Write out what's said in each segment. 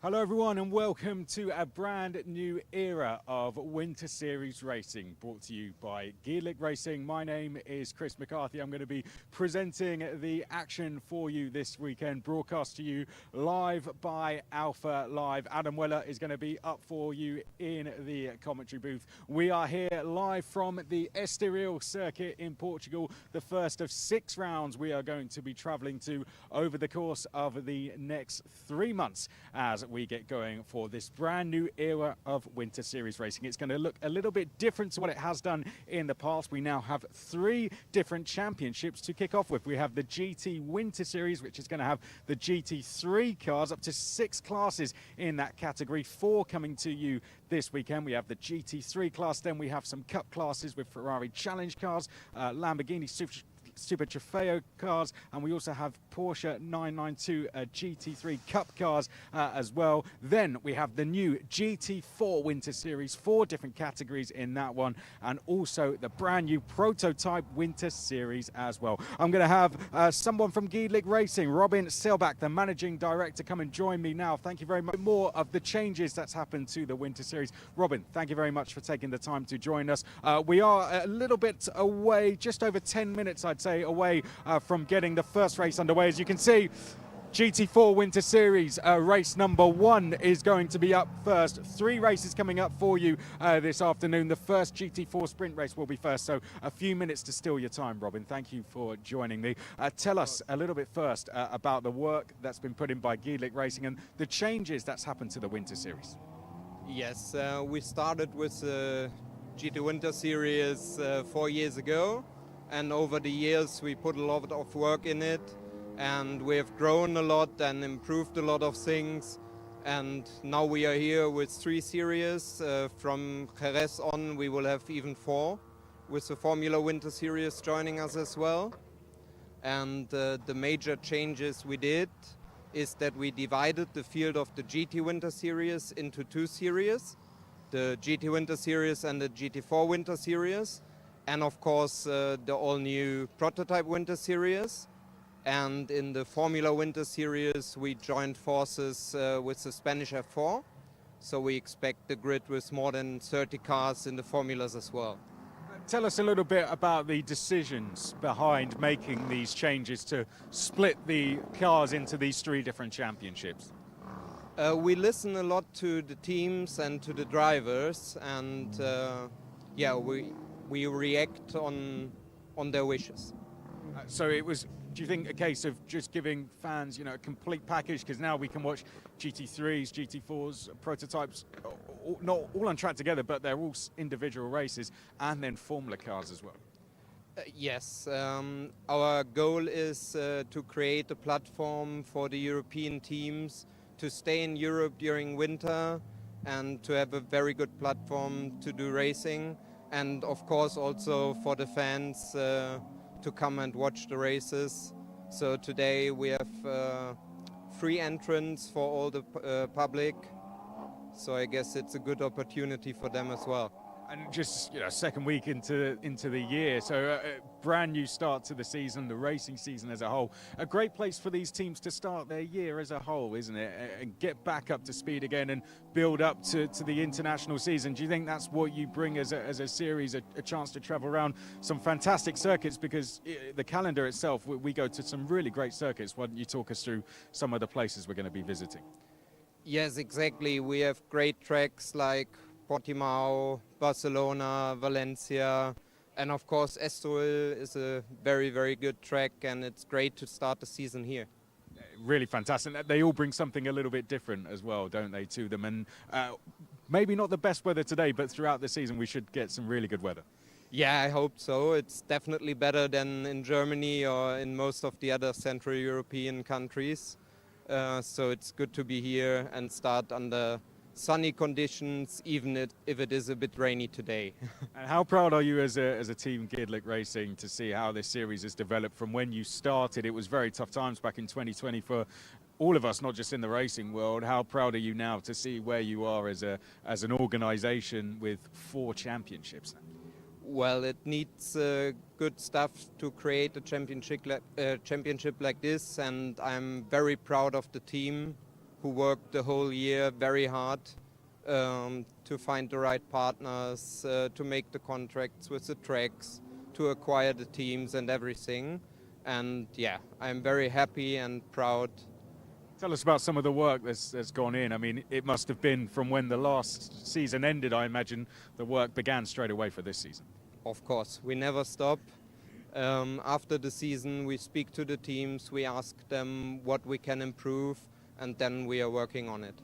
Hello everyone and welcome to a brand new era of Winter Series racing brought to you by Gedlich Racing. My name is Chris McCarthy. I'm going to be presenting the action for you this weekend, broadcast to you live by Alpha Live. Adam Weller is going to be up for you in the commentary booth. We are here live from the Estoril circuit in Portugal, the first of 6 rounds we are going to be travelling to over the course of the next 3 months as we get going for this brand new era of Winter Series racing. It's going to look a little bit different to what it has done in the past. We now have 3 different championships to kick off with. We have the GT Winter Series, which is going to have the GT3 cars, up to 6 classes in that category, 4 coming to you this weekend. We have the GT3 class, then we have some cup classes with Ferrari Challenge cars, Lamborghini Super Trofeo cars, and we also have Porsche 992 GT3 Cup cars as well. Then we have the new GT4 Winter Series, 4 different categories in that one, and also the brand new Prototype Winter Series as well. I'm going to have someone from Gedlich Racing, Robin Selbach, the Managing Director, come and join me now. Thank you very much. More of the changes that's happened to the Winter Series. Robin, thank you very much for taking the time to join us. We are a little bit away, just over 10 minutes, I'd say, away from getting the first race underway. As you can see, GT4 Winter Series race number 1 is going to be up first. 3 races coming up for you this afternoon. The first GT4 sprint race will be first, so a few minutes to steal your time, Robin. Thank you for joining me. Tell us a little bit first about the work that's been put in by Gedlich Racing and the changes that's happened to the Winter Series. Yes, we started with the GT Winter Series 4 years ago, and over the years we put a lot of work in it, and we have grown a lot and improved a lot of things, and now we are here with 3 series. From Jerez on we will have even 4, with the Formula Winter Series joining us as well. And the major changes we did is that we divided the field of the GT Winter Series into 2 series, the GT Winter Series and the GT4 Winter Series, and of course the all-new Prototype Winter Series. And in the Formula Winter Series we joined forces with the Spanish F4, so we expect the grid with more than 30 cars in the formulas as well. Tell us a little bit about the decisions behind making these changes to split the cars into these 3 different championships. We listen a lot to the teams and to the drivers, and yeah, we react on their wishes. So it was, do you think, a case of just giving fans, a complete package? Because now we can watch GT3s, GT4s, prototypes, not all on track together, but they're all individual races, and then Formula cars as well. Yes, our goal is to create a platform for the European teams to stay in Europe during winter and to have a very good platform to do racing, and of course also for the fans to come and watch the races. So today we have free entrance for all the public, so I guess it's a good opportunity for them as well. And just second week into the year, so brand new start to the season, the racing season as a whole. A great place for these teams to start their year as a whole, isn't it? And get back up to speed again and build up to the international season. Do you think that's what you bring as a series, a chance to travel around some fantastic circuits? Because the calendar itself, we go to some really great circuits. Why don't you talk us through some of the places we're going to be visiting? Yes, exactly. We have great tracks like Portimao, Barcelona, Valencia, and of course Estoril is a very, very good track, and it's great to start the season here. Really fantastic. They all bring something a little bit different as well, don't they, to them? And maybe not the best weather today, but throughout the season we should get some really good weather. Yeah, I hope so. It's definitely better than in Germany or in most of the other Central European countries. So it's good to be here and start under sunny conditions, even if it is a bit rainy today. And how proud are you as a team, Gedlich Racing, to see how this series has developed from when you started? It was very tough times back in 2020 for all of us, not just in the racing world. How proud are you now to see where you are as an organisation with 4 championships now? Well, it needs good stuff to create a championship like this, and I'm very proud of the team who worked the whole year very hard to find the right partners, to make the contracts with the tracks, to acquire the teams and everything. And yeah, I'm very happy and proud. Tell us about some of the work that's gone in. I mean, it must have been from when the last season ended, I imagine, the work began straight away for this season. Of course, we never stop. After the season, we speak to the teams, we ask them what we can improve, and then we are working on it.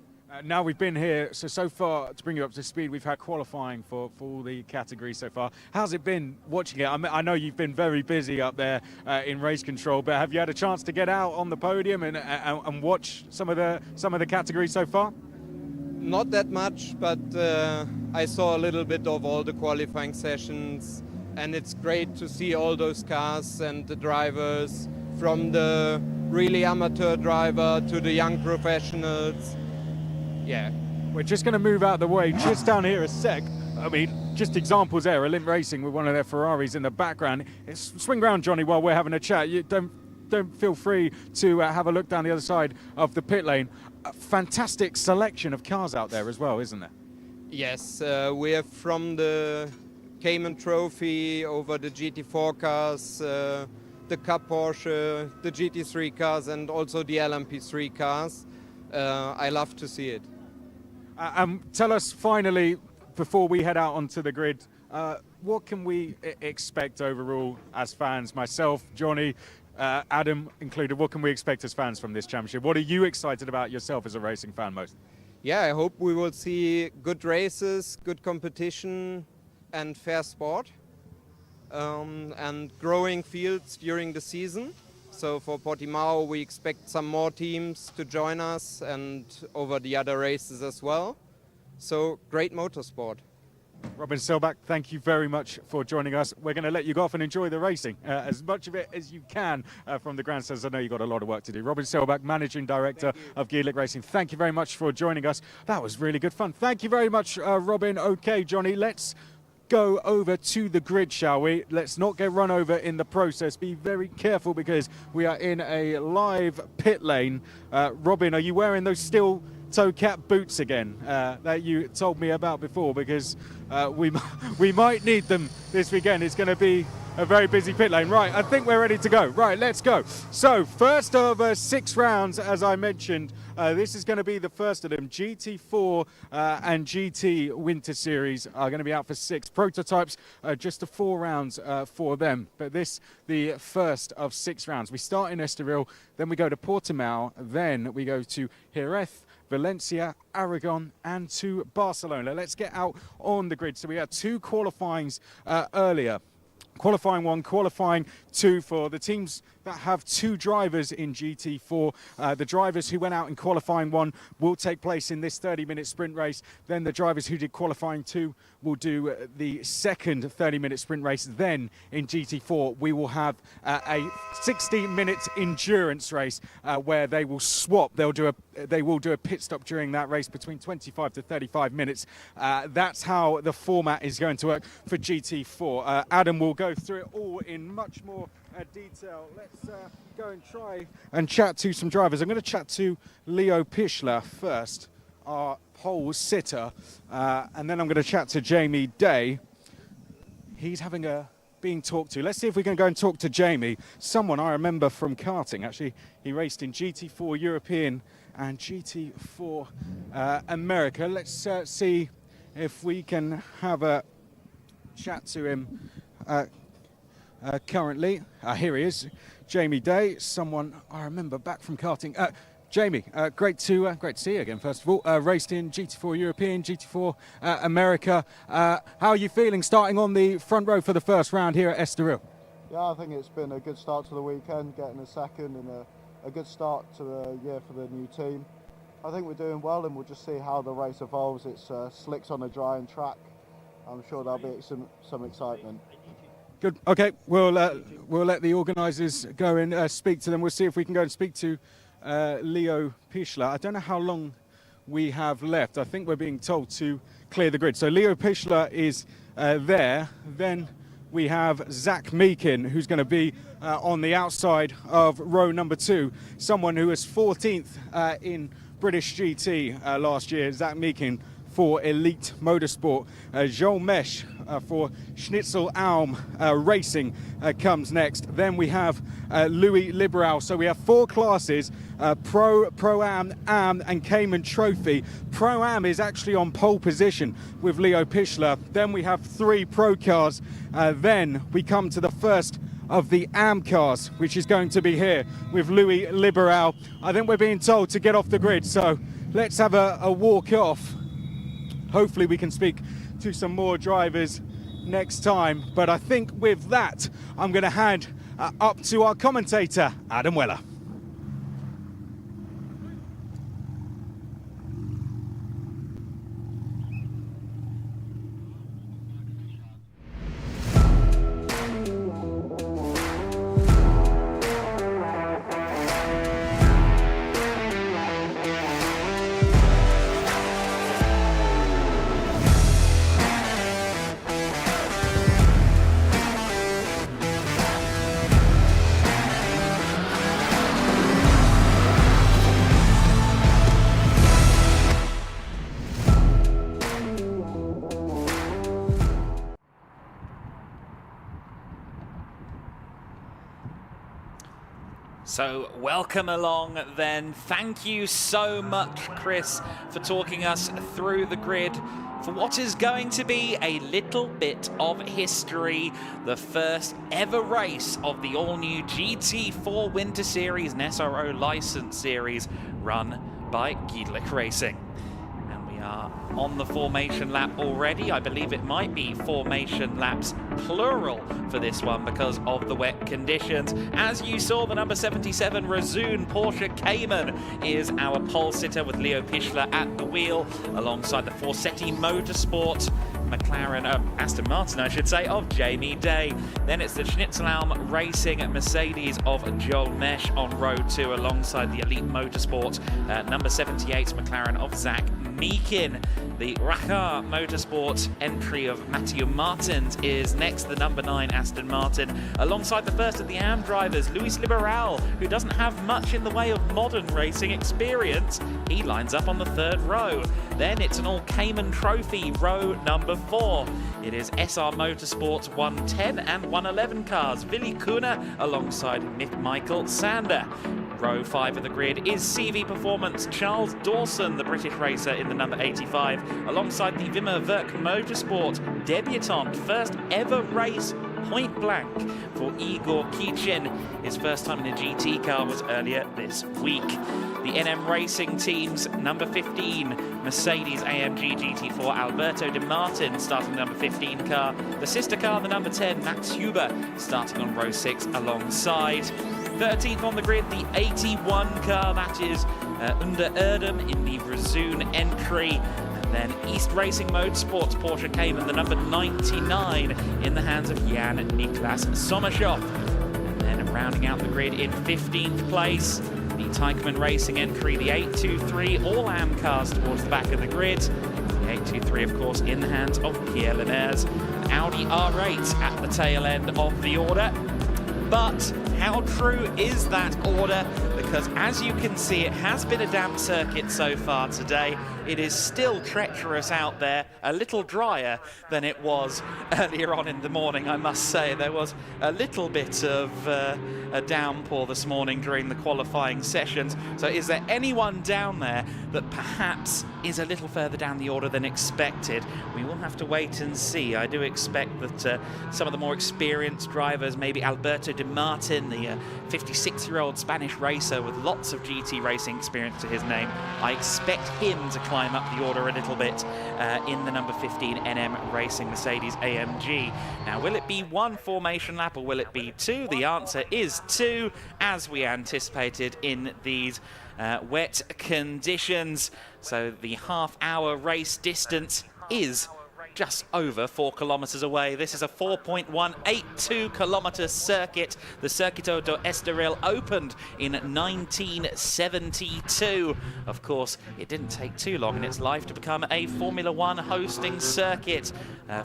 Now we've been here, so far, to bring you up to speed, we've had qualifying for all the categories so far. How's it been watching it? I know you've been very busy up there in race control, but have you had a chance to get out on the podium and watch some of the categories so far? Not that much, but I saw a little bit of all the qualifying sessions, and it's great to see all those cars and the drivers, from the really amateur driver to the young professionals. Yeah. We're just going to move out of the way, just down here a sec. I mean, just examples there, Olymp Racing with one of their Ferraris in the background. Swing round, Johnny, while we're having a chat. You don't feel free to have a look down the other side of the pit lane. A fantastic selection of cars out there as well, isn't there? Yes, we have from the Cayman Trophy over the GT4 cars, the Cup Porsche, the GT3 cars, and also the LMP3 cars. I love to see it. Tell us finally, before we head out onto the grid, what can we expect overall as fans? Myself, Johnny, Adam included, what can we expect as fans from this championship? What are you excited about yourself as a racing fan most? Yeah, I hope we will see good races, good competition and fair sport, and growing fields during the season. So for Portimao we expect some more teams to join us, and over the other races as well. So great motorsport. Robin Selbach, thank you very much for joining us. We're going to let you go off and enjoy the racing, as much of it as you can from the grandstands. I know you've got a lot of work to do. Robin Selbach, Managing Director of Gedlich Racing, thank you very much for joining us. That was really good fun. Thank you very much, Robin. Okay, Johnny, let's go over to the grid, shall we? Let's not get run over in the process. Be very careful because we are in a live pit lane. Robin, are you wearing those steel toe cap boots again that you told me about before? Because we might need them this weekend. It's going to be a very busy pit lane. Right, I think we're ready to go. Right, let's go. So first of 6 rounds, as I mentioned, this is going to be the first of them. GT4 and GT Winter Series are going to be out for 6 prototypes, just the 4 rounds for them. But this, the first of 6 rounds. We start in Estoril, then we go to Portimao, then we go to Jerez, Valencia, Aragon, and to Barcelona. Let's get out on the grid. So we had 2 qualifyings earlier. Qualifying 1, qualifying 2 for the teams that have 2 drivers in GT4. The drivers who went out in qualifying 1 will take place in this 30-minute sprint race. Then the drivers who did qualifying 2 will do the second 30-minute sprint race. Then in GT4 we will have a 60-minute endurance race where they will swap. They will do a pit stop during that race between 25 to 35 minutes. That's how the format is going to work for GT4. Adam will go through it all in much more detail. Let's go and try and chat to some drivers. I'm going to chat to Leo Pichler first, our pole sitter, and then I'm going to chat to Jamie Day. He's being talked to. Let's see if we can go and talk to Jamie, someone I remember from karting. Actually, he raced in GT4 European and GT4 America. Let's see if we can have a chat to him currently. Here he is, Jamie Day, someone I remember back from karting. Jamie, great to see you again, first of all. Raced in GT4 European, GT4 America. How are you feeling starting on the front row for the first round here at Estoril? Yeah, I think it's been a good start to the weekend, getting a second and a good start to the year for the new team. I think we're doing well, and we'll just see how the race evolves. It's slicks on a drying track. I'm sure there'll be some excitement. Good. Okay, we'll let the organisers go and speak to them. We'll see if we can go and speak to Leo Pichler. I don't know how long we have left. I think we're being told to clear the grid. So Leo Pichler is there. Then we have Zach Meakin, who's going to be on the outside of row number 2. Someone who was 14th in British GT last year, Zach Meakin for Elite Motorsport. Joel Mesh for Schnitzel Alm Racing comes next. Then we have Louis Liberal. So we have 4 classes, Pro, Pro-Am, Am and Cayman Trophy. Pro-Am is actually on pole position with Leo Pichler. Then we have 3 Pro cars. Then we come to the first of the Am cars, which is going to be here with Louis Liberal. I think we're being told to get off the grid, so let's have a walk off. Hopefully we can speak to some more drivers next time. But I think with that, I'm going to hand up to our commentator, Adam Weller. So welcome along then. Thank you so much, Chris, for talking us through the grid for what is going to be a little bit of history. The first ever race of the all-new GT4 Winter Series and SRO License Series run by Gedlich Racing. And we are on the formation lap already. I believe it might be formation laps plural for this one because of the wet conditions. As you saw, the number 77 Razoon Porsche Cayman is our pole sitter with Leo Pichler at the wheel alongside the Forsetti Motorsport McLaren, Aston Martin I should say, of Jamie Day. Then it's the Schnitzelalm Racing Mercedes of Joel Mesh on row 2 alongside the Elite Motorsport number 78 McLaren of Zach Meakin. The Rachar Motorsport entry of Matthew Martins is next, the number 9 Aston Martin, alongside the first of the Am drivers, Luis Liberal, who doesn't have much in the way of modern racing experience. He lines up on the 3rd row. Then it's an all Cayman Trophy row number 4. It is SR Motorsports 110 and 111 cars, Willy Kuna alongside Michael Sander. Row 5 of the grid is CV Performance, Charles Dawson, the British racer in the number 85, alongside the Wimmer Werk Motorsport debutant, first ever race point blank for Igor Kichin. His first time in a GT car was earlier this week. The NM Racing teams, number 15, Mercedes AMG GT4 Alberto De Martin starting the number 15 car. The sister car, the number 10, Max Huber, starting on row 6 alongside. 13th on the grid, the 81 car, that is Under Erdem in the Razoon entry. And then East Racing Motorsports Porsche Cayman, the number 99 in the hands of Jan Niklas Sommershoff. And then rounding out the grid in 15th place, the Teichmann Racing entry, the 823 All-Am cars towards the back of the grid. The 823, of course, in the hands of Pierre Linares. Audi R8 at the tail end of the order. But how true is that order? Because as you can see, it has been a damp circuit so far today. It is still treacherous out there, a little drier than it was earlier on in the morning, I must say. There was a little bit of a downpour this morning during the qualifying sessions. So is there anyone down there that perhaps is a little further down the order than expected? We will have to wait and see. I do expect that some of the more experienced drivers, maybe Alberto De Martin, the 56-year-old Spanish racer with lots of GT racing experience to his name, I expect him to climb up the order a little bit in the number 15 NM Racing Mercedes AMG. Now, will it be 1 formation lap or will it be 2? The answer is 2, as we anticipated in these wet conditions. So the half-hour race distance is just over 4 kilometers away. This is a 4.182 kilometer circuit. The Circuito do Estoril opened in 1972. Of course, it didn't take too long in its life to become a Formula One hosting circuit.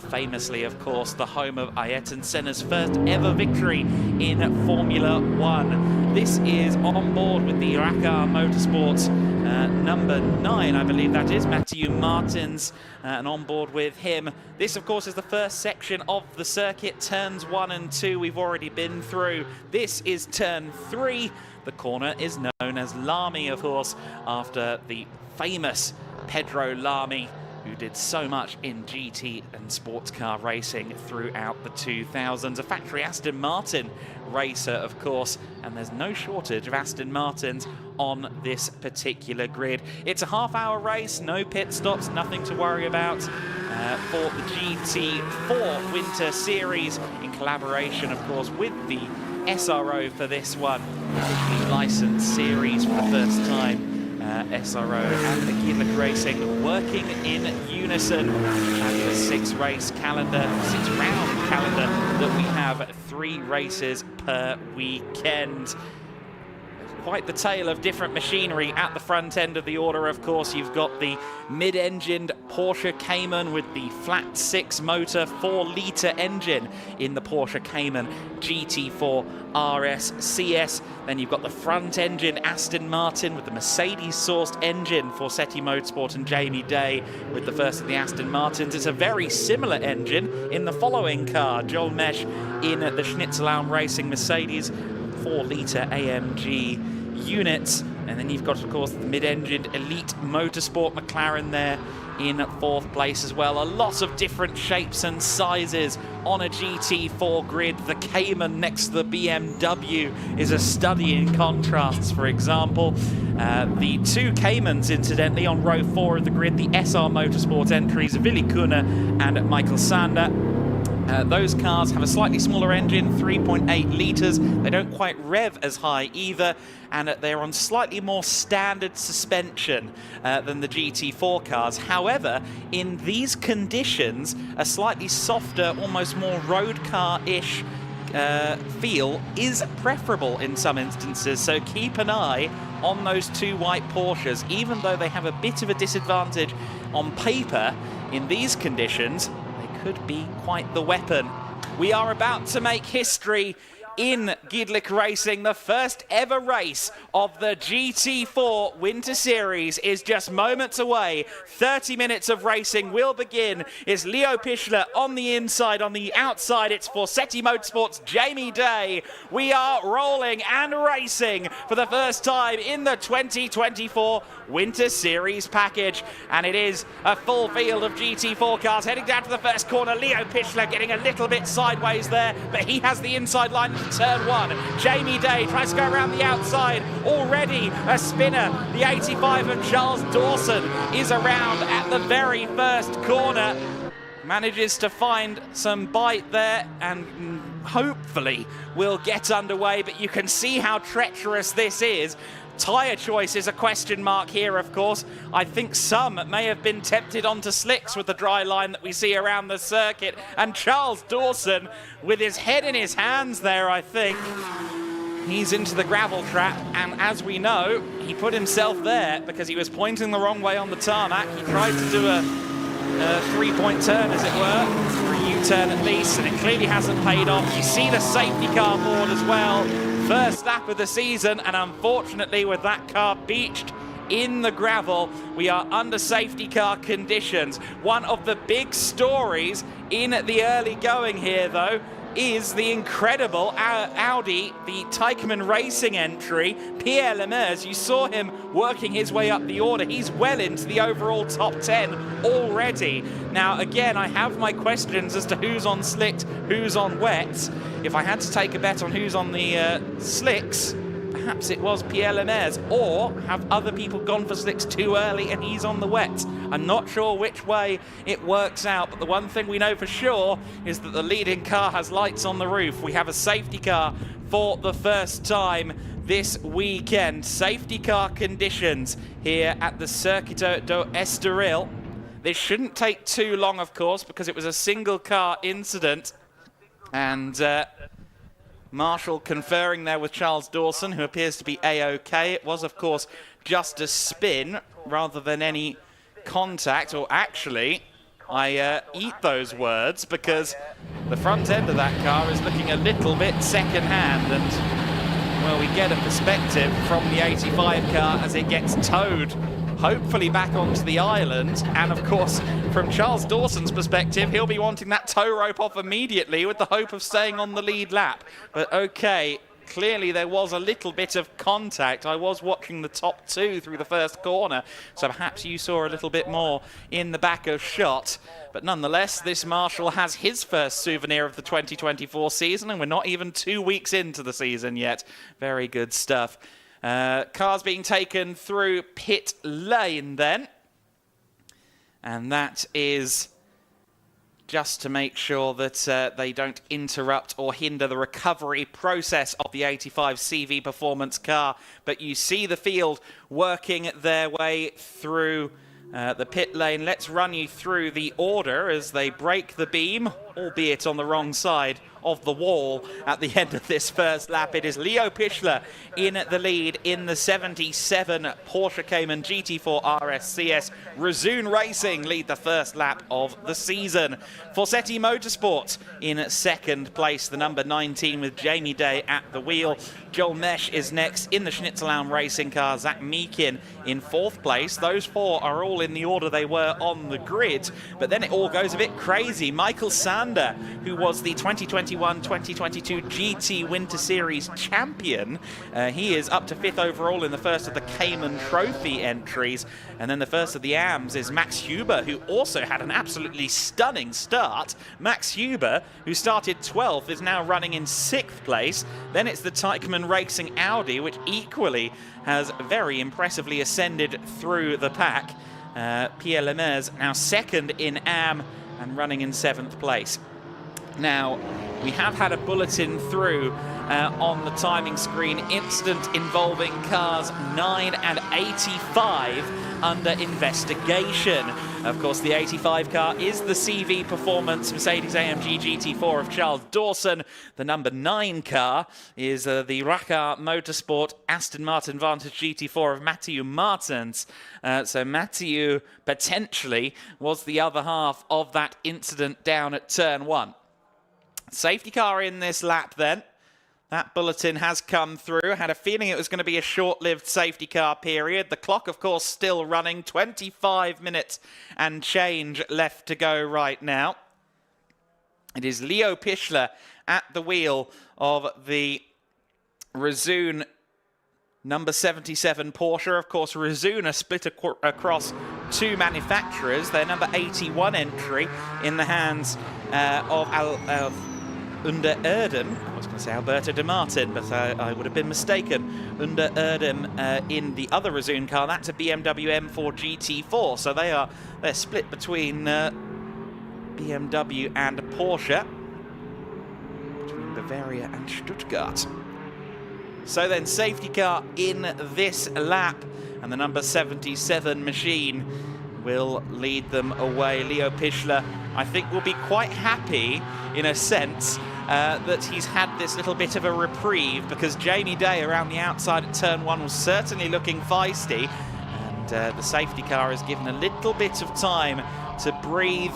Famously, of course, the home of Ayrton Senna's first ever victory in Formula One. This is on board with the Rachar Motorsports number 9, I believe that is, Matthew Martins, and on board with him. This, of course, is the first section of the circuit. Turns 1 and 2 we've already been through. This is turn 3. The corner is known as Lamy, of course, after the famous Pedro Lamy, who did so much in GT and sports car racing throughout the 2000s. A factory Aston Martin racer, of course, and there's no shortage of Aston Martins on this particular grid. It's a half-hour race, no pit stops, nothing to worry about for the GT4 Winter Series, in collaboration, of course, with the SRO for this one. The licensed series for the first time. SRO and the Gedlich Racing working in unison at the 6-race calendar, 6-round calendar that we have, 3 races per weekend. Quite the tale of different machinery at the front end of the order, of course. You've got the mid-engined Porsche Cayman with the flat 6 motor 4-litre engine in the Porsche Cayman GT4 RS CS. Then you've got the front engine Aston Martin with the Mercedes-sourced engine for Seti Motorsport and Jamie Day with the first of the Aston Martins. It's a very similar engine in the following car, Joel Mesh in the Schnitzelbaum Racing Mercedes 4-litre AMG units. And then you've got, of course, the mid-engined Elite Motorsport McLaren there in 4th place as well. A lot of different shapes and sizes on a GT4 grid. The Cayman next to the BMW is a study in contrasts, for example. The 2 Caymans, incidentally, on row 4 of the grid, the SR Motorsport entries, Willy Kuhne and Michael Sander. Those cars have a slightly smaller engine, 3.8 litres. They don't quite rev as high either, and they're on slightly more standard suspension than the GT4 cars. However, in these conditions, a slightly softer, almost more road car-ish feel is preferable in some instances, so keep an eye on those 2 white Porsches. Even though they have a bit of a disadvantage on paper, in these conditions, could be quite the weapon. We are about to make history in Gedlich Racing. The first ever race of the GT4 Winter Series is just moments away. 30 minutes of racing will begin. It's Leo Pichler on the inside. On the outside, it's for Seti Motorsport's Jamie Day. We are rolling and racing for the first time in the 2024 Winter Series package, and it is a full field of GT4 cars heading down to the first corner. Leo Pichler getting a little bit sideways there, but he has the inside line into turn 1. Jamie Day tries to go around the outside. Already a spinner. The 85 of Charles Dawson is around at the very first corner. Manages to find some bite there and hopefully will get underway, but you can see how treacherous this is. Tyre choice is a question mark here, of course. I think some may have been tempted onto slicks with the dry line that we see around the circuit. And Charles Dawson, with his head in his hands there, I think. He's into the gravel trap, and as we know, he put himself there because he was pointing the wrong way on the tarmac. He tried to do a 3-point turn, as it were, or a U-turn at least, and it clearly hasn't paid off. You see the safety car board as well. First lap of the season, and unfortunately with that car beached in the gravel, we are under safety car conditions. One of the big stories in the early going here, though, is the incredible Audi, the Taycan Racing entry, Pierre Lemers. You saw him working his way up the order. He's well into the overall top 10 already. Now, again, I have my questions as to who's on slicks, who's on wets. If I had to take a bet on who's on the slicks, perhaps it was Pierre Lemers, or have other people gone for slicks too early and he's on the wets? I'm not sure which way it works out, but the one thing we know for sure is that the leading car has lights on the roof. We have a safety car for the first time this weekend. Safety car conditions here at the Circuito do Estoril. This shouldn't take too long, of course, because it was a single car incident. And Marshall conferring there with Charles Dawson, who appears to be A-OK. It was, of course, just a spin rather than any contact. Or actually, I eat those words because the front end of that car is looking a little bit second-hand. And Well, we get a perspective from the 85 car as it gets towed, hopefully back onto the island. And of course, from Charles Dawson's perspective, he'll be wanting that tow rope off immediately with the hope of staying on the lead lap. But okay, clearly there was a little bit of contact. I was watching the top two through the first corner, so perhaps you saw a little bit more in the back of shot. But nonetheless, this marshal has his first souvenir of the 2024 season, and we're not even 2 weeks into the season yet. Very good stuff. Cars being taken through pit lane then. And that is just to make sure that they don't interrupt or hinder the recovery process of the 85 CV Performance car. But you see the field working their way through the pit lane. Let's run you through the order as they break the beam, albeit on the wrong side of the wall at the end of this first lap. It is Leo Pichler in the lead in the 77 Porsche Cayman GT4 RSCS. Rezoon Racing lead the first lap of the season. Forsetti Motorsport in second place, the number 19 with Jamie Day at the wheel. Joel Mesh is next in the Schnitzelhelm Racing car. Zach Meekin in fourth place. Those four are all in the order they were on the grid, but then it all goes a bit crazy. Michael Sander, who was the 2021-2022 GT Winter Series champion, he is up to fifth overall in the first of the Cayman Trophy entries. And then the first of the AMs is Max Huber, who also had an absolutely stunning start. Max Huber, who started 12th, is now running in 6th place. Then it's the Teichmann Racing Audi, which equally has very impressively ascended through the pack. Pierre Lemers now second in AM and running in 7th place. Now, we have had a bulletin through on the timing screen, incident involving cars 9 and 85 under investigation. Of course, the 85 car is the CV Performance Mercedes-AMG GT4 of Charles Dawson. The number 9 car is the Raccar Motorsport Aston Martin Vantage GT4 of Mathieu Martens. So Mathieu potentially was the other half of that incident down at turn 1. Safety car in this lap then. That bulletin has come through. I had a feeling it was going to be a short-lived safety car period. The clock, of course, still running. 25 minutes and change left to go right now. It is Leo Pichler at the wheel of the Rezoon number 77 Porsche. Of course, Rezoon are split across two manufacturers. Their number 81 entry in the hands of Under Erdem. I was going to say Alberto De Martin, but I would have been mistaken. Under Erdem in the other Rezoon car. That's a BMW M4 GT4. So they're split between BMW and Porsche, between Bavaria and Stuttgart. So then safety car in this lap, and the number 77 machine will lead them away. Leo Pichler, I think, will be quite happy in a sense that he's had this little bit of a reprieve, because Jamie Day around the outside at turn 1 was certainly looking feisty, and the safety car has given a little bit of time to breathe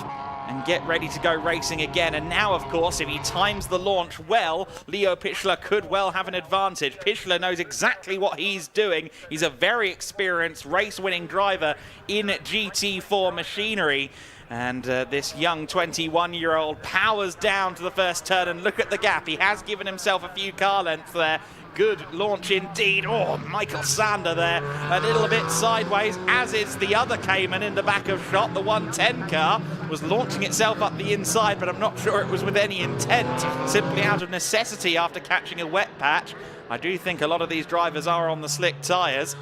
and get ready to go racing again. And now, of course, if he times the launch well, Leo Pichler could well have an advantage. Pichler knows exactly what he's doing. He's a very experienced race-winning driver in GT4 machinery. And this young 21-year-old powers down to the first turn, and look at the gap. He has given himself a few car lengths there. Good launch indeed. Oh, Michael Sander there, a little bit sideways, as is the other Cayman in the back of shot. The 110 car was launching itself up the inside, but I'm not sure it was with any intent, simply out of necessity after catching a wet patch. I do think a lot of these drivers are on the slick tyres.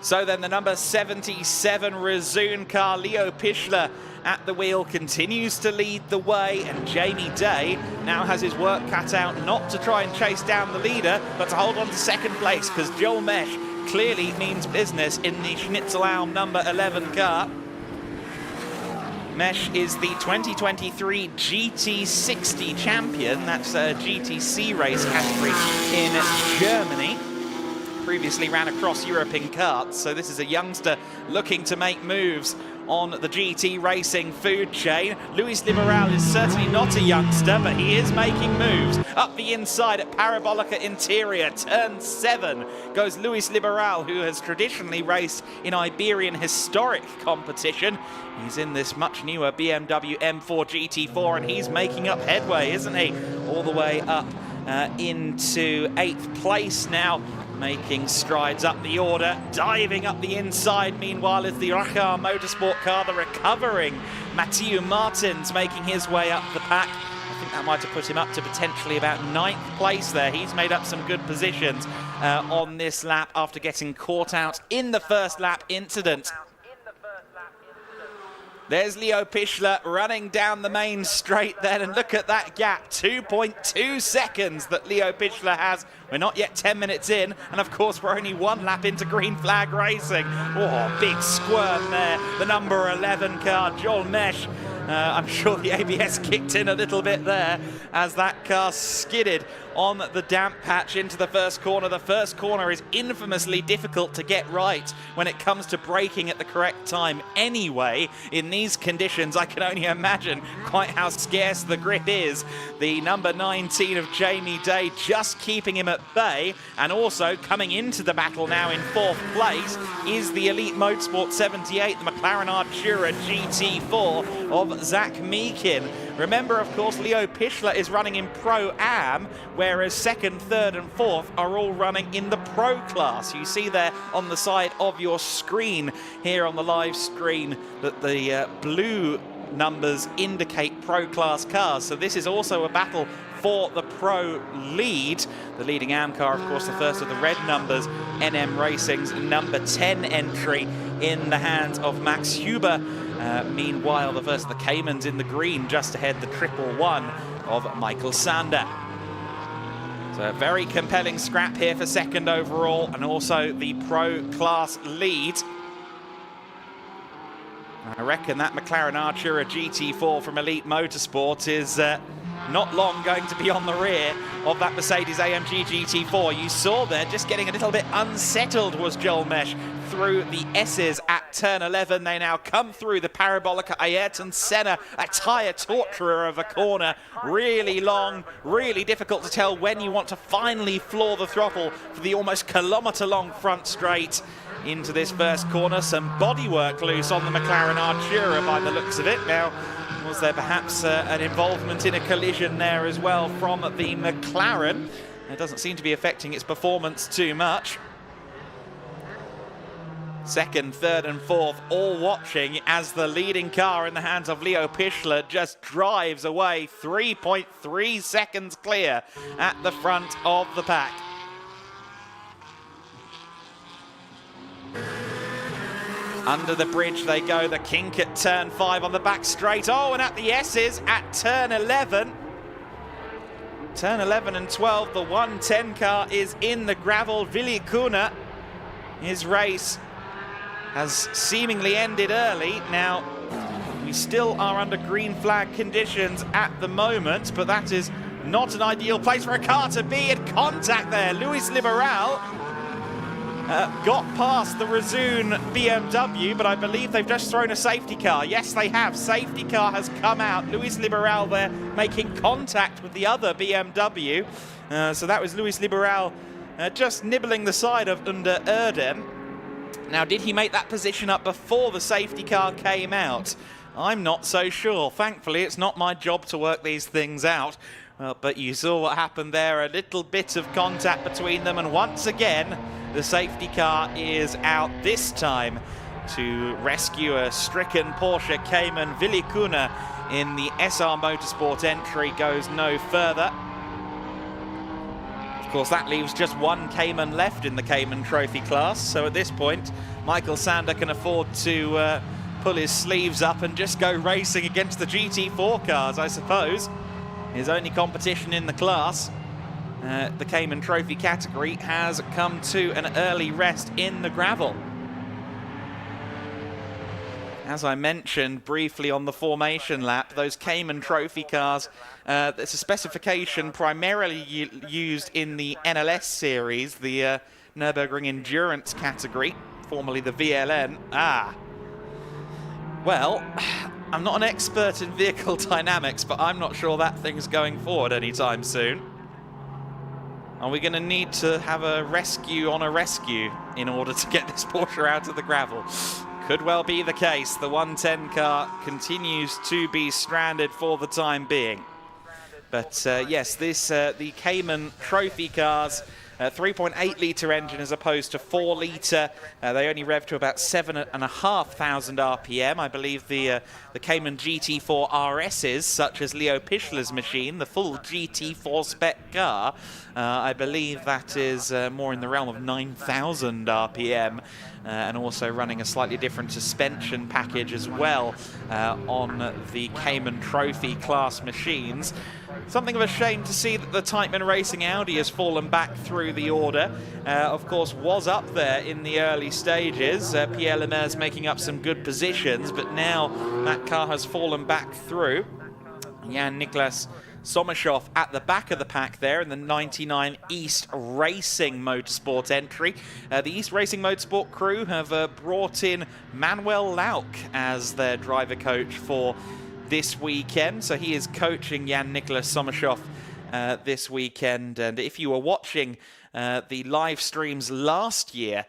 So then the number 77 Rezoon car, Leo Pichler at the wheel, continues to lead the way, and Jamie Day now has his work cut out, not to try and chase down the leader, but to hold on to second place, because Joel Mesh clearly means business in the Schnitzelhelm number 11 car. Mesh is the 2023 GT60 champion. That's a GTC race category in Germany. Previously ran across Europe in karts, so this is a youngster looking to make moves on the GT Racing food chain. Luis Liberal is certainly not a youngster, but he is making moves. Up the inside at Parabolica Interior, turn 7, goes Luis Liberal, who has traditionally raced in Iberian historic competition. He's in this much newer BMW M4 GT4, and he's making up headway, isn't he? All the way up into 8th place now, making strides up the order, diving up the inside. Meanwhile, is the Rachar Motorsport car, the recovering Mathieu Martins, making his way up the pack. I think that might have put him up to potentially about 9th place there. He's made up some good positions on this lap after getting caught out in the first lap incident. There's Leo Pichler running down the main straight then, and look at that gap, 2.2 seconds that Leo Pichler has. We're not yet 10 minutes in, and of course we're only 1 lap into green flag racing. Oh, big squirm there, the number 11 car, Joel Mesh. I'm sure the ABS kicked in a little bit there as that car skidded on the damp patch into the first corner. The first corner is infamously difficult to get right when it comes to braking at the correct time anyway. In these conditions, I can only imagine quite how scarce the grip is. The number 19 of Jamie Day just keeping him at bay, and also coming into the battle now in 4th place is the Elite Motorsport 78, the McLaren Artura GT4 of Zach Meakin. Remember, of course, Leo Pichler is running in Pro-Am, whereas 2nd, 3rd and 4th are all running in the Pro class. You see there on the side of your screen here on the live stream that the blue numbers indicate Pro class cars. So this is also a battle for the Pro lead. The leading Am car, of course, the first of the red numbers, NM Racing's number 10 entry in the hands of Max Huber. Meanwhile, the first of the Caymans in the green, just ahead the 111 of Michael Sander. So a very compelling scrap here for 2nd overall, and also the Pro class lead. I reckon that McLaren Artura GT4 from Elite Motorsport is not long going to be on the rear of that Mercedes AMG GT4. You saw there, just getting a little bit unsettled was Joel Mesh through the S's at turn 11. They now come through the Parabolica Ayrton Senna, a tyre torturer of a corner. Really long, really difficult to tell when you want to finally floor the throttle for the almost kilometre-long front straight into this first corner. Some bodywork loose on the McLaren Artura by the looks of it. Now, was there perhaps an involvement in a collision there as well from the McLaren? It doesn't seem to be affecting its performance too much. 2nd, 3rd and 4th all watching as the leading car in the hands of Leo Pichler just drives away, 3.3 seconds clear at the front of the pack. Under the bridge they go, the kink at turn 5 on the back straight. Oh, and at the S's at turn 11. Turn 11 and 12, the 110 car is in the gravel. Willy Kuna, his race has seemingly ended early. Now, we still are under green flag conditions at the moment, but that is not an ideal place for a car to be in contact there. Luis Liberal got past the Razzoon BMW, but I believe they've just thrown a safety car. Yes, they have. Safety car has come out. Luis Liberal there making contact with the other BMW. So that was Luis Liberal just nibbling the side of Under Erdem. Now, did he make that position up before the safety car came out? I'm not so sure. Thankfully, it's not my job to work these things out. Well, but you saw what happened there, a little bit of contact between them, and once again, the safety car is out this time to rescue a stricken Porsche Cayman. Willy Kuna in the SR Motorsport entry goes no further. Of course, that leaves just 1 Cayman left in the Cayman Trophy class, so at this point, Michael Sander can afford to pull his sleeves up and just go racing against the GT4 cars, I suppose. His only competition in the class, the Cayman Trophy category, has come to an early rest in the gravel. As I mentioned briefly on the formation lap, those Cayman Trophy cars, it's a specification primarily used in the NLS series, the Nürburgring Endurance category, formerly the VLN. Well, I'm not an expert in vehicle dynamics, but I'm not sure that thing's going forward anytime soon. Are we going to need to have a rescue on a rescue in order to get this Porsche out of the gravel? Could well be the case. The 110 car continues to be stranded for the time being. But yes, the Cayman Trophy cars, 3.8 litre engine as opposed to 4 litre. They only rev to about 7,500 RPM. I believe the Cayman GT4 RSs, such as Leo Pichler's machine, the full GT4 spec car, I believe that is more in the realm of 9,000 RPM. And also running a slightly different suspension package as well on the Cayman Trophy class machines. Something of a shame to see that the Teichmann Racing Audi has fallen back through the order. Of course, was up there in the early stages. Pierre Lemaire making up some good positions, but now that car has fallen back through. Jan-Niklas Sommershoff at the back of the pack there in the 99 East Racing Motorsport entry. The East Racing Motorsport crew have brought in Manuel Lauk as their driver coach for this weekend. So he is coaching Jan-Niklas Sommershoff this weekend. And if you were watching the live streams last year,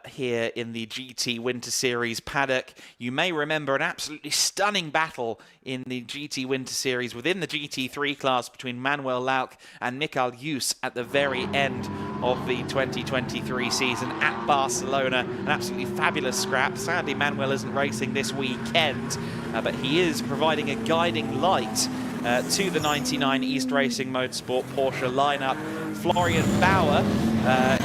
here in the GT Winter Series paddock, you may remember an absolutely stunning battle in the GT Winter Series within the GT3 class between Manuel Lauk and Michael Hughes at the very end of the 2023 season at Barcelona. An absolutely fabulous scrap. Sadly, Manuel isn't racing this weekend, but he is providing a guiding light to the 99 East Racing Motorsport Porsche lineup. Florian Bauer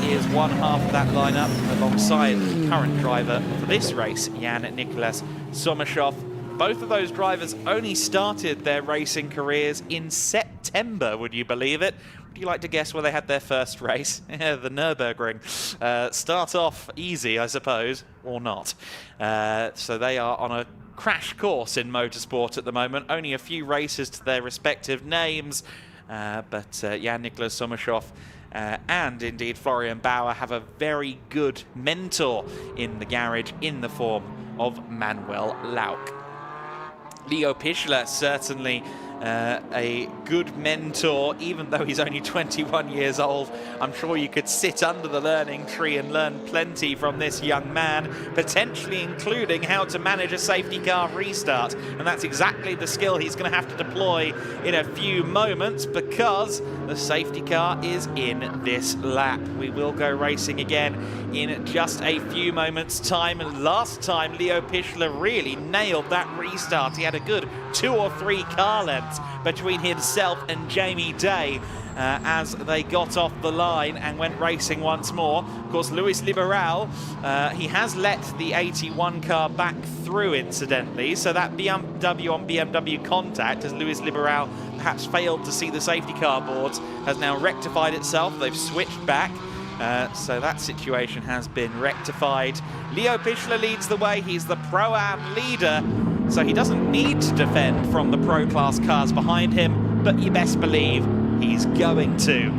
is one half of that lineup alongside the current driver for this race, Jan-Niklas Sommershoff. Both of those drivers only started their racing careers in September, would you believe it? Would you like to guess where they had their first race? The Nürburgring. Start off easy, I suppose, or not. So they are on a crash course in motorsport at the moment. Only a few races to their respective names. But Jan-Niklas Sommershoff and indeed Florian Bauer have a very good mentor in the garage in the form of Manuel Lauk. Leo Pichler, certainly a good mentor, even though he's only 21 years old. I'm sure you could sit under the learning tree and learn plenty from this young man, potentially including how to manage a safety car restart. And that's exactly the skill he's going to have to deploy in a few moments, because the safety car is in this lap. We will go racing again in just a few moments' time. Last time, Leo Pichler really nailed that restart. He had a good 2 or 3 car lengths between himself and Jamie Day as they got off the line and went racing once more. Of course, Luis Liberal, he has let the 81 car back through, incidentally, so that BMW on BMW contact, as Luis Liberal perhaps failed to see the safety car boards, has now rectified itself. They've switched back. So that situation has been rectified. Leo Pichler leads the way. He's the Pro-Am leader, so he doesn't need to defend from the Pro Class cars behind him, but you best believe he's going to.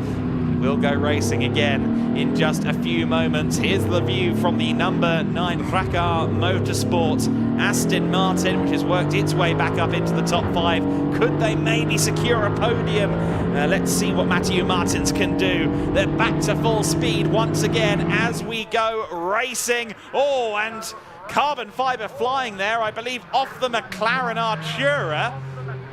We'll go racing again in just a few moments. Here's the view from the number 9 Racar Motorsport Aston Martin, which has worked its way back up into the top 5. Could they maybe secure a podium? Let's see what Matthew Martins can do. They're back to full speed once again as we go racing. Oh, and carbon fibre flying there, I believe, off the McLaren Artura.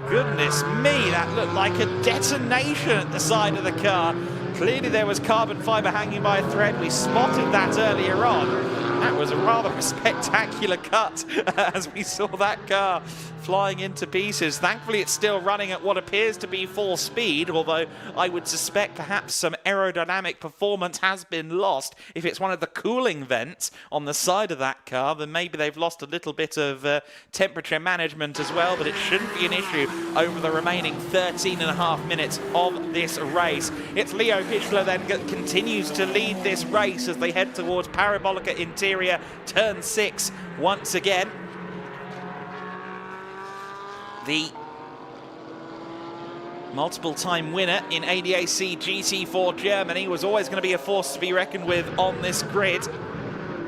Goodness me, that looked like a detonation at the side of the car. Clearly there was carbon fibre hanging by a thread. We spotted that earlier on. That was a rather spectacular cut as we saw that car flying into pieces. Thankfully, it's still running at what appears to be full speed, although I would suspect perhaps some aerodynamic performance has been lost. If it's one of the cooling vents on the side of that car, then maybe they've lost a little bit of temperature management as well, but it shouldn't be an issue over the remaining 13.5 minutes of this race. It's Leo Pichler then continues to lead this race as they head towards Parabolica Interior, turn 6 once again. The multiple-time winner in ADAC GT4 Germany was always going to be a force to be reckoned with on this grid.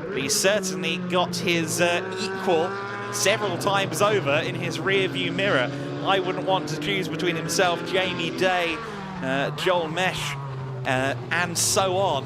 But he's certainly got his equal several times over in his rear view mirror. I wouldn't want to choose between himself, Jamie Day, Joel Mesh, and so on,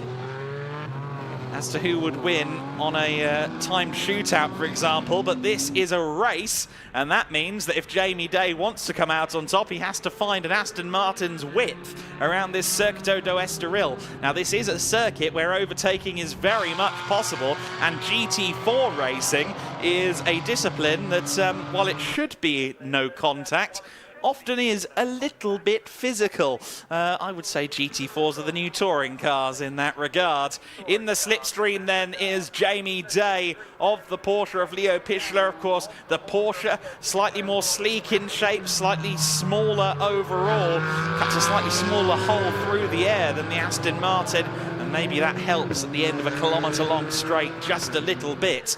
as to who would win on a timed shootout, for example. But this is a race, and that means that if Jamie Day wants to come out on top, he has to find an Aston Martin's width around this Circuito do Estoril. Now, this is a circuit where overtaking is very much possible, and GT4 racing is a discipline that, while it should be no contact, often is a little bit physical. I would say GT4s are the new touring cars in that regard. In the slipstream then is Jamie Day of the Porsche of Leo Pichler. Of course, the Porsche slightly more sleek in shape, slightly smaller overall, cuts a slightly smaller hole through the air than the Aston Martin, and maybe that helps at the end of a kilometre-long straight just a little bit.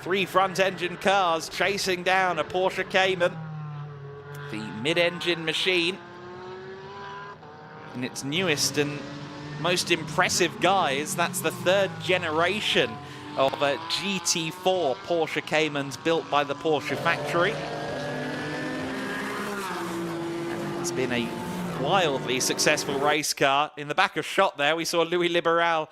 3 front-engine cars chasing down a Porsche Cayman, the mid-engine machine, in its newest and most impressive guise. That's the 3rd generation of a GT4 Porsche Caymans built by the Porsche factory. It's been a wildly successful race car. In the back of shot there, we saw Luis Liberal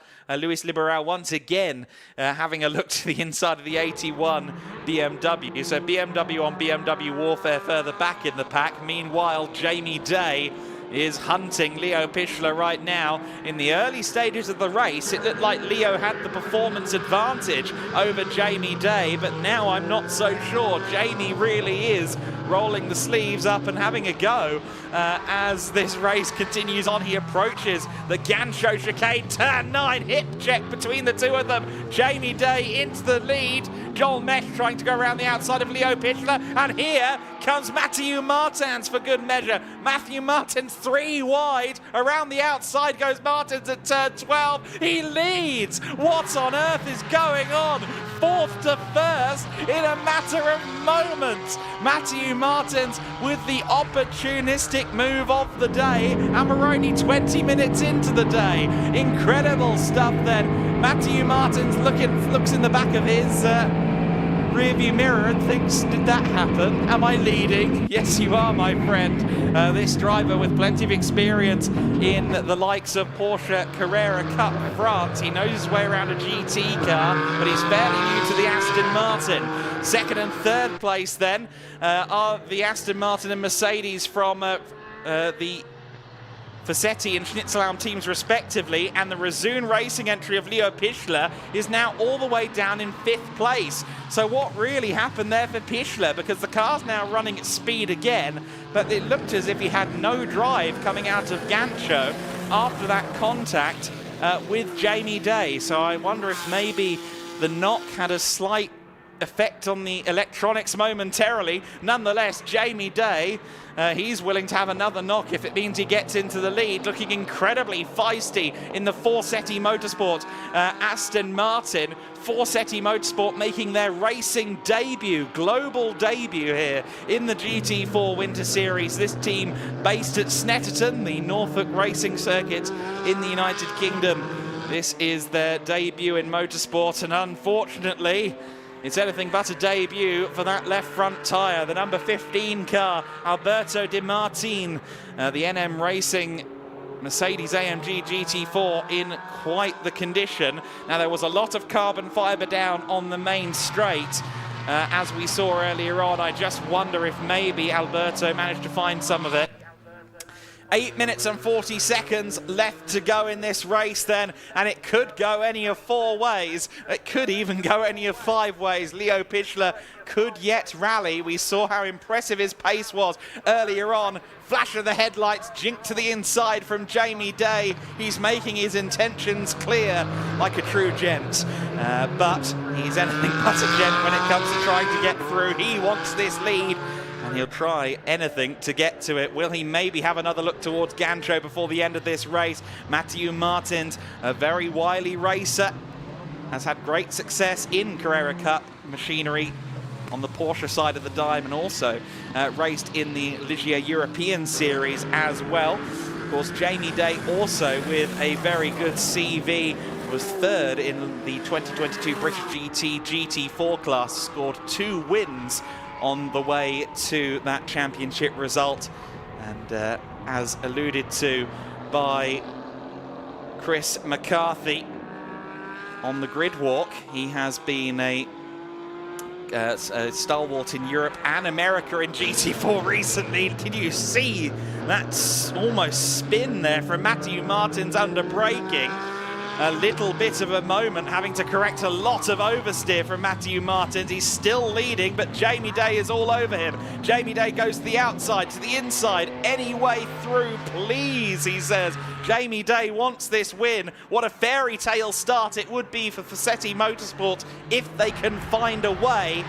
once again having a look to the inside of the 81 BMW. So BMW on BMW warfare further back in the pack. Meanwhile, Jamie Day is hunting Leo Pichler right now. In the early stages of the race, it looked like Leo had the performance advantage over Jamie Day, but now I'm not so sure. Jamie really is rolling the sleeves up and having a go as this race continues on. He approaches the Gancho chicane, turn 9, hip check between the two of them. Jamie Day into the lead. Joel Mesh trying to go around the outside of Leo Pichler, and here comes Mathieu Martins for good measure. Mathieu Martins 3 wide. Around the outside goes Martins at turn 12. He leads. What on earth is going on? 4th to 1st in a matter of moments. Mathieu Martins with the opportunistic move of the day, and we're only 20 minutes into the day. Incredible stuff then. Mathieu Martins looks in the back of his rearview mirror and thinks, did that happen? Am I leading? Yes, you are, my friend. This driver with plenty of experience in the likes of Porsche Carrera Cup France. He knows his way around a GT car, but he's fairly new to the Aston Martin. 2nd and 3rd place then are the Aston Martin and Mercedes from the Fassetti and Schnitzelbaum teams respectively, and the Rezoon Racing entry of Leo Pichler is now all the way down in 5th place. So what really happened there for Pichler, because the car's now running at speed again, but it looked as if he had no drive coming out of Gancho after that contact with Jamie Day. So I wonder if maybe the knock had a slight effect on the electronics momentarily. Nonetheless, Jamie Day, he's willing to have another knock if it means he gets into the lead, looking incredibly feisty in the Forsetti Motorsport Aston Martin. Forsetti Motorsport making their racing debut, global debut here in the GT4 Winter Series. This team based at Snetterton, the Norfolk racing circuit in the United Kingdom. This is their debut in motorsport, and unfortunately, it's anything but a debut for that left front tyre. The number 15 car, Alberto Di Martin, the NM Racing Mercedes AMG GT4 in quite the condition. Now, there was a lot of carbon fibre down on the main straight, as we saw earlier on. I just wonder if maybe Alberto managed to find some of it. 8 minutes and 40 seconds left to go in this race then, and it could go any of 4 ways. It could even go any of 5 ways. Leo Pichler could yet rally. We saw how impressive his pace was earlier on. Flash of the headlights, jink to the inside from Jamie Day. He's making his intentions clear like a true gent. But he's anything but a gent when it comes to trying to get through. He wants this lead, and he'll try anything to get to it. Will he maybe have another look towards Gancho before the end of this race? Mathieu Martins, a very wily racer, has had great success in Carrera Cup machinery on the Porsche side of the dime, and also raced in the Ligier European Series as well. Of course, Jamie Day also with a very good CV was third in the 2022 British GT GT4 class, scored 2 wins on the way to that championship result. And as alluded to by Chris McCarthy on the grid walk, he has been a stalwart in Europe and America in GT4 recently. Can you see that almost spin there from Matthew Martins under braking? A little bit of a moment, having to correct a lot of oversteer from Matthew Martins. He's still leading, but Jamie Day is all over him. Jamie Day goes to the outside, to the inside, any way through, please, he says. Jamie Day wants this win. What a fairy tale start it would be for Fosetti Motorsport if they can find a way.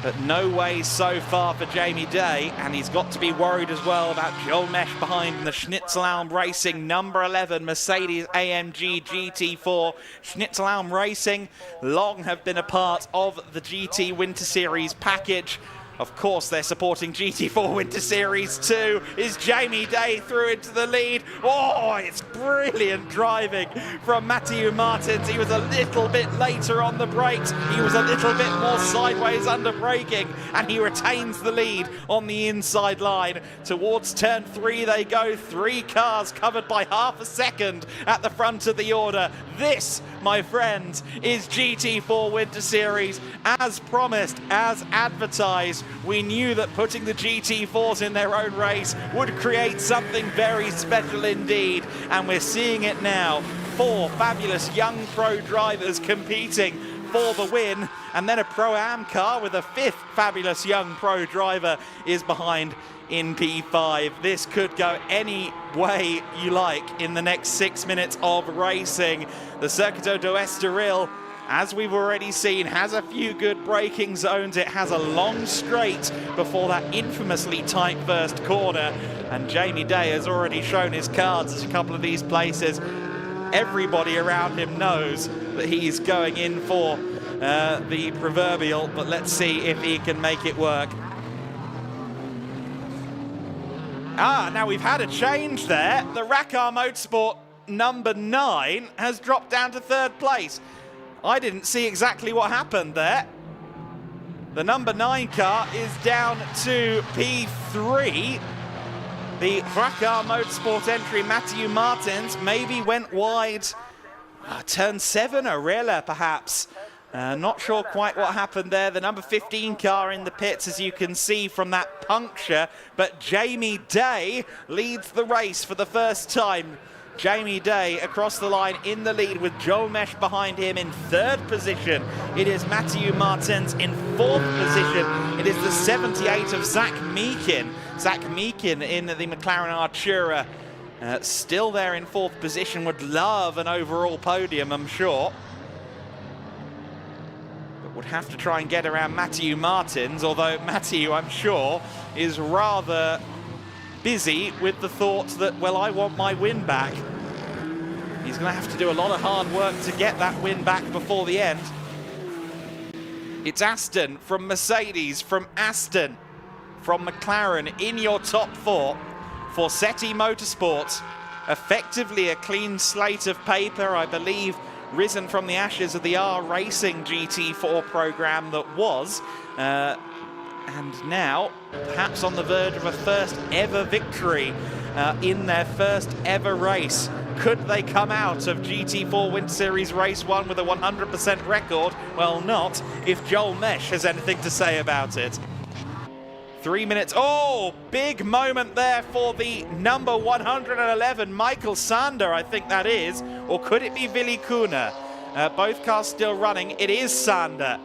But no way so far for Jamie Day, and he's got to be worried as well about Joel Mesh behind the Schnitzelhelm Racing number 11 Mercedes AMG GT4. Schnitzelhelm Racing long have been a part of the GT Winter Series package. Of course, they're supporting GT4 Winter Series 2. Is Jamie Day through into the lead? Oh, it's brilliant driving from Matthew Martins. He was a little bit later on the brakes. He was a little bit more sideways under braking, and he retains the lead on the inside line. Towards turn 3 they go. 3 cars covered by half a second at the front of the order. This, my friends, is GT4 Winter Series. As promised, as advertised, we knew that putting the GT4s in their own race would create something very special indeed, and we're seeing it now. 4 fabulous young pro drivers competing for the win, and then a Pro-Am car with a 5th fabulous young pro driver is behind in P5. This could go any way you like in the next 6 minutes of racing. The Circuito do Estoril, as we've already seen, has a few good braking zones. It has a long straight before that infamously tight first corner, and Jamie Day has already shown his cards at a couple of these places. Everybody around him knows that he's going in for the proverbial, but let's see if he can make it work. Now we've had a change there. The Racar Motorsport number 9 has dropped down to 3rd place. I didn't see exactly what happened there. The number 9 car is down to P3. The Racar Motorsport entry, Matthew Martins, maybe went wide. Turn 7, Arella perhaps. Not sure quite what happened there. The number 15 car in the pits, as you can see from that puncture. But Jamie Day leads the race for the first time. Jamie Day across the line in the lead with Joel Mesh behind him in 3rd position. It is Matthew Martins in 4th position. It is the 78 of Zach Meakin. Zach Meakin in the McLaren Artura. Still there in 4th position. Would love an overall podium, I'm sure. But would have to try and get around Matthew Martins, although Matthew, I'm sure, is rather busy with the thought that, well, I want my win back. He's going to have to do a lot of hard work to get that win back before the end. It's Aston from Mercedes, from Aston, from McLaren in your top 4. Fosetti Motorsport, effectively a clean slate of paper, I believe, risen from the ashes of the R Racing GT4 program that was. And now, perhaps on the verge of a first ever victory in their first ever race. Could they come out of GT4 Winter Series Race 1 with a 100% record? Well, not if Joel Mesh has anything to say about it. 3 minutes. Oh, big moment there for the number 111, Michael Sander, I think that is. Or could it be Willi Kuhne? Both cars still running. It is Sander.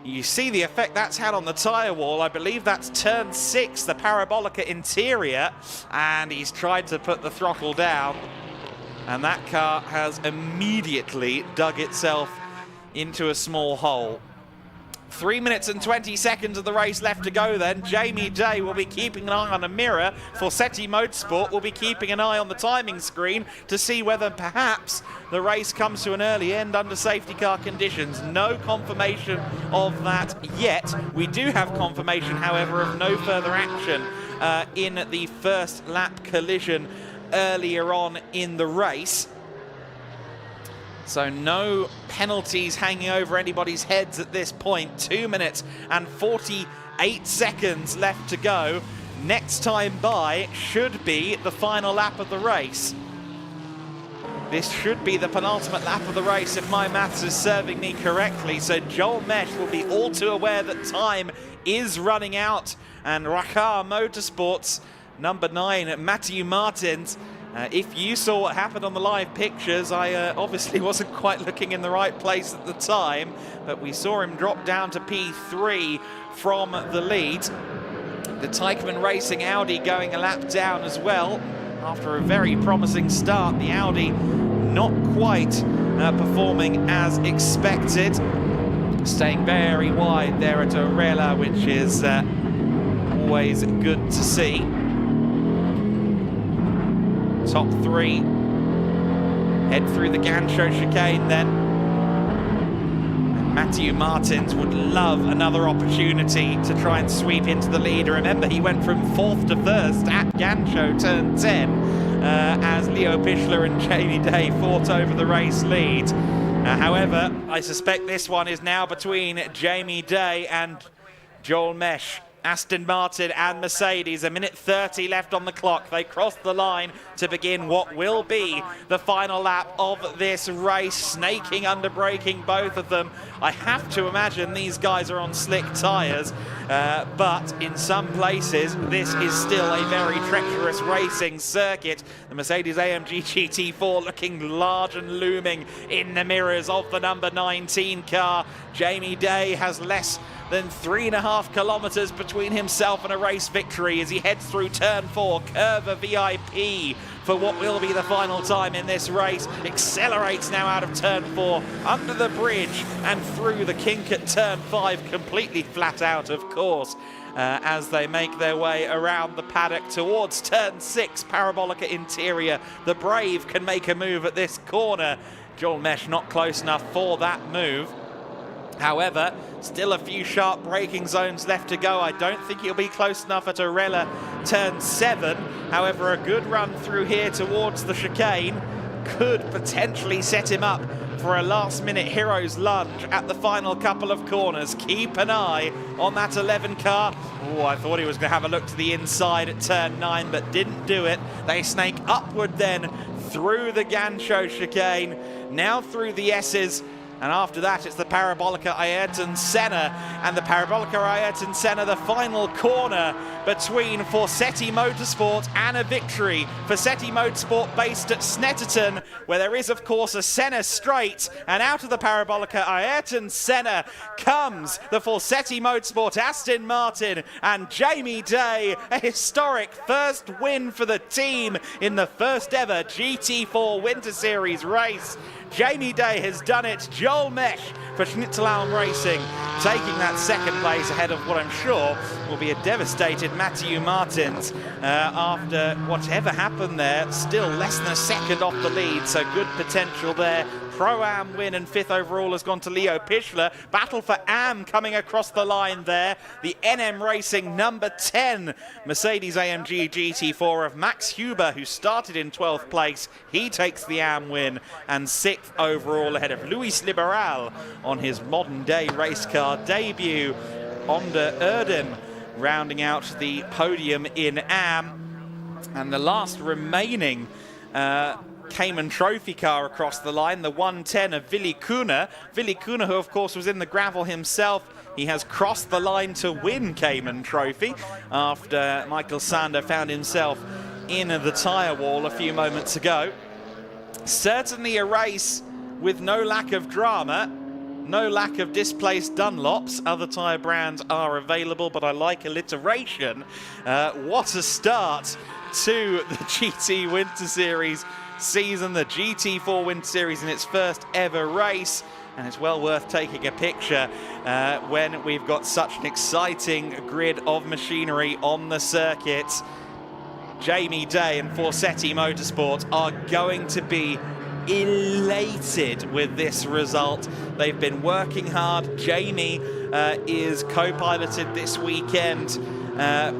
You see the effect that's had on the tyre wall. I believe that's turn 6, the Parabolica interior, and he's tried to put the throttle down, and that car has immediately dug itself into a small hole. 3 minutes and 20 seconds of the race left to go then. Jamie Day will be keeping an eye on a mirror. Fosetti Motorsport will be keeping an eye on the timing screen to see whether perhaps the race comes to an early end under safety car conditions. No confirmation of that yet. We do have confirmation, however, of no further action in the first lap collision earlier on in the race. So no penalties hanging over anybody's heads at this point. 2 minutes and 48 seconds left to go. Next time by should be the final lap of the race. This should be the penultimate lap of the race if my maths is serving me correctly. So Joel Mesh will be all too aware that time is running out. And Rakar Motorsports, number 9, Matthew Martins. If you saw what happened on the live pictures, I obviously wasn't quite looking in the right place at the time, but we saw him drop down to P3 from the lead. The Teichmann Racing Audi going a lap down as well. After a very promising start, the Audi not quite performing as expected. Staying very wide there at Orella, which is always good to see. Top 3 head through the Gancho chicane then. And Matthew Martins would love another opportunity to try and sweep into the lead. Remember, he went from 4th to 1st at Gancho turn 10 as Leo Pichler and Jamie Day fought over the race lead. However, I suspect this one is now between Jamie Day and Joel Mesh. Aston Martin and Mercedes, 1:30 left on the clock. They cross the line to begin what will be the final lap of this race. Snaking under braking, both of them. I have to imagine these guys are on slick tyres, but in some places this is still a very treacherous racing circuit. The Mercedes AMG GT4 looking large and looming in the mirrors of the number 19 car. Jamie Day has less than 3.5 kilometers between himself and a race victory as he heads through turn 4, Curva VIP for what will be the final time in this race. Accelerates now out of turn 4, under the bridge and through the kink at turn 5, completely flat out of course. As they make their way around the paddock towards turn 6, Parabolica interior. The Brave can make a move at this corner. Joel Mesh not close enough for that move. However, still a few sharp braking zones left to go. I don't think he'll be close enough at Orella turn 7. However, a good run through here towards the chicane could potentially set him up for a last-minute hero's lunge at the final couple of corners. Keep an eye on that 11 car. Oh, I thought he was going to have a look to the inside at turn 9, but didn't do it. They snake upward then through the Gancho chicane, now through the S's. And after that, it's the Parabolica Ayrton Senna. And the Parabolica Ayrton Senna, the final corner between Forsetti Motorsport and a victory. Forsetti Motorsport based at Snetterton, where there is, of course, a Senna straight. And out of the Parabolica Ayrton Senna comes the Forsetti Motorsport Aston Martin and Jamie Day. A historic first win for the team in the first ever GT4 Winter Series race. Jamie Day has done it. Joel Mesh for Schnitzelalm Racing taking that second place ahead of what I'm sure will be a devastated Matthew Martins after whatever happened there. Still less than a second off the lead, so good potential there. Pro-Am win and 5th overall has gone to Leo Pichler. Battle for Am coming across the line there. The NM Racing number 10 Mercedes AMG GT4 of Max Huber, who started in 12th place. He takes the Am win and 6th overall ahead of Luis Liberal on his modern day race car debut. Onder Erdem rounding out the podium in Am. And the last remaining Cayman Trophy car across the line, the 110 of Willy Kuhne. Willy Kuhne, who of course was in the gravel himself, he has crossed the line to win Cayman Trophy after Michael Sander found himself in the tyre wall a few moments ago. Certainly a race with no lack of drama, no lack of displaced Dunlops. Other tyre brands are available, but I like alliteration. What a start to the GT Winter Series season, the GT4 Winter Series in its first ever race, and it's well worth taking a picture when we've got such an exciting grid of machinery on the circuit. Jamie Day and Forsetti Motorsport are going to be elated with this result. They've been working hard. Jamie is co-piloted this weekend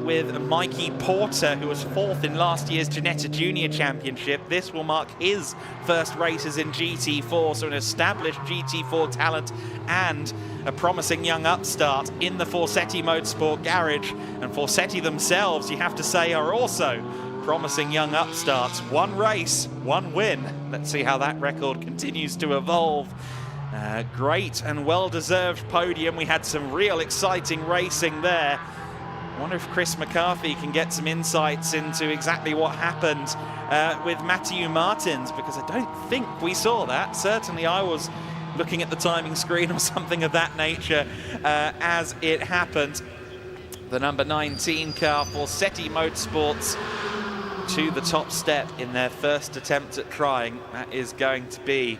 with Mikey Porter, who was 4th in last year's Ginetta Junior Championship. This will mark his first races in GT4, so an established GT4 talent and a promising young upstart in the Forsetti Motorsport Garage. And Forsetti themselves, you have to say, are also promising young upstarts. 1 race, 1 win. Let's see how that record continues to evolve. Great and well-deserved podium. We had some real exciting racing there. I wonder if Chris McCarthy can get some insights into exactly what happened with Matthew Martins, because I don't think we saw that. Certainly I was looking at the timing screen or something of that nature as it happened. The number 19 car, Forsetti Motorsports, to the top step in their first attempt at trying. That is going to be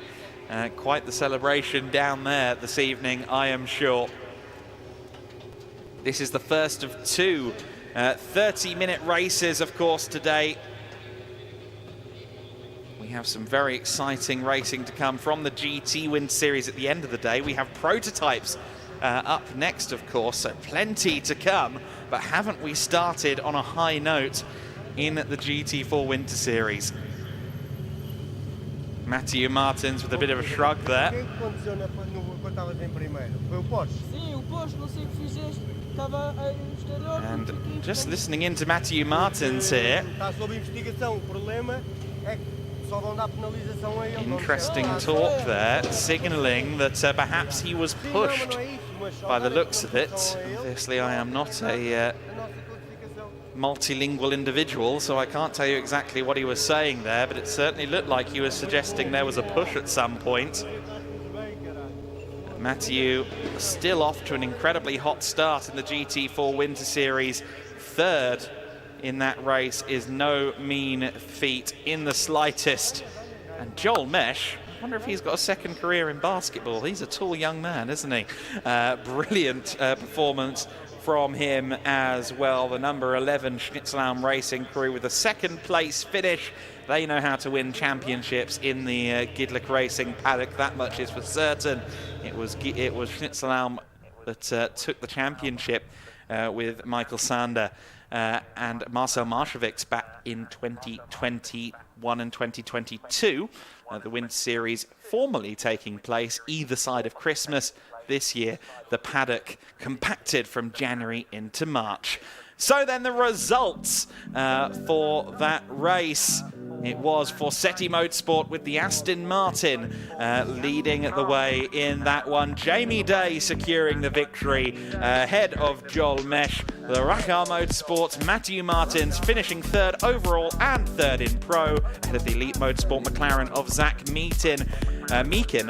quite the celebration down there this evening, I am sure. This is the first of 2 30-minute races, of course, today. We have some very exciting racing to come from the GT Wind Series at the end of the day. We have prototypes up next, of course, so plenty to come. But haven't we started on a high note in the GT4 Winter Series? Matthew Martins with a bit of a shrug there. And just listening into Matthew Martins here. Interesting talk there, signalling that perhaps he was pushed by the looks of it. Obviously, I am not a multilingual individual, so I can't tell you exactly what he was saying there, but it certainly looked like he was suggesting there was a push at some point. Matthew still off to an incredibly hot start in the GT4 Winter Series. 3rd in that race is no mean feat in the slightest. And Joel Mesh, I wonder if he's got a second career in basketball. He's a tall young man, isn't he? Brilliant performance from him as well. The number 11 Schnitzelalm Racing crew with a 2nd place finish. They know how to win championships in the Gedlich Racing paddock, that much is for certain. It was Schnitzelalm that took the championship with Michael Sander and Marcel Marshevix back in 2021 and 2022. The Winter Series formally taking place either side of Christmas. This year, the paddock compacted from January into March. So then the results for that race. It was Forsetti Motorsport with the Aston Martin leading the way in that one. Jamie Day securing the victory ahead of Joel Mesh. The Racar Motorsports, Matthew Martins finishing 3rd overall and 3rd in pro, ahead of the Elite Motorsport McLaren of Zach Meekin.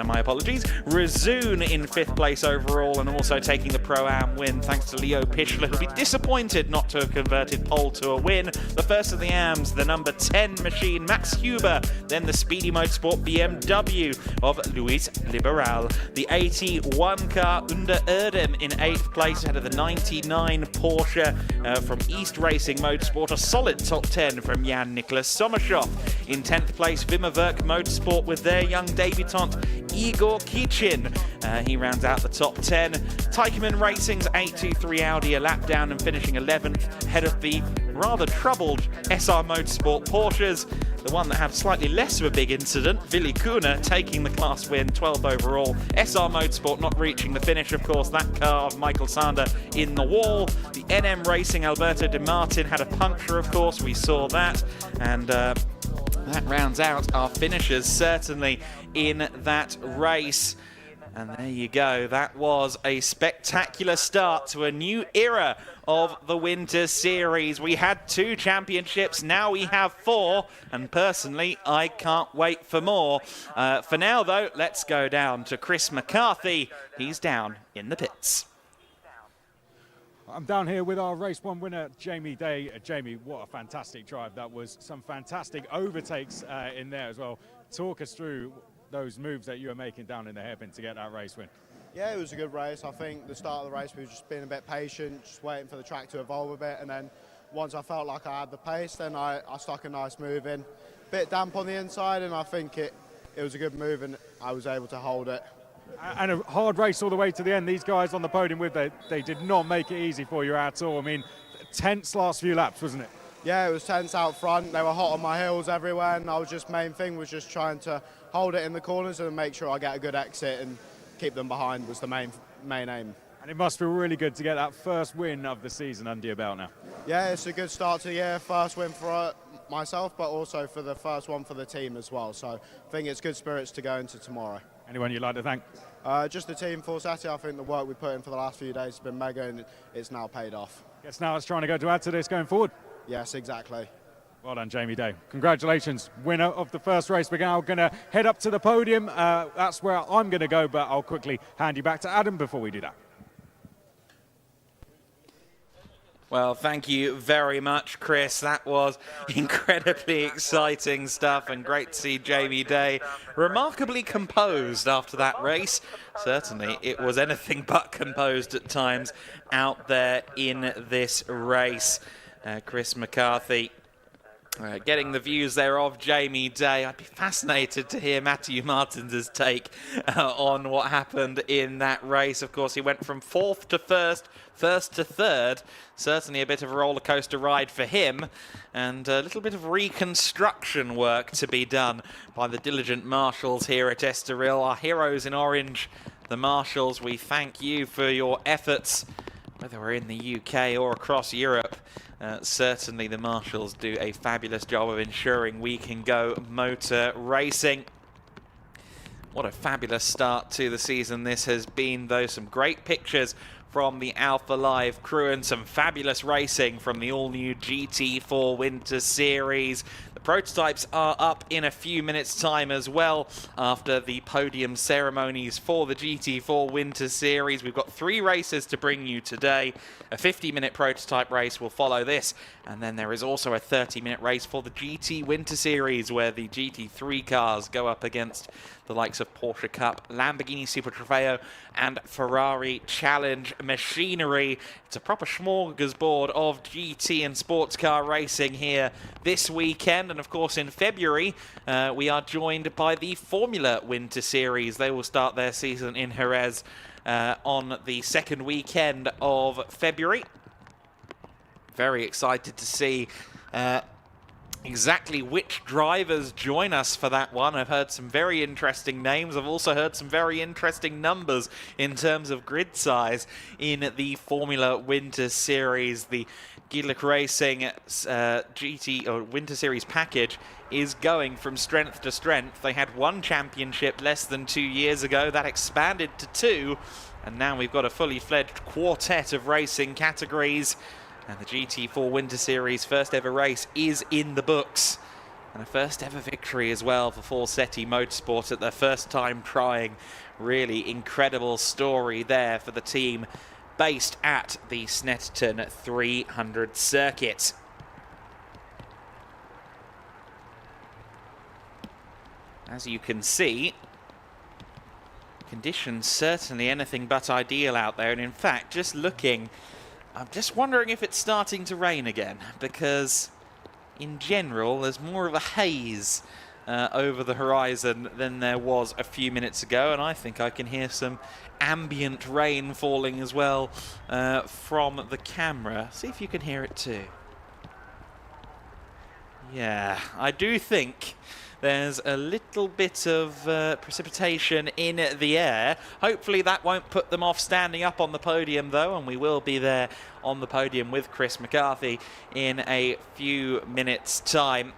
My apologies. Razoon in 5th place overall and also taking the Pro-Am win thanks to Leo Pichler, who'll be disappointed not to have converted pole to a win. The first of the AMs, the number 10 machine, Max Huber, then the Speedy Motorsport BMW of Luis Liberal. The 81 car Under Erdem in 8th place ahead of the 99 Porsche from East Racing Motorsport. A solid top 10 from Jan Nicholas Sommershoff. In 10th place, Wimmerwerk Motorsport with their young debutant Igor Kichin. He rounds out the top 10. Teichmann Racing's 823 Audi a lap down and finishing 11th, ahead of the rather troubled SR Motorsport Porsches. The one that had slightly less of a big incident, Willi Kuhner, taking the class win, 12th overall. SR Motorsport not reaching the finish, of course, that car of Michael Sander in the wall. The NM Racing Alberto De Martin had a puncture, of course, we saw that. And that rounds out our finishers, certainly, in that race. And there you go. That was a spectacular start to a new era of the Winter Series. We had 2 championships, now we have 4, and personally, I can't wait for more. For now, though, let's go down to Chris McCarthy. He's down in the pits. I'm down here with our race 1 winner, Jamie Day. Jamie, what a fantastic drive. That was some fantastic overtakes in there as well. Talk us through those moves that you were making down in the hairpin to get that race win. Yeah, it was a good race. I think the start of the race we were just being a bit patient, just waiting for the track to evolve a bit, and then once I felt like I had the pace, then I stuck a nice move in. Bit damp on the inside, and I think it was a good move and I was able to hold it. And a hard race all the way to the end. These guys on the podium with they did not make it easy for you at all. I mean, tense last few laps, wasn't it? Yeah, it was tense out front. They were hot on my heels everywhere, and main thing was just trying to hold it in the corners and make sure I get a good exit and keep them behind was the main aim. And it must feel really good to get that first win of the season under your belt now. Yeah, it's a good start to the year. First win for myself, but also for the first one for the team as well. So I think it's good spirits to go into tomorrow. Anyone you'd like to thank? Just the team, Forseti. I think the work we put in for the last few days has been mega, and it's now paid off. Guess now it's trying to go to add to this going forward. Yes, exactly. Well done, Jamie Day. Congratulations, winner of the first race. We're now going to head up to the podium. That's where I'm going to go, but I'll quickly hand you back to Adam before we do that. Well, thank you very much, Chris. That was incredibly exciting stuff, and great to see Jamie Day remarkably composed after that race. Certainly, it was anything but composed at times out there in this race. Chris McCarthy getting the views there of Jamie Day. I'd be fascinated to hear Matthew Martins' take on what happened in that race. Of course, he went from 4th to 1st, 1st to 3rd. Certainly a bit of a roller coaster ride for him, and a little bit of reconstruction work to be done by the diligent marshals here at Estoril. Our heroes in orange, the marshals, we thank you for your efforts, whether we're in the UK or across Europe. Certainly the marshals do a fabulous job of ensuring we can go motor racing. What a fabulous start to the season this has been, though. Some great pictures from the Alpha Live crew and some fabulous racing from the all-new GT4 Winter Series. The prototypes are up in a few minutes' time as well after the podium ceremonies for the GT4 Winter Series. We've got 3 races to bring you today. A 50-minute prototype race will follow this, and then there is also a 30-minute race for the GT Winter Series where the GT3 cars go up against the likes of Porsche Cup, Lamborghini Super Trofeo and Ferrari Challenge machinery. It's a proper smorgasbord of GT and sports car racing here this weekend. And of course in February we are joined by the Formula Winter Series. They will start their season in Jerez on the second weekend of February. Very excited to see exactly which drivers join us for that one. I've heard some very interesting names. I've also heard some very interesting numbers in terms of grid size in the Formula Winter Series. The Gedlich Racing GT or Winter Series package is going from strength to strength. They had 1 championship less than 2 years ago. That expanded to 2, and now we've got a fully fledged quartet of racing categories. And the GT4 Winter Series first ever race is in the books. And a first ever victory as well for Forseti Motorsport at their first time trying. Really incredible story there for the team based at the Snetterton 300 circuit. As you can see, conditions certainly anything but ideal out there. And in fact, just looking, I'm just wondering if it's starting to rain again, because in general there's more of a haze over the horizon than there was a few minutes ago, and I think I can hear some ambient rain falling as well from the camera. See if you can hear it too. Yeah, I do think there's a little bit of precipitation in the air. Hopefully that won't put them off standing up on the podium though, and we will be there on the podium with Chris McCarthy in a few minutes' time.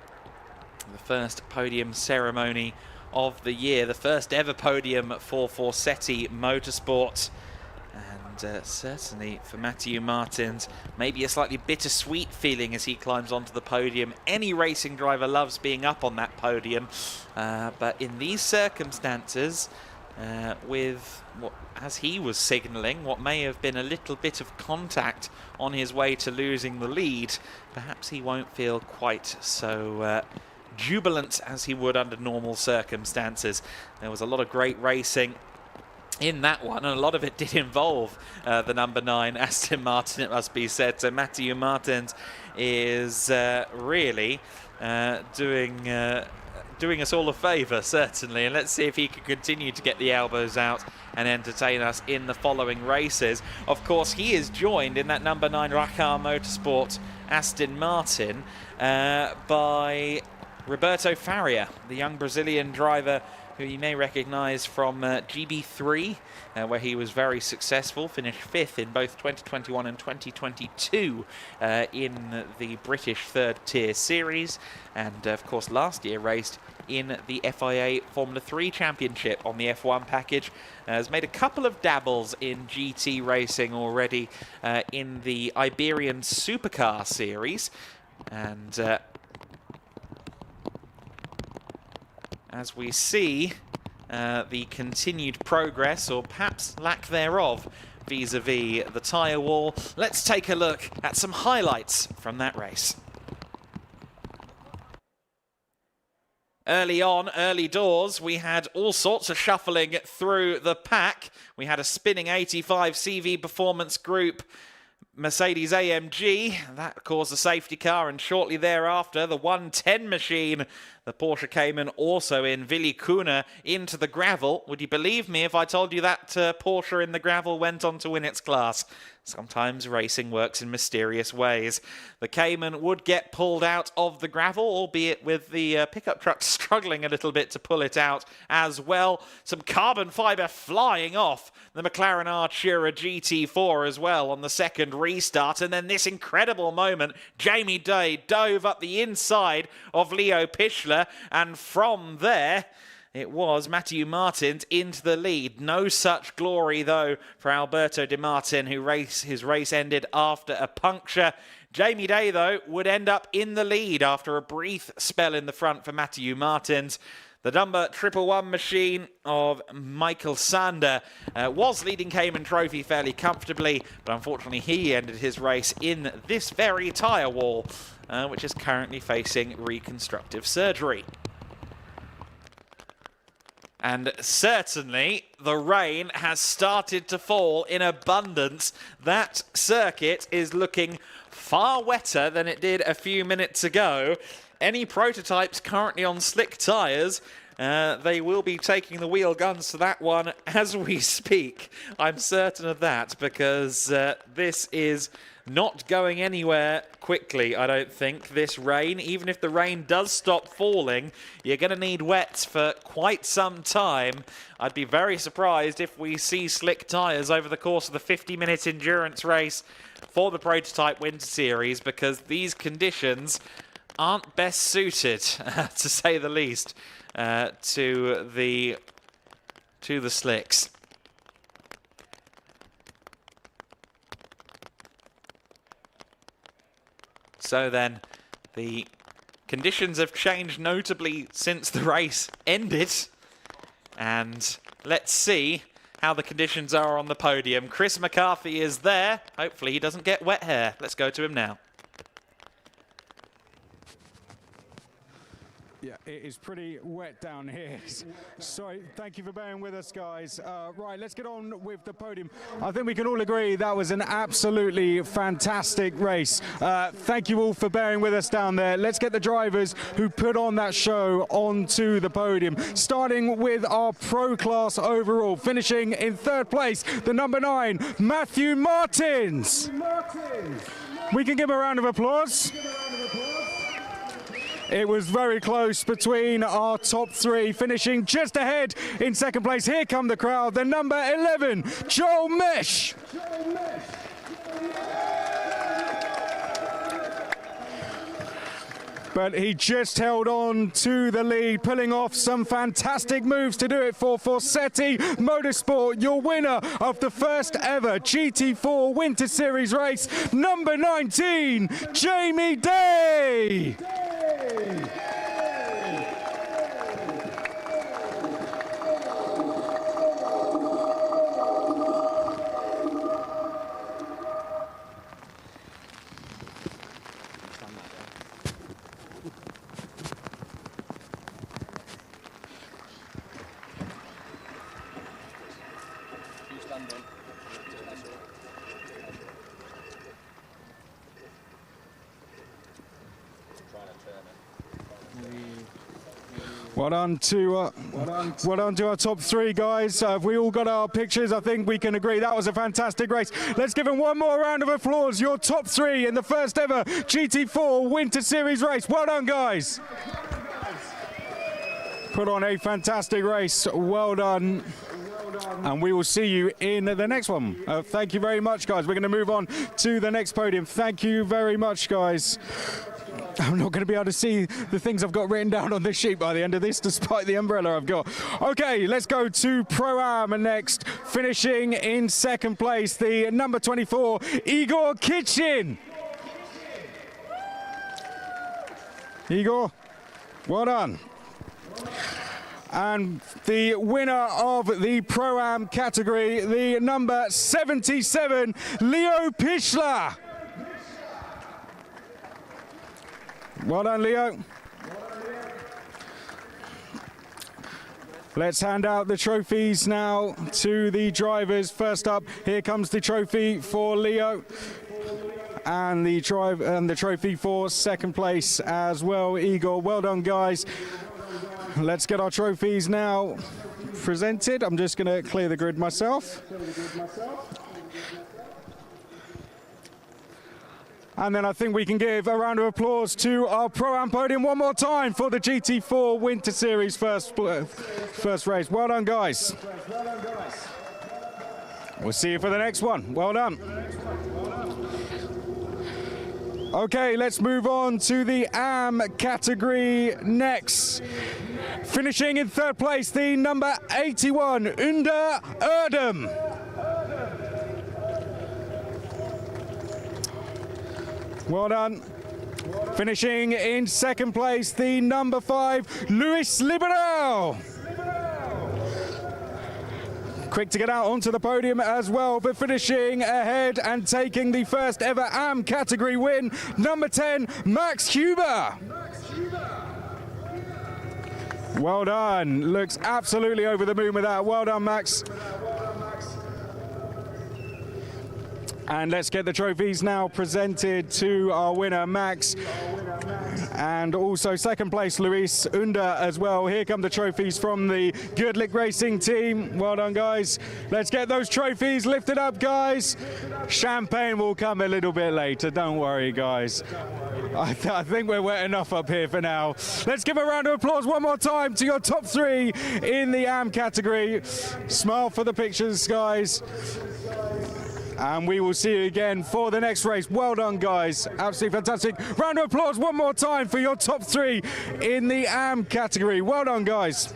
The first podium ceremony of the year, the first ever podium for Forseti Motorsport. And certainly for Matthew Martins, maybe a slightly bittersweet feeling as he climbs onto the podium. Any racing driver loves being up on that podium, but in these circumstances, with what, as he was signalling, what may have been a little bit of contact on his way to losing the lead, perhaps he won't feel quite so jubilant as he would under normal circumstances. There was a lot of great racing in that one, and a lot of it did involve the number 9 Aston Martin, it must be said. So Matthew Martins is really doing us all a favour, certainly, and let's see if he can continue to get the elbows out and entertain us in the following races. Of course, he is joined in that number 9 Racar Motorsport Aston Martin by Roberto Faria, the young Brazilian driver who you may recognise from GB3, where he was very successful, finished 5th in both 2021 and 2022 in the British third-tier series, and of course last year raced in the FIA Formula 3 Championship on the F1 package. Has made a couple of dabbles in GT racing already in the Iberian Supercar series, and as we see the continued progress, or perhaps lack thereof, vis-a-vis the tyre wall, let's take a look at some highlights from that race. Early on, early doors, we had all sorts of shuffling through the pack. We had a spinning 85 CV Performance Group Mercedes AMG. That caused a safety car, and shortly thereafter, the 110 machine, the Porsche Cayman, also in Willy Kuna, into the gravel. Would you believe me if I told you that Porsche in the gravel went on to win its class? Sometimes racing works in mysterious ways. The Cayman would get pulled out of the gravel, albeit with the pickup truck struggling a little bit to pull it out as well. Some carbon fibre flying off the McLaren Artura GT4 as well on the second restart. And then this incredible moment, Jamie Day dove up the inside of Leo Pichler, and from there it was Matthew Martins into the lead. No such glory, though, for Alberto Di Martin, his race ended after a puncture. Jamie Day, though, would end up in the lead after a brief spell in the front for Matthew Martins. The number 111 machine of Michael Sander was leading Cayman Trophy fairly comfortably, but unfortunately he ended his race in this very tyre wall, which is currently facing reconstructive surgery. And certainly the rain has started to fall in abundance. That circuit is looking far wetter than it did a few minutes ago. Any prototypes currently on slick tyres, they will be taking the wheel guns to that one as we speak. I'm certain of that, because this is not going anywhere quickly, I don't think, this rain. Even if the rain does stop falling, you're going to need wets for quite some time. I'd be very surprised if we see slick tyres over the course of the 50-minute endurance race for the Prototype Winter Series, because these conditions aren't best suited, to say the least, to the slicks. So then, the conditions have changed notably since the race ended. And let's see how the conditions are on the podium. Chris McCarthy is there. Hopefully he doesn't get wet hair. Let's go to him now. Yeah, it is pretty wet down here. Sorry, thank you for bearing with us, guys. Right, let's get on with the podium. I think we can all agree that was an absolutely fantastic race. Thank you all for bearing with us down there. Let's get the drivers who put on that show onto the podium. Starting with our pro class overall, finishing in third place, the number 9, Matthew Martins. We can give him a round of applause. It was very close between our top 3, finishing just ahead in second place. Here come the crowd, the number 11, Joel Mesh. But he just held on to the lead, pulling off some fantastic moves to do it for Forseti Motorsport, your winner of the first ever GT4 Winter Series race, number 19, Jamie Day. Well done to our top three guys. If we all got our pictures, I think we can agree that was a fantastic race. Let's give them one more round of applause. Your top three in the first ever GT4 Winter Series race. Well done, guys. Put on a fantastic race. Well done. And we will see you in the next one. Thank you very much, guys. We're going to move on to the next podium. Thank you very much, guys. I'm not going to be able to see the things I've got written down on this sheet by the end of this, despite the umbrella I've got. Okay, let's go to Pro-Am next. Finishing in second place, the number 24, Igor Kitchen. Igor, well done. And the winner of the Pro-Am category, the number 77, Leo Pichler. Well done, Leo. Let's hand out the trophies now to the drivers. First up, here comes the trophy for Leo. And the trophy for second place as well, Igor. Well done, guys. Let's get our trophies now presented. I'm just going to clear the grid myself. And then I think we can give a round of applause to our Pro-Am podium one more time for the GT4 Winter Series first race. Well done, guys. We'll see you for the next one. Well done. Okay, let's move on to the AM category next. Finishing in third place, the number 81, Under Erdem. Well done. Finishing in second place, the number 5, Luis Liberal. Quick to get out onto the podium as well, but finishing ahead and taking the first ever AM category win, number 10, Max Huber. Well done. Looks absolutely over the moon with that. Well done, Max. And let's get the trophies now presented to our winner, Max. And also second place, Luis Under as well. Here come the trophies from the Gedlich Racing team. Well done, guys. Let's get those trophies lifted up, guys. Champagne will come a little bit later. Don't worry, guys. I think we're wet enough up here for now. Let's give a round of applause one more time to your top three in the AM category. Smile for the pictures, guys. And we will see you again for the next race. Well done, guys. Absolutely fantastic. Round of applause one more time for your top three in the AM category. Well done, guys.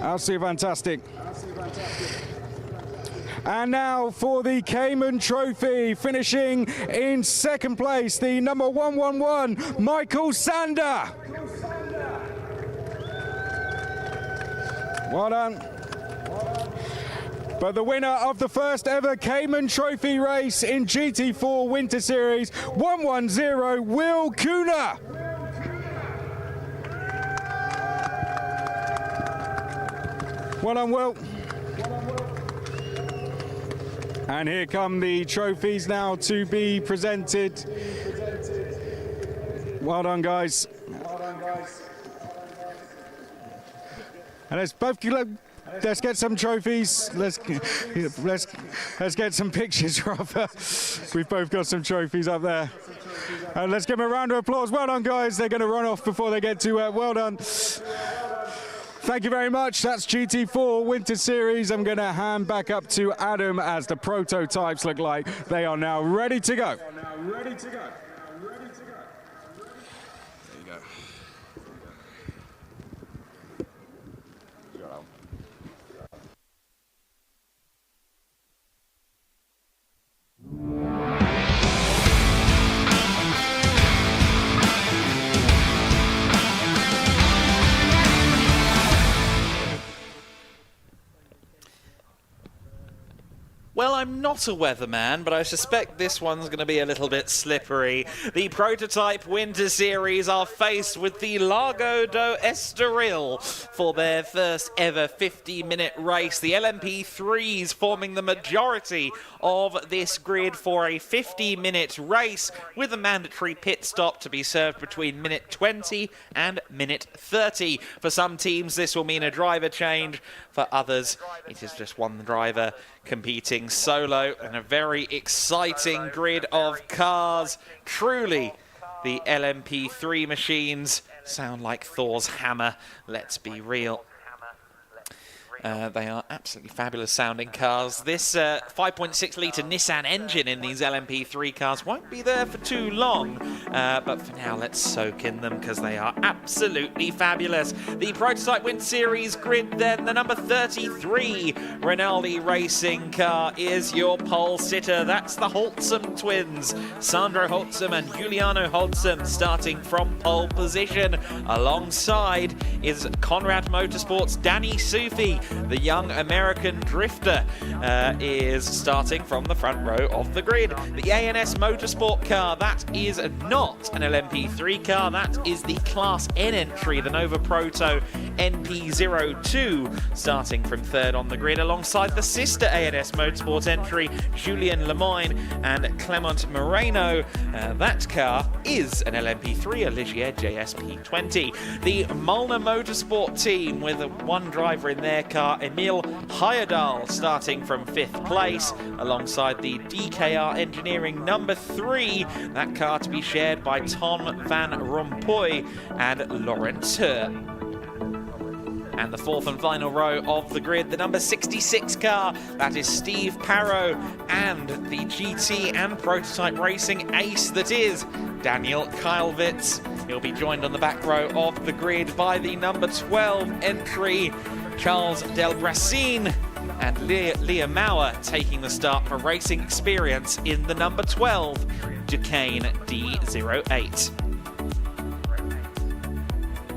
Absolutely fantastic. And now for the Cayman Trophy, finishing in second place, the number 111, Michael Sander. Well done. But the winner of the first ever Cayman Trophy race in GT4 Winter Series, 110, Will Kuna. Well done, Will. And here come the trophies now to be presented. Well done, guys. And let's get some trophies. Let's get some pictures, rather. We've both got some trophies up there. And let's give them a round of applause. Well done, guys. They're going to run off before they get to well done. Thank you very much. That's GT4 Winter Series. I'm going to hand back up to Adam as the prototypes look like they are now ready to go. There you go. Well, I'm not a weatherman, but I suspect this one's going to be a little bit slippery. The Prototype Winter Series are faced with the Largo do Estoril for their first ever 50-minute race. The LMP3s forming the majority of this grid for a 50-minute race with a mandatory pit stop to be served between minute 20 and minute 30. For some teams, this will mean a driver change. For others, it is just one driver competing solo in a very exciting grid of cars. Truly, the LMP3 machines sound like Thor's hammer, let's be real. They are absolutely fabulous sounding cars. This 5.6 litre Nissan engine in these LMP3 cars won't be there for too long, but for now let's soak in them because they are absolutely fabulous. The Prototype Winter Series grid then, the number 33 Rinaldi racing car is your pole sitter. That's the Holtzum twins, Sandro Holtzum and Giuliano Holtzum, starting from pole position. Alongside is Conrad Motorsports' Danny Sufi. The young American drifter is starting from the front row of the grid. The ANS Motorsport car, that is not an LMP3 car, that is the Class N entry, the Nova Proto NP02, starting from third on the grid, alongside the sister ANS Motorsport entry, Julien Lemoyne and Clement Moreno. That car is an LMP3, a Ligier JSP20. The Molnar Motorsport team with one driver in their car, Emil Heyerdahl, starting from 5th place, alongside the DKR Engineering number 3, that car to be shared by Tom van Rompuy and Laurent Heur. And the fourth and final row of the grid, the number 66 car, that is Steve Parrow, and the GT and Prototype Racing ace that is Daniel Kylwitz. He'll be joined on the back row of the grid by the number 12 entry, Charles Delbracin, and Leah Mauer taking the start for Racing Experience in the number 12 Duquesne D08.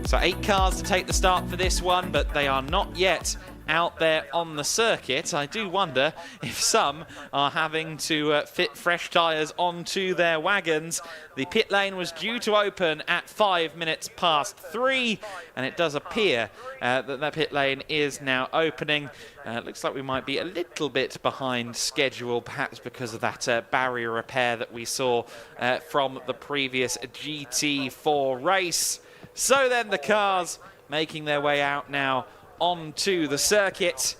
So 8 cars to take the start for this one, but they are not yet out there on the circuit. I do wonder if some are having to fit fresh tyres onto their wagons. The pit lane was due to open at 5 minutes past 3, and it does appear that the pit lane is now opening. It looks like we might be a little bit behind schedule, perhaps because of that barrier repair that we saw from the previous GT4 race. So then the cars making their way out now onto the circuit,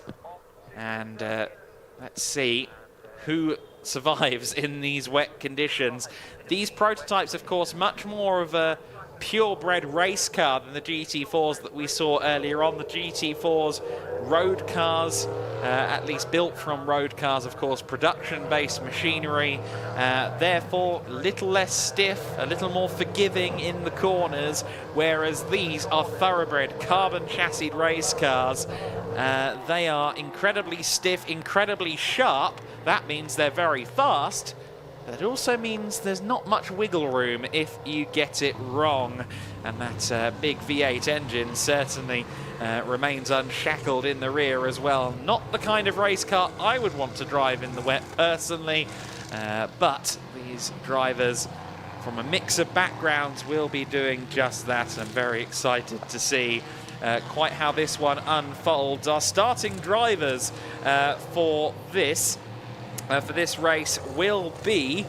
and let's see who survives in these wet conditions. These prototypes, of course, much more of a purebred race car than the GT4s that we saw earlier on. The GT4s, road cars, at least built from road cars, of course, production-based machinery, therefore a little less stiff, a little more forgiving in the corners, whereas these are thoroughbred carbon chassis race cars. They are incredibly stiff, incredibly sharp. That means they're very fast. But it also means there's not much wiggle room if you get it wrong. And that big V8 engine certainly remains unshackled in the rear as well. Not the kind of race car I would want to drive in the wet personally, but these drivers from a mix of backgrounds will be doing just that. I'm very excited to see quite how this one unfolds. Our starting drivers for this race will be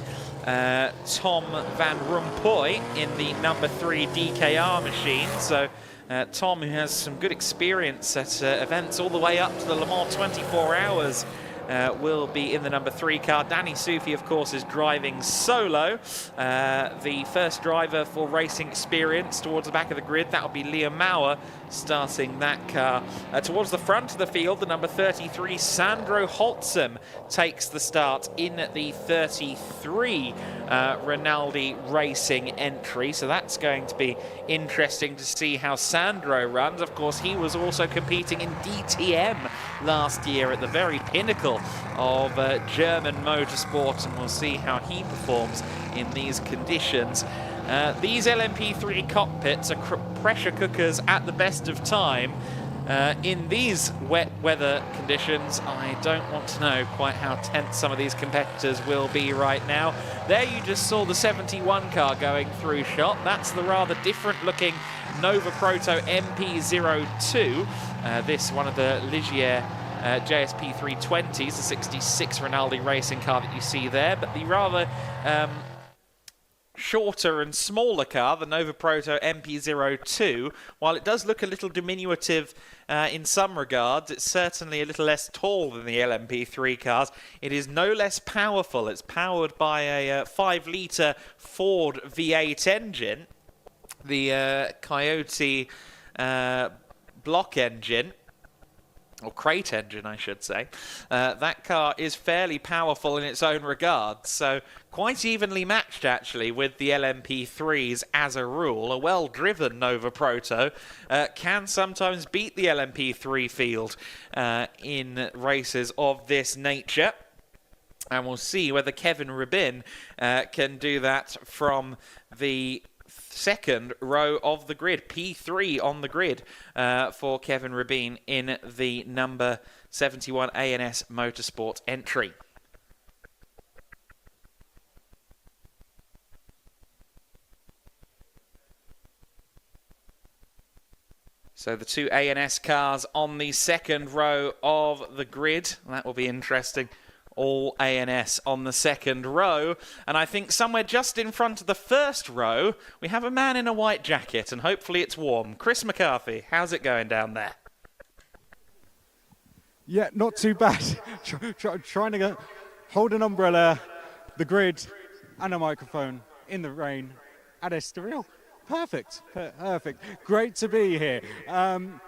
Tom van Rompuy in the number 3 DKR machine. So Tom, who has some good experience at events all the way up to the Le Mans 24 Hours, will be in the number 3 car. Danny Sufi, of course, is driving solo. The first driver for Racing Experience towards the back of the grid, that will be Leah Mauer starting that car. Towards the front of the field, the number 33, Sandro Holtzum, takes the start in the 33 Rinaldi Racing entry. So that's going to be interesting to see how Sandro runs. Of course, he was also competing in DTM last year at the very pinnacle of German motorsport, and we'll see how he performs in these conditions. These LMP3 cockpits are pressure cookers at the best of time. in these wet weather conditions, I don't want to know quite how tense some of these competitors will be right now. There you just saw the 71 car going through shot. That's the rather different looking Nova Proto MP02. This one of the Ligier JSP 320s, the 66 Rinaldi racing car that you see there, but the rather shorter and smaller car, the Nova Proto MP02, while it does look a little diminutive in some regards, it's certainly a little less tall than the LMP3 cars. It is no less powerful. It's powered by a 5-litre Ford V8 engine, the Coyote block engine, or crate engine, I should say. That car is fairly powerful in its own regard, so quite evenly matched actually with the LMP3s as a rule. A well-driven Nova Proto can sometimes beat the LMP3 field in races of this nature. And we'll see whether Kevin Rubin can do that from the second row of the grid. P3 on the grid for Kevin Rubin in the number 71 ANS Motorsport entry. So the two ANS cars on the second row of the grid. That will be interesting. All ANS on the second row, and I think somewhere just in front of the first row we have a man in a white jacket, and hopefully it's warm. Chris McCarthy, how's it going down there? Yeah, not too bad. Trying to hold an umbrella, the grid, and a microphone in the rain at Estoril. Perfect, perfect. Great to be here.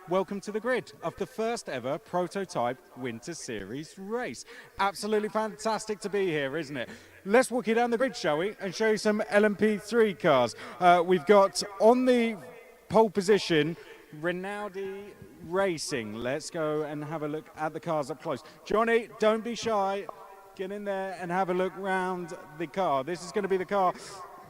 Welcome to the grid of the first ever prototype Winter Series race. Absolutely fantastic to be here, isn't it? Let's walk you down the grid, shall we, and show you some LMP3 cars. We've got on the pole position, Rinaldi Racing. Let's go and have a look at the cars up close. Johnny, don't be shy. Get in there and have a look round the car. This is going to be the car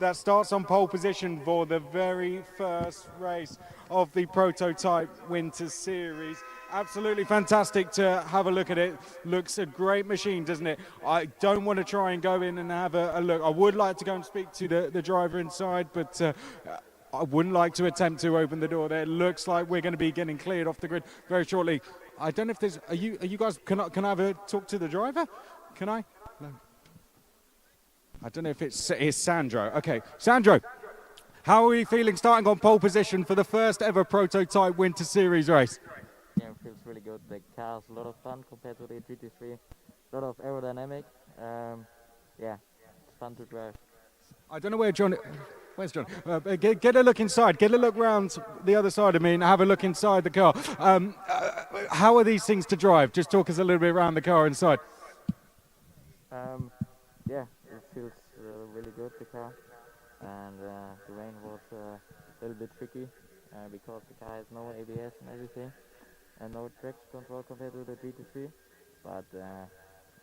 that starts on pole position for the very first race of the prototype Winter Series. Absolutely fantastic to have a look at it. Looks a great machine, doesn't it? I don't want to try and go in and have a look. I would like to go and speak to the driver inside, but I wouldn't like to attempt to open the door there. It looks like we're going to be getting cleared off the grid very shortly. I don't know if there's, are you guys, can I have a talk to the driver? Can I? No. I don't know if it's Sandro. Okay, Sandro, how are you feeling starting on pole position for the first ever prototype Winter Series race? Yeah, it feels really good. The car's a lot of fun compared to the GT3. A lot of aerodynamic. Yeah, it's fun to drive. I don't know where John... Where's John? Get a look inside. Get a look round the other side of me and have a look inside the car. How are these things to drive? Just talk us a little bit around the car inside. Yeah, it feels really good, the car. And the rain was a little bit tricky because the car has no ABS and everything. And no traction control compared to the GT3. But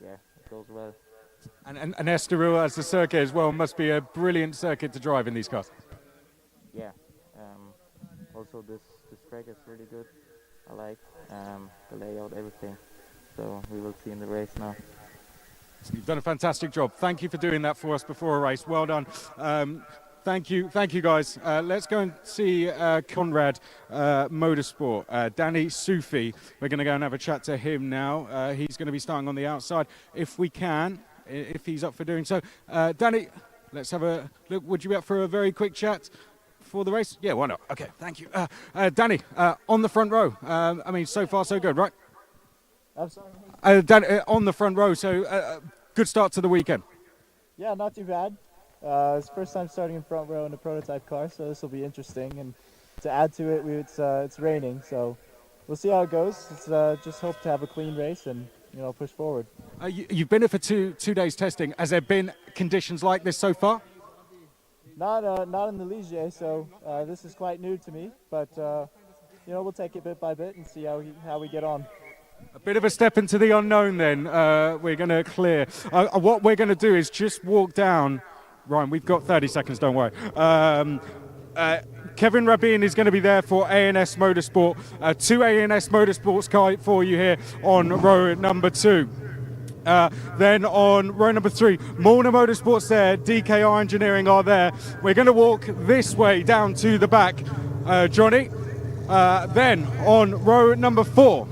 yeah, it goes well. And Estoril as the circuit as well must be a brilliant circuit to drive in these cars. Yeah. Also this track is really good. I like the layout, everything. So we will see in the race now. You've done a fantastic job. Thank you for doing that for us before a race. Well done. Thank you guys. Let's go and see Conrad Motorsport, Danny Sufi. We're going to go and have a chat to him now. He's going to be starting on the outside if we can, if he's up for doing so. Danny, let's have a look. Would you be up for a very quick chat for the race? Yeah, why not? Okay, thank you. Danny, on the front row. I mean, so far so good, right? I'm sorry. Danny, on the front row, so good start to the weekend. Yeah, not too bad. It's the first time starting in front row in a prototype car, so this will be interesting. And to add to it, it's raining, so we'll see how it goes. It's just hope to have a clean race and push forward. You've been here for two days testing. Has there been conditions like this so far? Not in the Ligier, so this is quite new to me. But we'll take it bit by bit and see how we get on. A bit of a step into the unknown then. We're going to clear. What we're going to do is just walk down. Ryan, we've got 30 seconds, don't worry. Kevin Rabin is going to be there for A&S Motorsport. 2 A&S Motorsports car for you here on row number 2. Then on row number 3, Morna Motorsports there, DKR Engineering are there. We're going to walk this way down to the back, Johnny. Then on row number 4,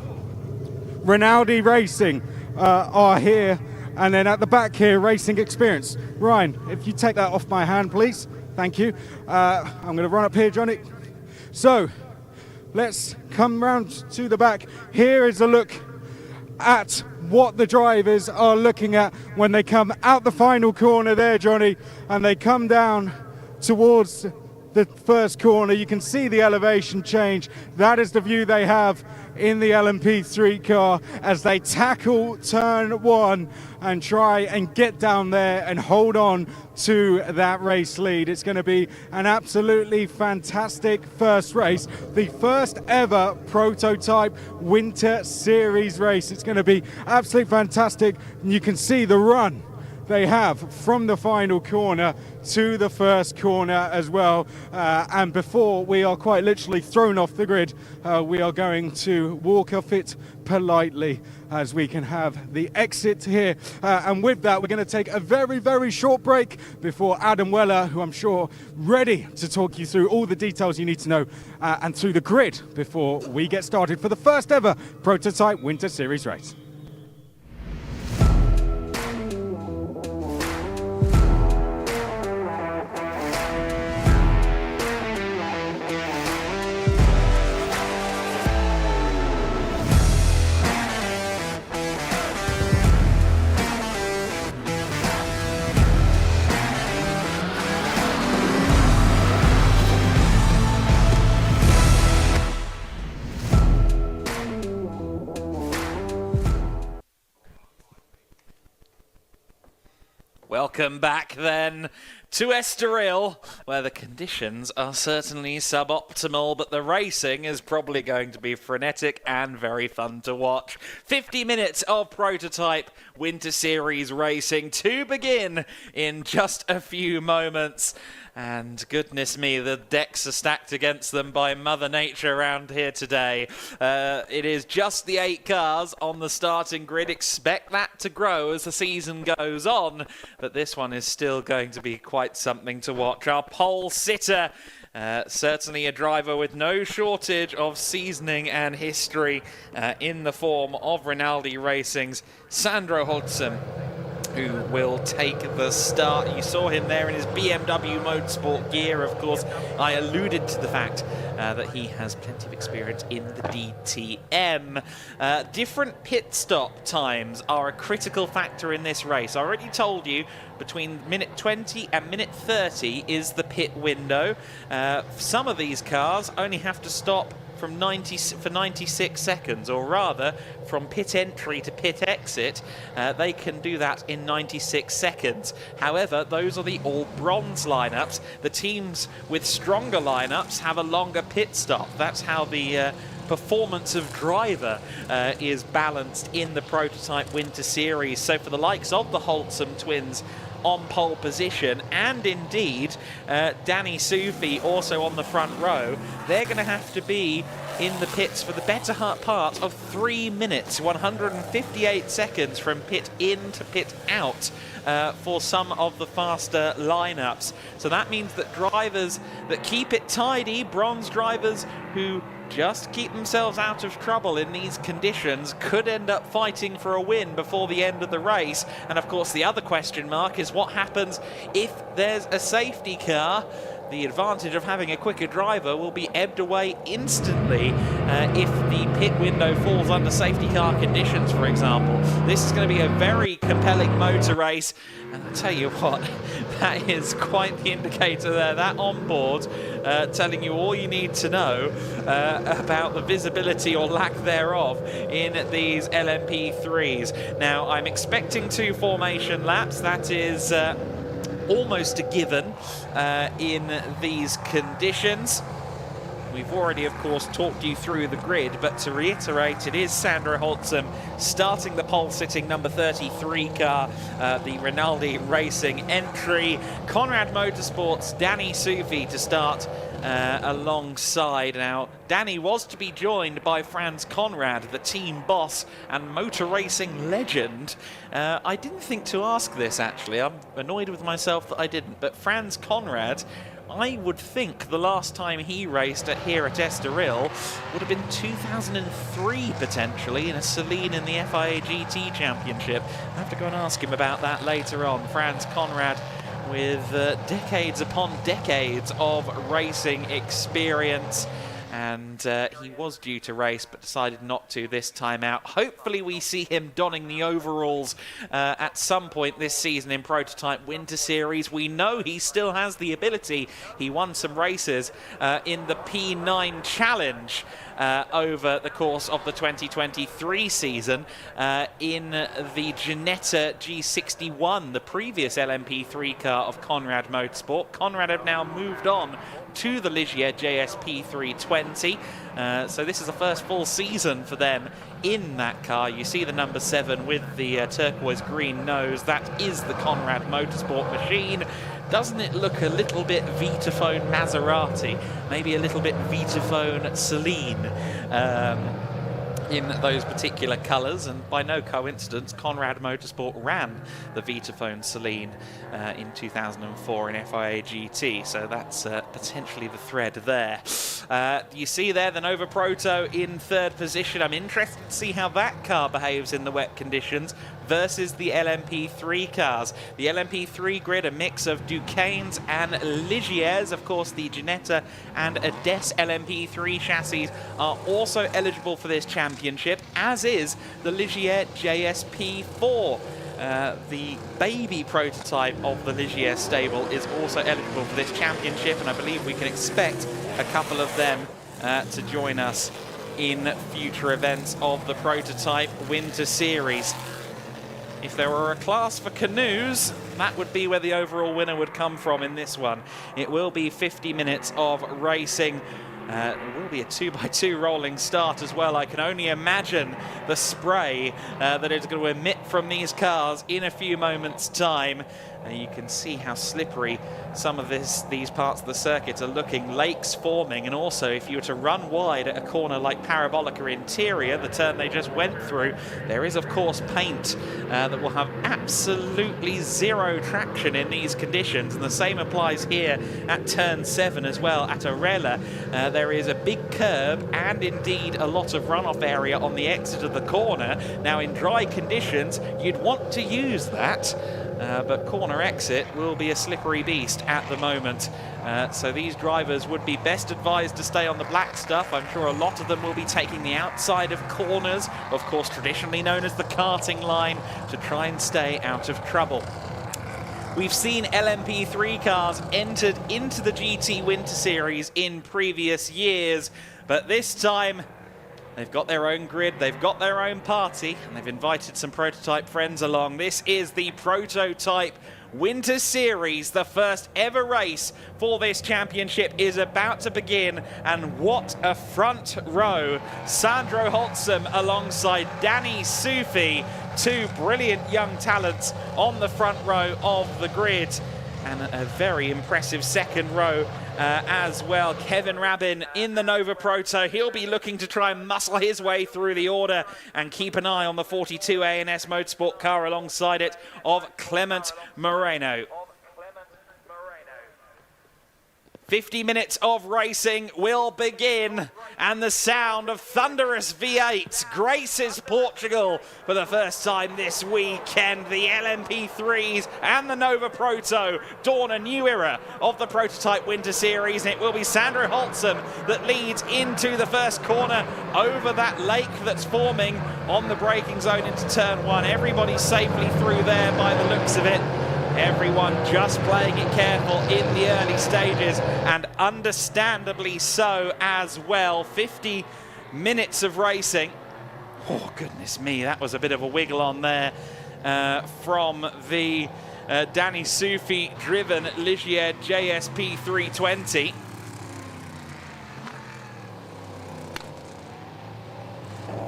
Rinaldi Racing are here. And then at the back here, Racing Experience. Ryan, if you take that off my hand, please. Thank you. I'm going to run up here, Johnny. So let's come round to the back. Here is a look at what the drivers are looking at when they come out the final corner there, Johnny, and they come down towards the first corner. You can see the elevation change. That is the view they have in the LMP3 car as they tackle turn 1 and try and get down there and hold on to that race lead. It's going to be an absolutely fantastic first race, the first ever prototype Winter Series race. It's going to be absolutely fantastic, and you can see the run they have from the final corner to the first corner as well. And before we are quite literally thrown off the grid, we are going to walk off it politely as we can have the exit here. And with that, we're going to take a very, very short break before Adam Weller, who I'm sure ready to talk you through all the details you need to know and through the grid before we get started for the first ever prototype Winter Series race. Welcome back then to Estoril, where the conditions are certainly suboptimal, but the racing is probably going to be frenetic and very fun to watch. 50 minutes of prototype Winter Series racing to begin in just a few moments. And goodness me, the decks are stacked against them by Mother Nature around here today. It is just the 8 cars on the starting grid. Expect that to grow as the season goes on. But this one is still going to be quite something to watch. Our pole sitter, certainly a driver with no shortage of seasoning and history in the form of Rinaldi Racing's Sandro Hodgson, who will take the start. You saw him there in his BMW Motorsport gear. Of course, I alluded to the fact that he has plenty of experience in the DTM. Different pit stop times are a critical factor in this race. I already told you between minute 20 and minute 30 is the pit window. Some of these cars only have to stop for 96 seconds, or rather from pit entry to pit exit. They can do that in 96 seconds. However, those are the all bronze lineups. The teams with stronger lineups have a longer pit stop. That's how the performance of driver is balanced in the prototype Winter Series. So for the likes of the Holtzum twins on pole position, and indeed Danny Sufi also on the front row, they're going to have to be in the pits for the better part of 3 minutes, 158 seconds from pit in to pit out for some of the faster lineups. So that means that drivers that keep it tidy, bronze drivers who just keep themselves out of trouble in these conditions, could end up fighting for a win before the end of the race. And of course the other question mark is what happens if there's a safety car. The advantage of having a quicker driver will be ebbed away instantly if the pit window falls under safety car conditions, for example. This is going to be a very compelling motor race, and I'll tell you what, that is quite the indicator there, that onboard telling you all you need to know about the visibility or lack thereof in these LMP3s. Now, I'm expecting 2 formation laps. That is almost a given in these conditions. We've already, of course, talked you through the grid, but to reiterate, it is Sandro Holtzum starting the pole-sitting number 33 car, the Rinaldi Racing entry. Conrad Motorsports' Danny Sufi to start alongside. Now, Danny was to be joined by Franz Conrad, the team boss and motor racing legend. I didn't think to ask this, actually. I'm annoyed with myself that I didn't. But Franz Conrad, I would think the last time he raced here at Estoril would have been 2003, potentially, in a Celine in the FIA GT Championship. I'll have to go and ask him about that later on. Franz Conrad with decades upon decades of racing experience. And he was due to race but decided not to this time out. Hopefully we see him donning the overalls at some point this season in Prototype Winter Series. We know he still has the ability. He won some races in the P9 Challenge over the course of the 2023 season in the Ginetta G61, the previous LMP3 car of Conrad Motorsport. Conrad have now moved on to the Ligier JSP 320. So this is the first full season for them in that car. You see the number 7 with the turquoise green nose. That is the Conrad Motorsport machine. Doesn't it look a little bit Vitaphone Maserati? Maybe a little bit Vitaphone Celine in those particular colours, and by no coincidence Conrad Motorsport ran the Vitaphone Celine in 2004 in FIA GT, so that's potentially the thread there. You see there the Nova Proto in 3rd position. I'm interested to see how that car behaves in the wet conditions versus the LMP3 cars. The LMP3 grid, a mix of Duquesnes and Ligiers. Of course, the Ginetta and Ades LMP3 chassis are also eligible for this championship, as is the Ligier JSP4. The baby prototype of the Ligier stable is also eligible for this championship, and I believe we can expect a couple of them to join us in future events of the Prototype Winter Series. If there were a class for canoes, that would be where the overall winner would come from in this one. It will be 50 minutes of racing. It will be a 2x2 rolling start as well. I can only imagine the spray that it's going to emit from these cars in a few moments' time. You can see how slippery some of these parts of the circuit are looking. Lakes forming, and also if you were to run wide at a corner like Parabolica Interior, the turn they just went through, there is of course paint that will have absolutely zero traction in these conditions, and the same applies here at turn 7 as well. At Arella, there is a big curb and indeed a lot of runoff area on the exit of the corner. Now in dry conditions you'd want to use that, but corner exit will be a slippery beast at the moment. So these drivers would be best advised to stay on the black stuff. I'm sure a lot of them will be taking the outside of corners, of course traditionally known as the karting line, to try and stay out of trouble. We've seen LMP3 cars entered into the GT Winter Series in previous years, but this time they've got their own grid, they've got their own party, and they've invited some prototype friends along. This is the Prototype Winter Series. The first ever race for this championship is about to begin, and what a front row. Sandro Holtzum alongside Danny Sufi, two brilliant young talents on the front row of the grid, and a very impressive second row as well. Kevin Rabin in the Nova Proto. He'll be looking to try and muscle his way through the order and keep an eye on the 42 ANS Motorsport car alongside it of Clement Moreno. 50 minutes of racing will begin, and the sound of thunderous V8 graces Portugal for the first time this weekend. The LMP3s and the Nova Proto dawn a new era of the Prototype Winter Series, and it will be Sandro Holtzum that leads into the first corner over that lake that's forming on the braking zone into turn 1. Everybody safely through there by the looks of it. Everyone just playing it careful in the early stages, and understandably so as well. 50 minutes of racing. Oh, goodness me, that was a bit of a wiggle on there from the Danny Sufi-driven Ligier JSP 320.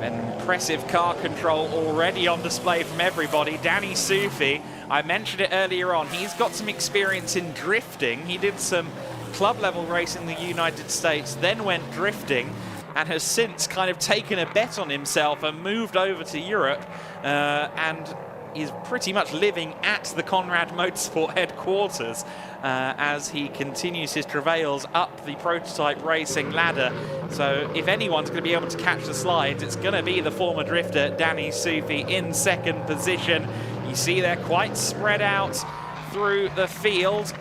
An impressive car control already on display from everybody. Danny Sufi, I mentioned it earlier on, he's got some experience in drifting. He did some club level race in the United States, then went drifting, and has since kind of taken a bet on himself and moved over to Europe, and is pretty much living at the Conrad Motorsport headquarters as he continues his travails up the prototype racing ladder. So if anyone's going to be able to catch the slides, it's going to be the former drifter Danny Sufi in second position. You see they're quite spread out through the field.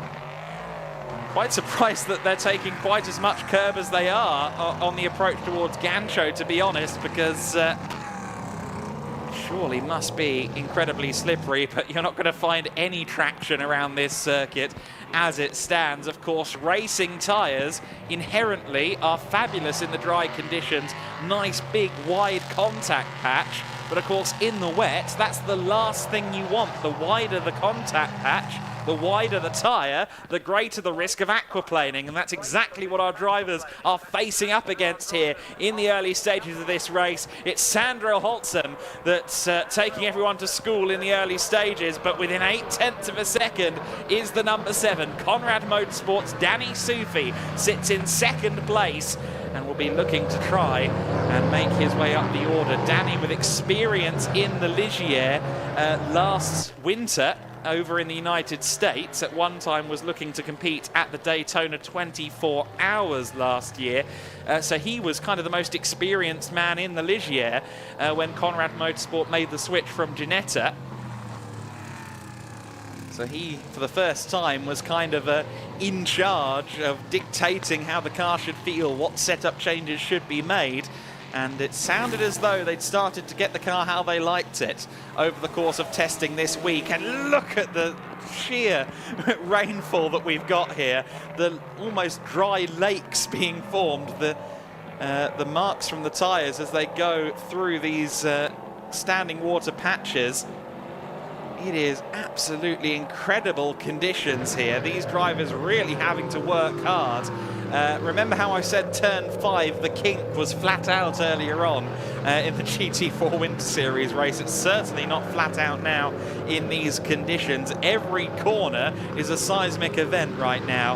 Quite surprised that they're taking quite as much curb as they are on the approach towards Gancho, to be honest, because surely must be incredibly slippery, but you're not going to find any traction around this circuit as it stands. Of course, racing tyres inherently are fabulous in the dry conditions. Nice, big, wide contact patch. But of course, in the wet, that's the last thing you want. The wider the contact patch, the wider the tyre, the greater the risk of aquaplaning. And that's exactly what our drivers are facing up against here in the early stages of this race. It's Sandro Holtzem that's taking everyone to school in the early stages, but within 0.8 of a second is the number 7. Conrad Motorsport's Danny Sufi sits in second place and will be looking to try and make his way up the order. Danny, with experience in the Ligier last winter over in the United States, at one time was looking to compete at the Daytona 24 Hours last year. So he was kind of the most experienced man in the Ligier when Conrad Motorsport made the switch from Ginetta. So he, for the first time, was kind of in charge of dictating how the car should feel, what setup changes should be made. And it sounded as though they'd started to get the car how they liked it over the course of testing this week. And look at the sheer rainfall that we've got here. The almost dry lakes being formed, the marks from the tyres as they go through these standing water patches. It is absolutely incredible conditions here. These drivers really having to work hard. Remember how I said turn 5, the kink was flat out earlier on in the GT4 Winter Series race. It's certainly not flat out now in these conditions. Every corner is a seismic event right now.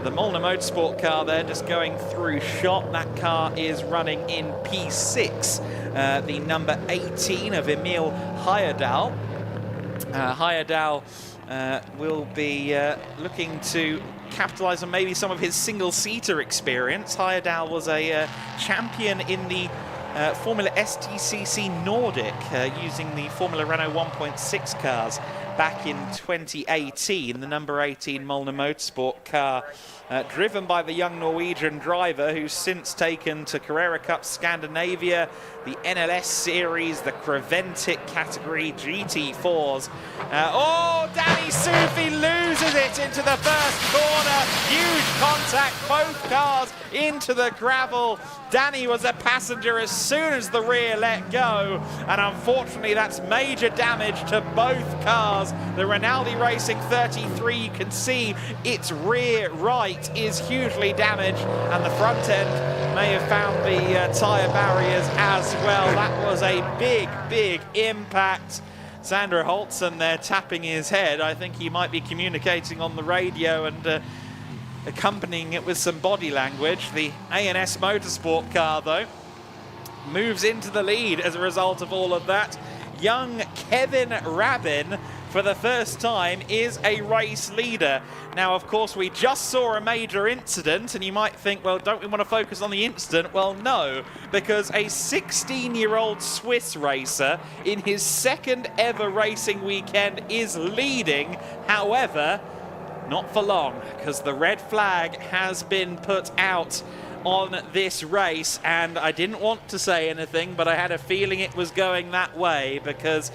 The Molnar Motorsport car there just going through shot. That car is running in P6, the number 18 of Emil Heyerdahl. Heyerdahl will be looking to capitalise on maybe some of his single-seater experience. Heyerdahl was a champion in the Formula STCC Nordic using the Formula Renault 1.6 cars back in 2018, the number 18 Molnar Motorsport car. Driven by the young Norwegian driver who's since taken to Carrera Cup Scandinavia, the NLS Series, the Creventic category, GT4s. Danny Sufi loses it into the first corner. Huge contact, both cars into the gravel. Danny was a passenger as soon as the rear let go, and unfortunately that's major damage to both cars. The Rinaldi Racing 33, you can see its rear right is hugely damaged, and the front end may have found the tyre barriers as well. That was a big impact. Sandro Holtzem there tapping his head. I think he might be communicating on the radio and accompanying it with some body language. The ANS Motorsport car, though, moves into the lead as a result of all of that. Young Kevin Rabin, for the first time, is a race leader. Now, of course, we just saw a major incident, and you might think, well, don't we want to focus on the incident? Well, no, because a 16-year-old Swiss racer in his second ever racing weekend is leading. However, not for long, because the red flag has been put out on this race, and I didn't want to say anything, but I had a feeling it was going that way, because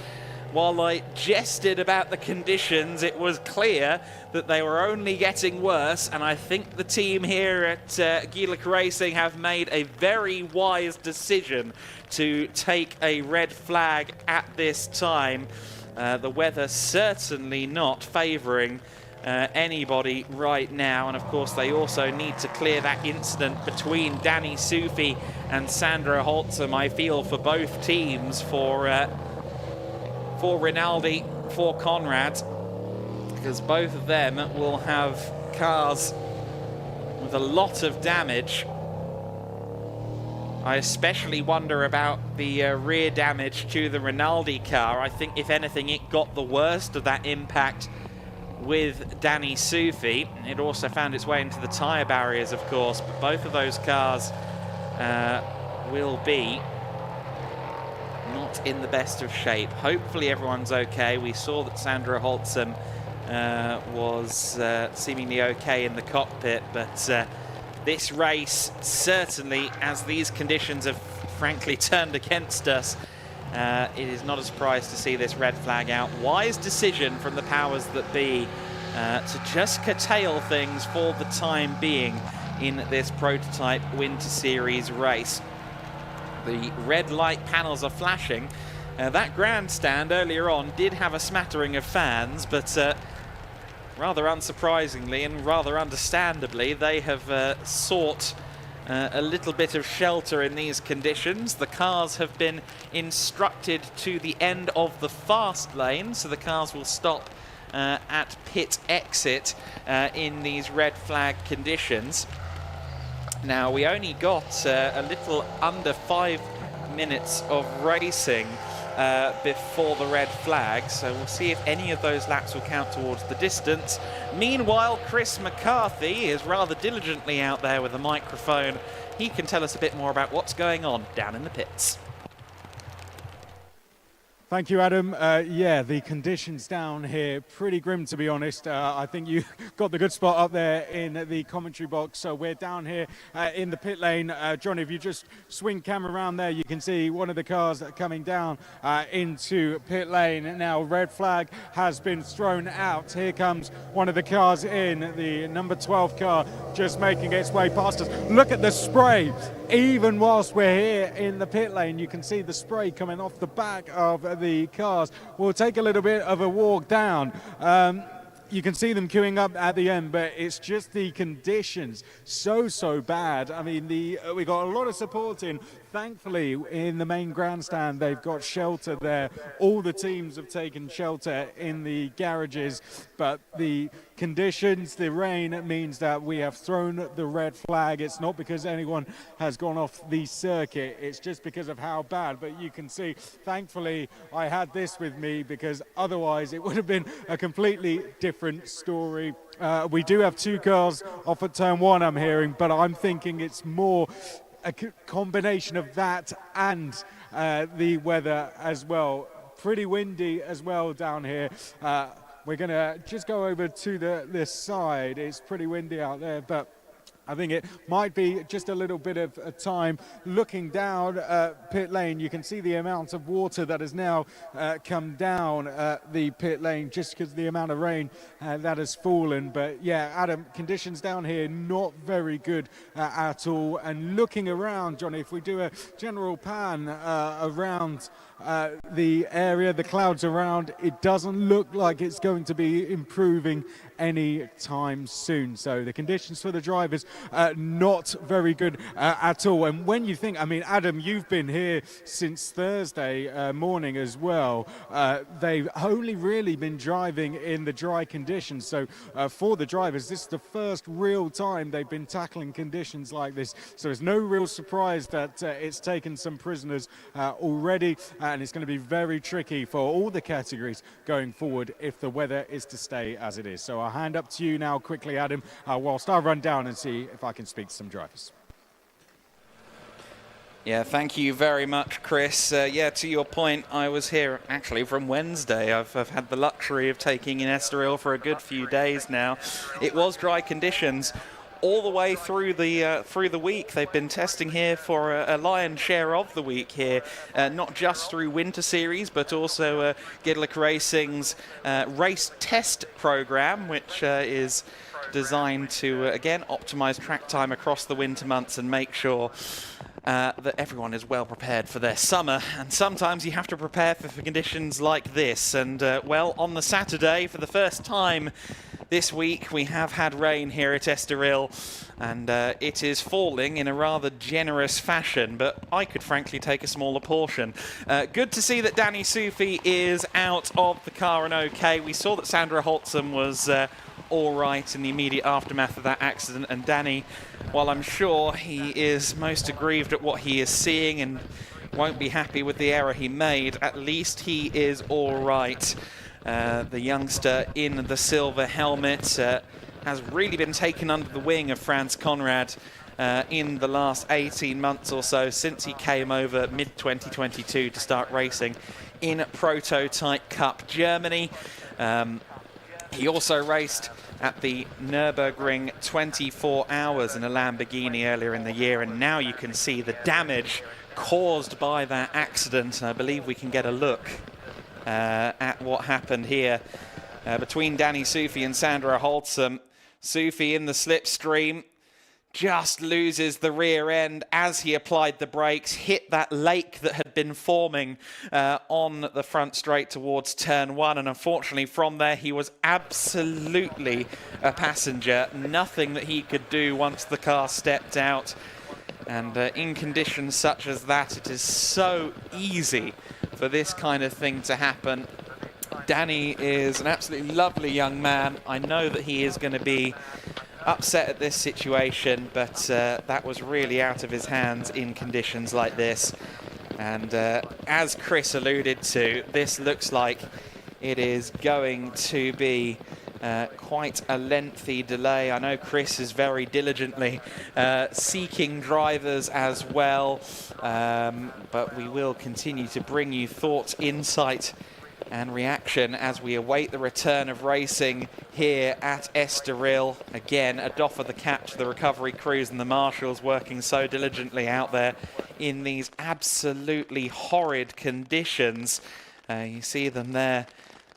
while I jested about the conditions, it was clear that they were only getting worse, and I think the team here at Gedlich Racing have made a very wise decision to take a red flag at this time. The weather certainly not favouring anybody right now, and of course they also need to clear that incident between Danny Sufi and Sandro Holtzem. I feel for both teams, for Rinaldi, for Conrad, because both of them will have cars with a lot of damage. I especially wonder about the rear damage to the Rinaldi car. I think, if anything, it got the worst of that impact with Danny Sufi. It also found its way into the tyre barriers, of course, but both of those cars will be not in the best of shape. Hopefully everyone's okay. We saw that Sandra Holtzum was seemingly okay in the cockpit, but this race, certainly, as these conditions have frankly turned against us, it is not a surprise to see this red flag out. Wise decision from the powers that be to just curtail things for the time being in this prototype Winter Series race. The red light panels are flashing. That grandstand earlier on did have a smattering of fans, but rather unsurprisingly and rather understandably, they have sought a little bit of shelter in these conditions. The cars have been instructed to the end of the fast lane, so the cars will stop at pit exit in these red flag conditions. Now, we only got a little under 5 minutes of racing before the red flag, so we'll see if any of those laps will count towards the distance. Meanwhile, Chris McCarthy is rather diligently out there with a microphone. He can tell us a bit more about what's going on down in the pits. Thank you, Adam. Yeah, the conditions down here, pretty grim, to be honest. I think you got the good spot up there in the commentary box. So we're down here in the pit lane. John, if you just swing camera around there, you can see one of the cars coming down into pit lane. Now, red flag has been thrown out. Here comes one of the cars in, the number 12 car, just making its way past us. Look at the spray. Even whilst we're here in the pit lane, you can see the spray coming off the back of the cars. We'll take a little bit of a walk down. You can see them queuing up at the end, but it's just the conditions so bad. I mean, we got a lot of support in. Thankfully, in the main grandstand, they've got shelter there. All the teams have taken shelter in the garages, but the conditions, the rain, means that we have thrown the red flag. It's not because anyone has gone off the circuit. It's just because of how bad. But you can see, thankfully, I had this with me, because otherwise it would have been a completely different story. We do have two cars off at turn one, I'm hearing, but I'm thinking it's more a combination of that and the weather as well. Pretty windy as well down here. We're going to just go over to this side. It's pretty windy out there, but I think it might be just a little bit of time. Looking down pit lane, you can see the amount of water that has now come down the pit lane, just because of the amount of rain that has fallen. But yeah, Adam, conditions down here not very good at all. And looking around, Johnny, if we do a general pan around the area, the clouds around, it doesn't look like it's going to be improving any time soon. So the conditions for the drivers not very good at all. And when you think, I mean, Adam, you've been here since Thursday morning as well. They've only really been driving in the dry conditions. So for the drivers, this is the first real time they've been tackling conditions like this. So it's no real surprise that it's taken some prisoners already, and it's going to be very tricky for all the categories going forward if the weather is to stay as it is. So I'll hand up to you now quickly, Adam, whilst I run down and see if I can speak to some drivers. Yeah, thank you very much, Chris. Yeah, to your point, I was here actually from Wednesday. I've had the luxury of taking in Estoril for a good few days now. It was dry conditions all the way through the week. They've been testing here for a lion's share of the week here, not just through Winter Series, but also Gedlich Racing's race test program, which is designed to, again, optimize track time across the winter months and make sure that everyone is well prepared for their summer. And sometimes you have to prepare for conditions like this. And, well, on the Saturday, for the first time this week, we have had rain here at Estoril, and it is falling in a rather generous fashion, but I could frankly take a smaller portion. Good to see that Danny Sufi is out of the car and okay. We saw that Sandra Holtzum was all right in the immediate aftermath of that accident. And Danny, while I'm sure he is most aggrieved at what he is seeing and won't be happy with the error he made, at least he is all right. The youngster in the silver helmet has really been taken under the wing of Franz Conrad in the last 18 months or so, since he came over mid-2022 to start racing in Prototype Cup Germany. He also raced at the Nürburgring 24 hours in a Lamborghini earlier in the year, and now you can see the damage caused by that accident. I believe we can get a look at what happened here between Danny Sufi and Sandra Holtzum. Sufi in the slipstream just loses the rear end as he applied the brakes, hit that lake that had been forming on the front straight towards turn 1, and unfortunately from there he was absolutely a passenger. Nothing that he could do once the car stepped out, and in conditions such as that, it is so easy for this kind of thing to happen. Danny is an absolutely lovely young man. I know that he is going to be upset at this situation, but that was really out of his hands in conditions like this. And as Chris alluded to, this looks like it is going to be quite a lengthy delay. I know Chris is very diligently seeking drivers as well, but we will continue to bring you thoughts, insight and reaction as we await the return of racing here at Estoril. Again, a doff of the cap to the recovery crews and the marshals working so diligently out there in these absolutely horrid conditions. You see them there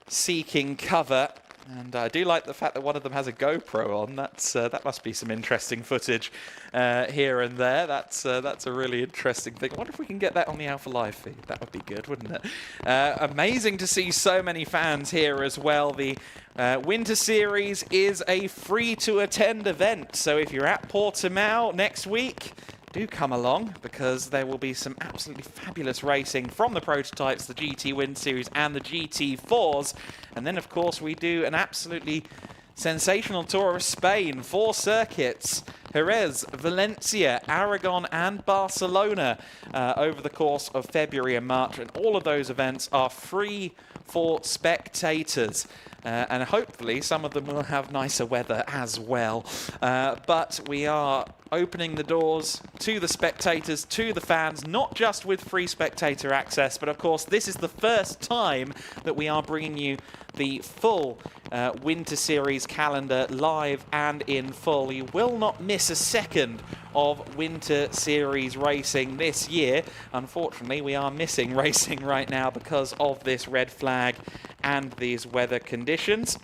seeking cover. And I do like the fact that one of them has a GoPro on. That must be some interesting footage here and there. That's a really interesting thing. I wonder if we can get that on the Alpha Live feed. That would be good, wouldn't it? Amazing to see so many fans here as well. The Winter Series is a free-to-attend event. So if you're at Portimao next week, do come along, because there will be some absolutely fabulous racing from the prototypes, the GT Wind Series and the GT4s. And then, of course, we do an absolutely sensational tour of Spain, 4 circuits: Jerez, Valencia, Aragon and Barcelona over the course of February and March. And all of those events are free for spectators. And hopefully some of them will have nicer weather as well. But we are opening the doors to the spectators, to the fans, not just with free spectator access, but of course this is the first time that we are bringing you the full Winter Series calendar live and in full. You will not miss a second of Winter Series racing this year. Unfortunately, we are missing racing right now because of this red flag and these weather conditions.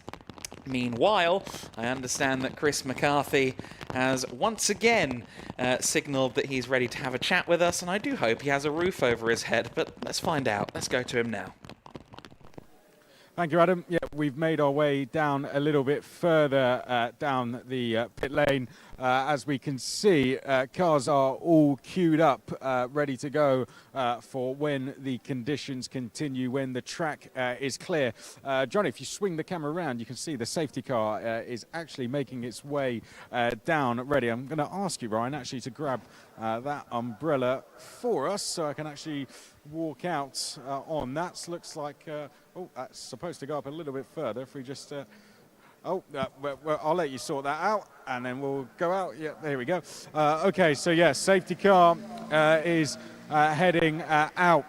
Meanwhile, I understand that Chris McCarthy has once again signalled that he's ready to have a chat with us, and I do hope he has a roof over his head, but let's find out. Let's go to him now. Thank you, Adam. Yeah, we've made our way down a little bit further down the pit lane. As we can see, cars are all queued up, ready to go for when the conditions continue, when the track is clear. John, if you swing the camera around, you can see the safety car is actually making its way down, ready. I'm going to ask you, Ryan, actually to grab that umbrella for us so I can actually walk out on that. Looks like, oh, that's supposed to go up a little bit further. If we just... well, I'll let you sort that out, and then we'll go out. Yeah, there we go. Okay, so yeah, safety car is heading out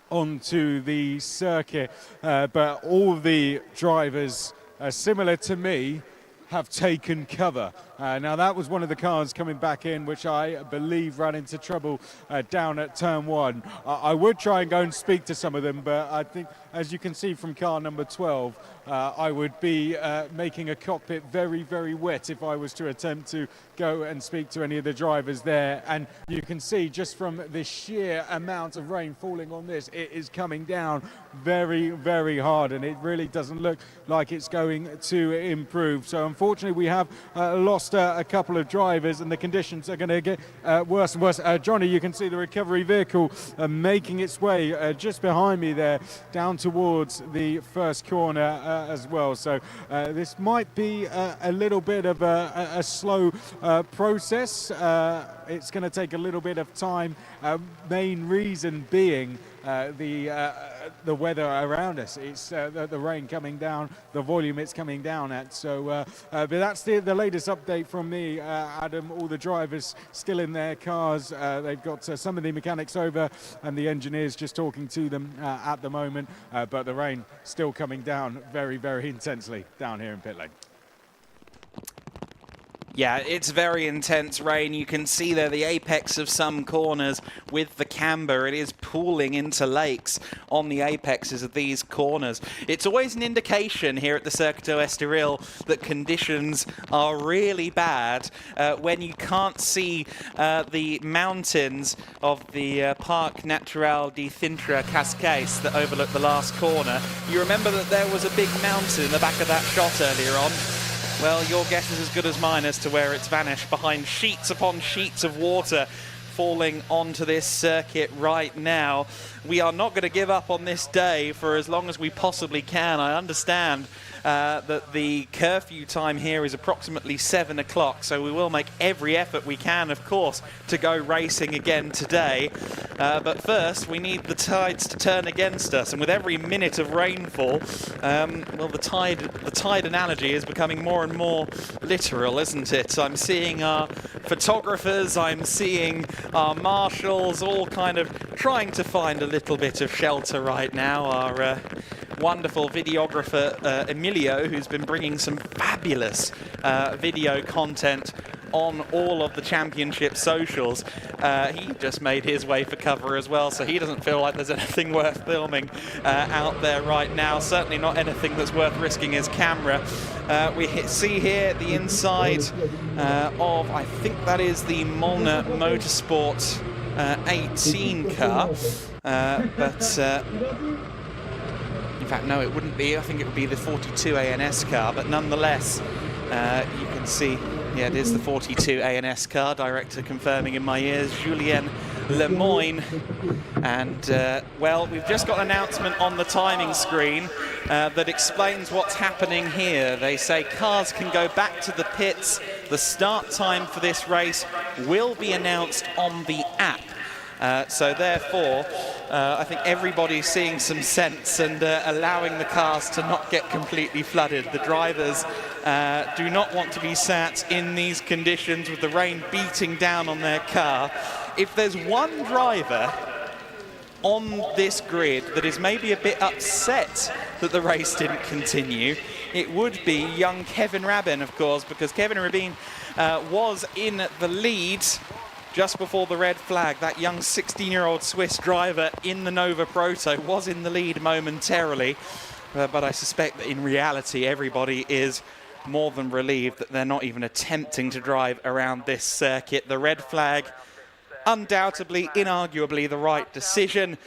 onto the circuit, but all the drivers, similar to me, have taken cover. Now that was one of the cars coming back in, which I believe ran into trouble down at turn 1. I would try and go and speak to some of them, but I think, as you can see from car number 12, I would be making a cockpit very, very wet if I was to attempt to go and speak to any of the drivers there. And you can see just from the sheer amount of rain falling on this, it is coming down very, very hard, and it really doesn't look like it's going to improve. So unfortunately we have lost lost a couple of drivers, and the conditions are going to get worse and worse. Johnny, you can see the recovery vehicle making its way just behind me there, down towards the first corner as well. So this might be a little bit of a slow process. It's going to take a little bit of time. Main reason being the weather around us. It's the rain coming down, the volume it's coming down at. So, but that's the latest update from me, Adam. All the drivers still in their cars. They've got some of the mechanics over and the engineers just talking to them at the moment. But the rain still coming down very, very intensely down here in pit lane. Yeah, it's very intense rain. You can see there the apex of some corners with the camber. It is pooling into lakes on the apexes of these corners. It's always an indication here at the Circuito Estoril that conditions are really bad when you can't see the mountains of the Parc Natural de Cintra Cascais that overlook the last corner. You remember that there was a big mountain in the back of that shot earlier on? Well, your guess is as good as mine as to where it's vanished behind sheets upon sheets of water falling onto this circuit right now. We are not going to give up on this day for as long as we possibly can. I understand that the curfew time here is approximately 7 o'clock, so we will make every effort we can, of course, to go racing again today. But first, we need the tides to turn against us, and with every minute of rainfall, well, the tide analogy is becoming more and more literal, isn't it? I'm seeing our photographers, I'm seeing our marshals, all kind of trying to find a little bit of shelter right now. Our wonderful videographer Emilio, who's been bringing some fabulous video content on all of the championship socials. He just made his way for cover as well, so he doesn't feel like there's anything worth filming out there right now. Certainly not anything that's worth risking his camera. We see here the inside of, I think that is the Molnar Motorsport 18 car, but in fact, no, it wouldn't be. I think it would be the 42 ANS car, but nonetheless, you can see, yeah, it is the 42 ANS car. Director confirming in my ears, Julien Lemoyne. And, well, we've just got an announcement on the timing screen that explains what's happening here. They say cars can go back to the pits. The start time for this race will be announced on the app. So therefore, I think everybody's seeing some sense and allowing the cars to not get completely flooded. The drivers do not want to be sat in these conditions with the rain beating down on their car. If there's one driver on this grid that is maybe a bit upset that the race didn't continue, it would be young Kevin Rabin, of course, because Kevin Rabin was in the lead just before the red flag. That young 16-year-old Swiss driver in the Nova Proto was in the lead momentarily, but I suspect that in reality everybody is more than relieved that they're not even attempting to drive around this circuit. The red flag, undoubtedly, inarguably the right decision,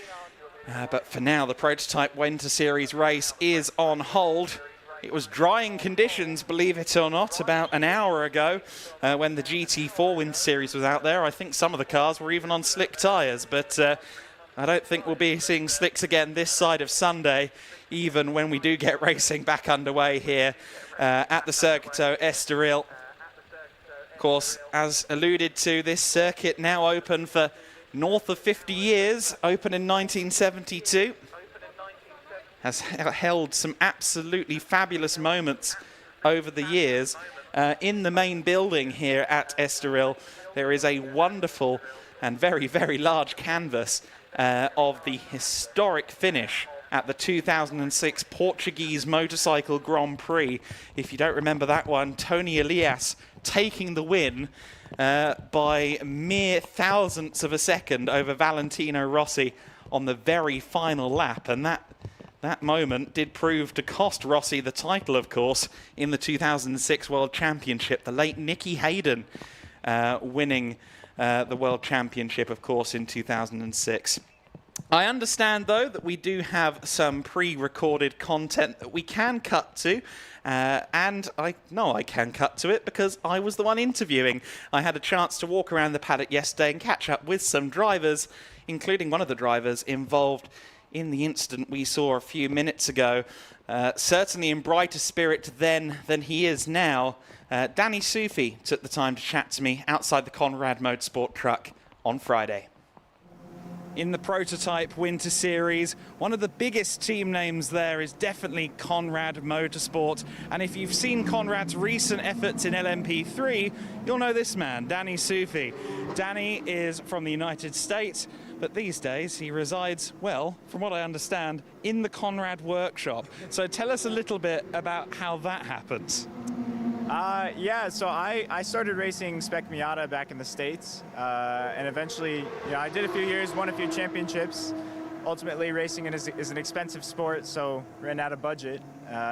but for now the Prototype Winter Series race is on hold. It was drying conditions, believe it or not, about an hour ago when the GT4 Winter Series was out there. I think some of the cars were even on slick tyres, but I don't think we'll be seeing slicks again this side of Sunday, even when we do get racing back underway here at the Circuito Estoril. Of course, as alluded to, this circuit now open for north of 50 years, open in 1972. Has held some absolutely fabulous moments over the years. In the main building here at Estoril, there is a wonderful and very, very large canvas of the historic finish at the 2006 Portuguese Motorcycle Grand Prix. If you don't remember that one, Tony Elias taking the win by mere thousandths of a second over Valentino Rossi on the very final lap, and that moment did prove to cost Rossi the title, of course, in the 2006 World Championship. The late Nicky Hayden winning the World Championship, of course, in 2006. I understand, though, that we do have some pre-recorded content that we can cut to. And I know I can cut to it because I was the one interviewing. I had a chance to walk around the paddock yesterday and catch up with some drivers, including one of the drivers involved in the incident we saw a few minutes ago. Certainly in brighter spirit then than he is now. Danny Sufi took the time to chat to me outside the Conrad Motorsport truck on Friday. In the prototype Winter Series, one of the biggest team names there is definitely Conrad Motorsport. And if you've seen Conrad's recent efforts in LMP3, you'll know this man, Danny Sufi. Danny is from the United States, but these days he resides, well, from what I understand, in the Conrad workshop. So tell us a little bit about how that happens. Yeah, so I started racing Spec Miata back in the States, and eventually, I did a few years, won a few championships. Ultimately, racing is an expensive sport, so ran out of budget.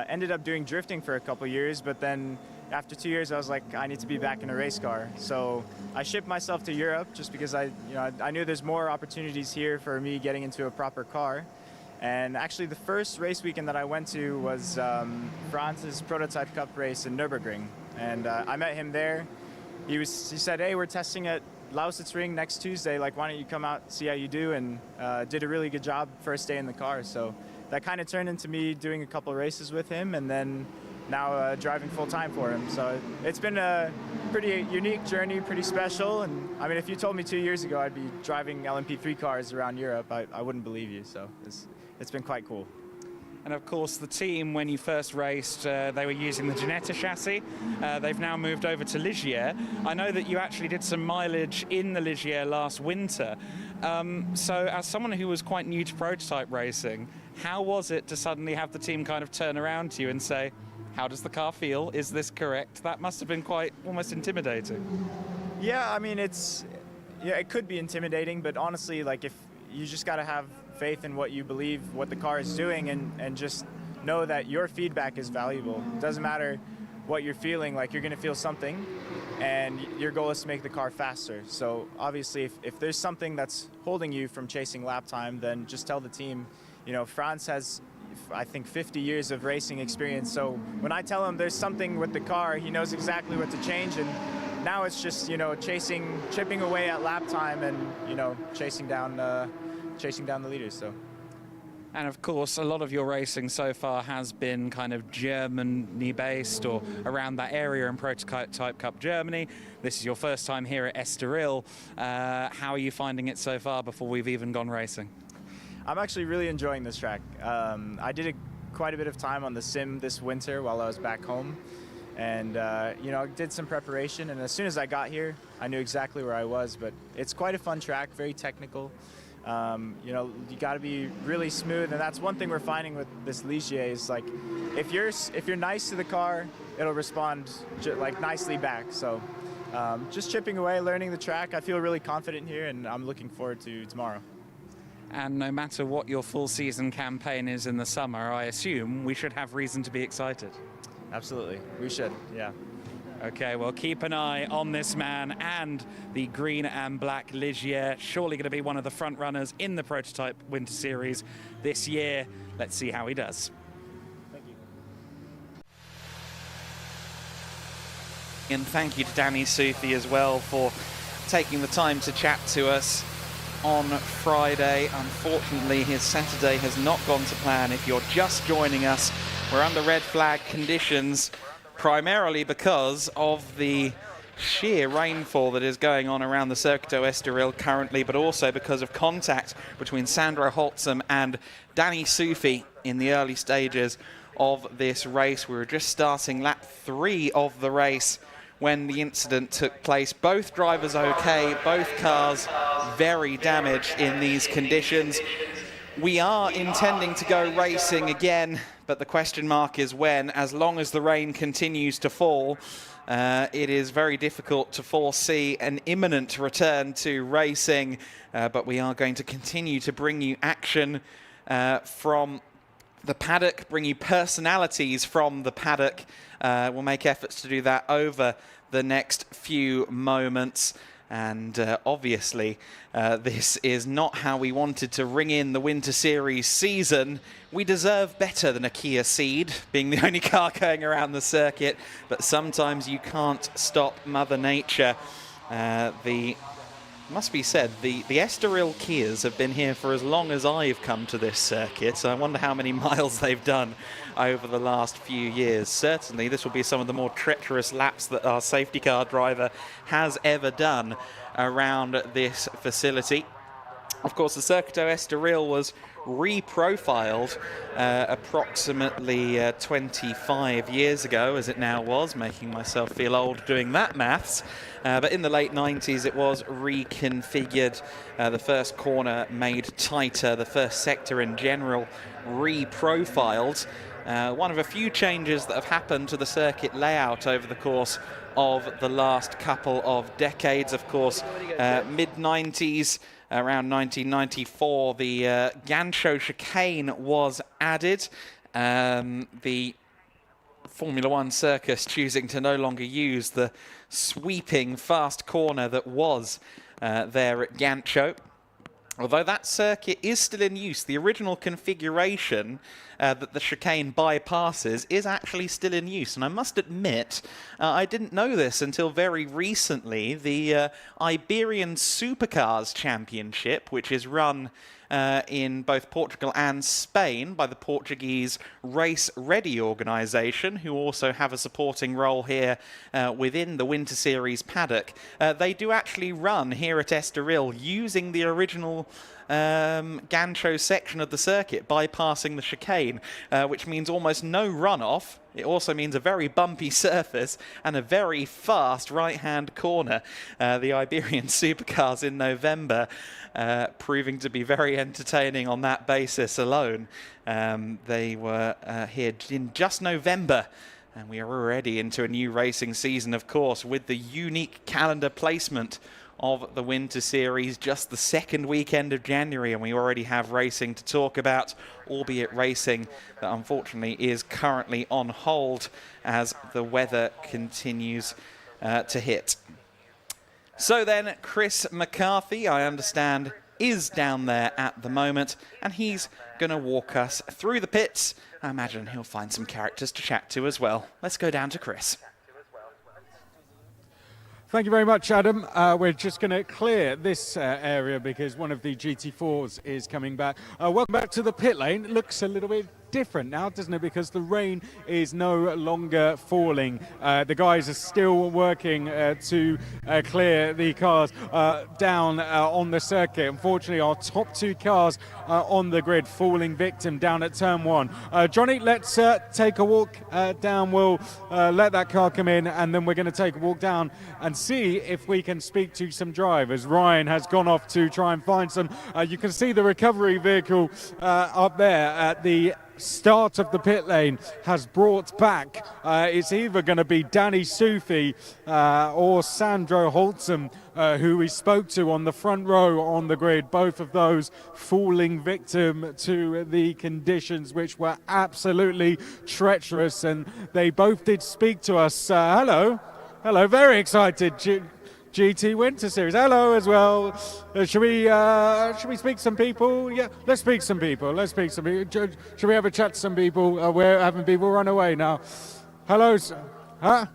Ended up doing drifting for a couple years, but then after 2 years, I was like, I need to be back in a race car. So I shipped myself to Europe just because I knew there's more opportunities here for me getting into a proper car. And actually, the first race weekend that I went to was France's Prototype Cup race in Nürburgring. And I met him there. He said, hey, we're testing at Lausitzring next Tuesday. Like, why don't you come out, see how you do? And did a really good job first day in the car. So that kind of turned into me doing a couple races with him and then now driving full time for him. So it's been a pretty unique journey, pretty special. And I mean, if you told me 2 years ago I'd be driving LMP3 cars around Europe, I wouldn't believe you. So it's been quite cool. And of course, the team, when you first raced, they were using the Ginetta chassis. They've now moved over to Ligier. I know that you actually did some mileage in the Ligier last winter. So as someone who was quite new to prototype racing, how was it to suddenly have the team kind of turn around to you and say, how does the car feel? Is this correct? That must have been quite almost intimidating. Yeah, I mean, it could be intimidating, but honestly, like, if you just got to have faith in what you believe, what the car is doing, and just know that your feedback is valuable. It doesn't matter what you're feeling, like, you're going to feel something, and your goal is to make the car faster. So obviously, if there's something that's holding you from chasing lap time, then just tell the team. France has, I think, 50 years of racing experience, so when I tell him there's something with the car, he knows exactly what to change, and now it's just, chipping away at lap time and, chasing down the leaders. So. And of course, a lot of your racing so far has been kind of Germany based or around that area in Prototype Cup Germany. This is your first time here at Estoril. How are you finding it so far before we've even gone racing? I'm actually really enjoying this track. I did quite a bit of time on the sim this winter while I was back home. And, did some preparation. And as soon as I got here, I knew exactly where I was. But it's quite a fun track, very technical. You got to be really smooth, and that's one thing we're finding with this Ligier is, like, if you're nice to the car, it'll respond nicely back. So just chipping away, learning the track. I feel really confident here, and I'm looking forward to tomorrow. And no matter what your full season campaign is in the summer, I assume we should have reason to be excited. Absolutely, we should. Yeah. Okay, well, keep an eye on this man and the green and black Ligier. Surely going to be one of the front runners in the Prototype Winter Series this year. Let's see how he does. Thank you. And thank you to Danny Sufi as well for taking the time to chat to us on Friday. Unfortunately, his Saturday has not gone to plan. If you're just joining us, we're under red flag conditions, primarily because of the sheer rainfall that is going on around the Circuito Estoril currently, but also because of contact between Sandro Holzem and Danny Sufi in the early stages of this race. We were just starting lap 3 of the race when the incident took place. Both drivers okay, both cars very damaged in these conditions. We are intending to go racing again, but the question mark is when. As long as the rain continues to fall, it is very difficult to foresee an imminent return to racing, but we are going to continue to bring you action from the paddock, bring you personalities from the paddock. We'll make efforts to do that over the next few moments. And obviously, this is not how we wanted to ring in the Winter Series season. We deserve better than a Kia Ceed, being the only car going around the circuit. But sometimes you can't stop Mother Nature. Must be said, the Estoril Kias have been here for as long as I've come to this circuit, so I wonder how many miles they've done over the last few years. Certainly, this will be some of the more treacherous laps that our safety car driver has ever done around this facility. Of course, the Circuito Estoril was reprofiled approximately 25 years ago, as it now was, making myself feel old doing that maths. But in the late 90s, it was reconfigured. The first corner made tighter, the first sector in general reprofiled. One of a few changes that have happened to the circuit layout over the course of the last couple of decades. Of course, mid-90s, around 1994, the Gancho chicane was added. The Formula One circus choosing to no longer use the sweeping fast corner that was there at Gancho. Although that circuit is still in use, the original configuration that the chicane bypasses is actually still in use. And I must admit, I didn't know this until very recently. The Iberian Supercars Championship, which is run in both Portugal and Spain by the Portuguese Race Ready organisation, who also have a supporting role here within the Winter Series paddock. They do actually run here at Estoril using the original Gancho section of the circuit, bypassing the chicane, which means almost no runoff. It also means a very bumpy surface and a very fast right-hand corner. The Iberian Supercars in November proving to be very entertaining on that basis alone. They were here in just November, and we are already into a new racing season, of course, with the unique calendar placement of the Winter Series, just the second weekend of January, and we already have racing to talk about, albeit racing that unfortunately is currently on hold as the weather continues to hit. So then, Chris McCarthy, I understand, is down there at the moment, and he's going to walk us through the pits. I imagine he'll find some characters to chat to as well. Let's go down to Chris. Thank you very much, Adam. We're just going to clear this area because one of the GT4s is coming back. Welcome back to the pit lane. It looks a little bit different now, doesn't it? Because the rain is no longer falling. The guys are still working to clear the cars down on the circuit. Unfortunately, our top two cars on the grid falling victim down at turn one. Johnny, let's take a walk down. We'll let that car come in, and then we're going to take a walk down and see if we can speak to some drivers. Ryan has gone off to try and find some. You can see the recovery vehicle up there at the start of the pit lane has brought back. It's either going to be Danny Sufi or Sandro Holtzum, who we spoke to on the front row on the grid. Both of those falling victim to the conditions, which were absolutely treacherous, and they both did speak to us. Hello, very excited. GT Winter Series. Hello as well. Should we speak to some people? Yeah, let's speak to some people. Should we have a chat to some people? We're having people run away now. Hello, sir. Huh?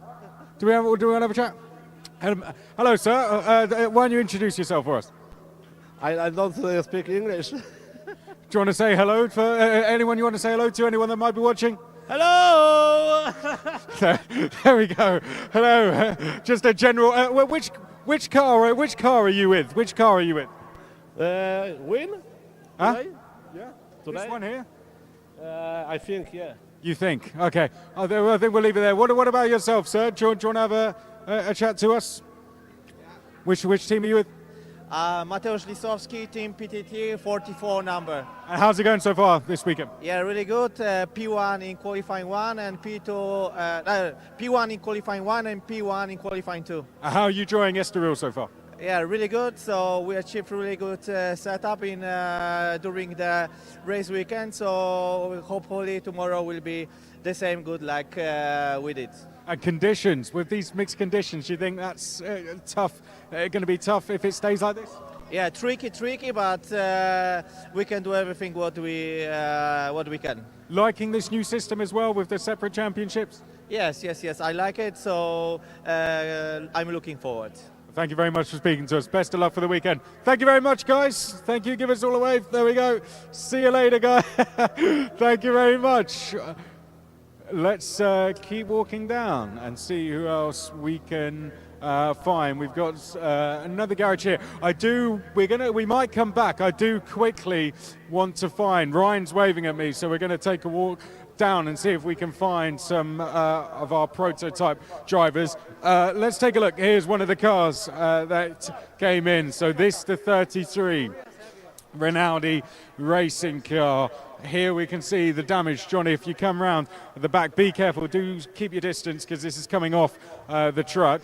Do we want to have a chat? Hello, sir. Why don't you introduce yourself for us? I don't speak English. Do you want to say hello for anyone you want to say hello to? Anyone that might be watching? Hello! There we go. Hello. Just a general. Which car are you with? Which car are you with? Win? Huh? Today? Yeah. Today? This one here? I think, yeah. You think? Okay. I think we'll leave it there. What about yourself, sir? Do you want to have a chat to us? Which team are you with? Mateusz Lisowski, Team PTT, 44 number. And how's it going so far this weekend? Yeah, really good. P1 in qualifying 1 and P2, P1 in qualifying 1 and P1 in qualifying 2. How are you enjoying Estoril so far? Yeah, really good. So we achieved really good setup in during the race weekend. So hopefully tomorrow will be the same good like we did. Conditions, with these mixed conditions, do you think that's tough? Going to be tough if it stays like this? Yeah, tricky, but we can do everything what we can. Liking this new system as well with the separate championships? Yes. I like it, so I'm looking forward. Thank you very much for speaking to us. Best of luck for the weekend. Thank you very much, guys. Thank you. Give us all a wave. There we go. See you later, guys. Thank you very much. Let's keep walking down and see who else we can find. We've got another garage here. We might come back. I do quickly want to find. Ryan's waving at me, so we're going to take a walk down and see if we can find some of our prototype drivers. Let's take a look. Here's one of the cars that came in. So this, the 33 Rinaldi racing car. Here we can see the damage. Johnny, if you come round the back, be careful. Do keep your distance because this is coming off the truck.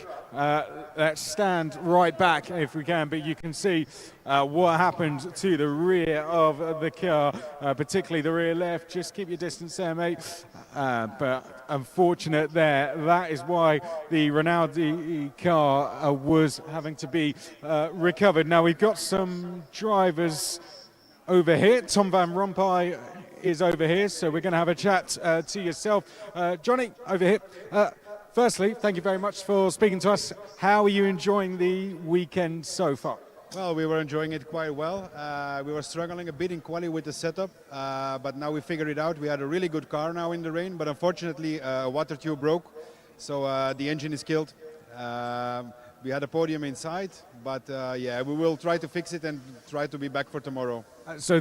Let's stand right back if we can, but you can see what happened to the rear of the car, particularly the rear left. Just keep your distance there, mate. But unfortunate there. That is why the Rinaldi car was having to be recovered. Now we've got some drivers over here. Tom Van Rompuy is over here, so we're going to have a chat to yourself. Johnny, over here. Firstly, thank you very much for speaking to us. How are you enjoying the weekend so far? Well, we were enjoying it quite well. We were struggling a bit in quali with the setup, but now we figured it out. We had a really good car now in the rain, but unfortunately a water tube broke, so the engine is killed. We had a podium inside, but yeah, we will try to fix it and try to be back for tomorrow. So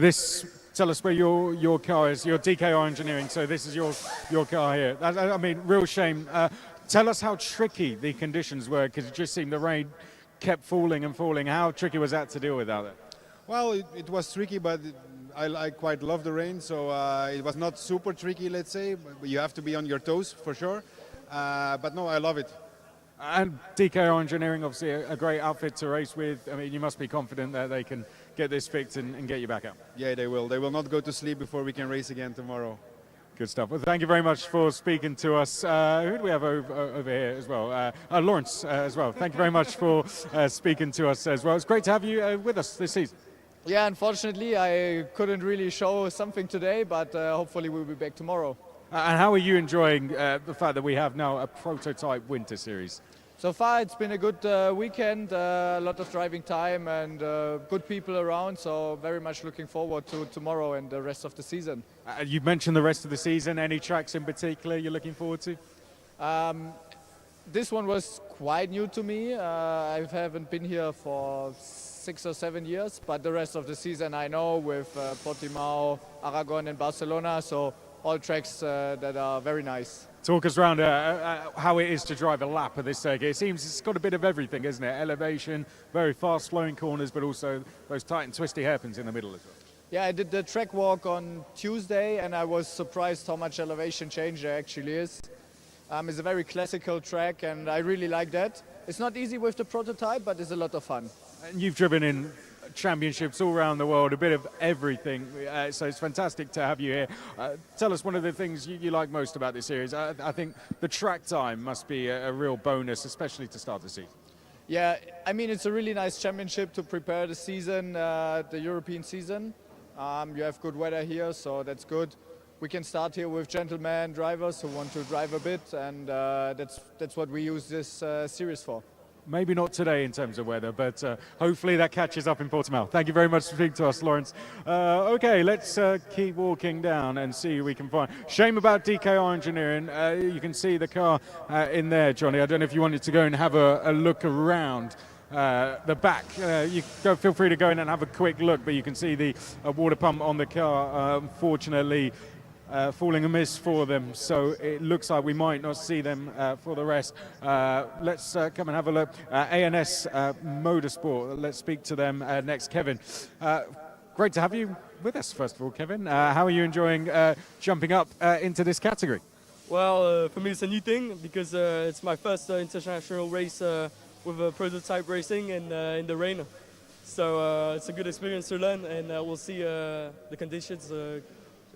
tell us where your car is, your DKR Engineering, so this is your car here. I mean, real shame. Tell us how tricky the conditions were, because it just seemed the rain kept falling and falling. How tricky was that to deal with out there? Well, it was tricky, but I quite love the rain, so it was not super tricky, let's say, but you have to be on your toes for sure. But no, I love it. And DKR Engineering, obviously a great outfit to race with. I mean, you must be confident that they can get this fixed and get you back out. Yeah, they will. They will not go to sleep before we can race again tomorrow. Good stuff. Well, thank you very much for speaking to us. Who do we have over here as well? Lawrence as well. Thank you very much for speaking to us as well. It's great to have you with us this season. Yeah, unfortunately, I couldn't really show something today, but hopefully we'll be back tomorrow. And how are you enjoying the fact that we have now a prototype winter series? So far, it's been a good weekend, a lot of driving time and good people around, so very much looking forward to tomorrow and the rest of the season. You mentioned the rest of the season. Any tracks in particular you're looking forward to? This one was quite new to me. I haven't been here for 6 or 7 years, but the rest of the season I know with Portimao, Aragon and Barcelona, so all tracks that are very nice. Talk us around how it is to drive a lap of this circuit. It seems it's got a bit of everything, isn't it? Elevation, very fast flowing corners, but also those tight and twisty hairpins in the middle as well. Yeah, I did the track walk on Tuesday and I was surprised how much elevation change there actually is. It's a very classical track and I really like that. It's not easy with the prototype, but it's a lot of fun. And you've driven in championships all around the world, a bit of everything, so it's fantastic to have you here. Tell us one of the things you like most about this series. I think the track time must be a real bonus, especially to start the season. Yeah, I mean it's a really nice championship to prepare the season, the European season. You have good weather here, so that's good. We can start here with gentlemen drivers who want to drive a bit, and that's what we use this series for. Maybe not today in terms of weather, but hopefully that catches up in Portimao. Thank you very much for speaking to us, Lawrence. Okay, let's keep walking down and see who we can find. Shame about DKR Engineering. You can see the car in there, Johnny. I don't know if you wanted to go and have a look around the back. Feel free to go in and have a quick look, but you can see the water pump on the car, unfortunately, falling amiss for them, so it looks like we might not see them for the rest. Let's come and have a look. ANS Motorsport, let's speak to them next. Kevin, great to have you with us, first of all, Kevin. How are you enjoying jumping up into this category? Well, for me it's a new thing because it's my first international race with prototype racing in the rain. So it's a good experience to learn, and we'll see the conditions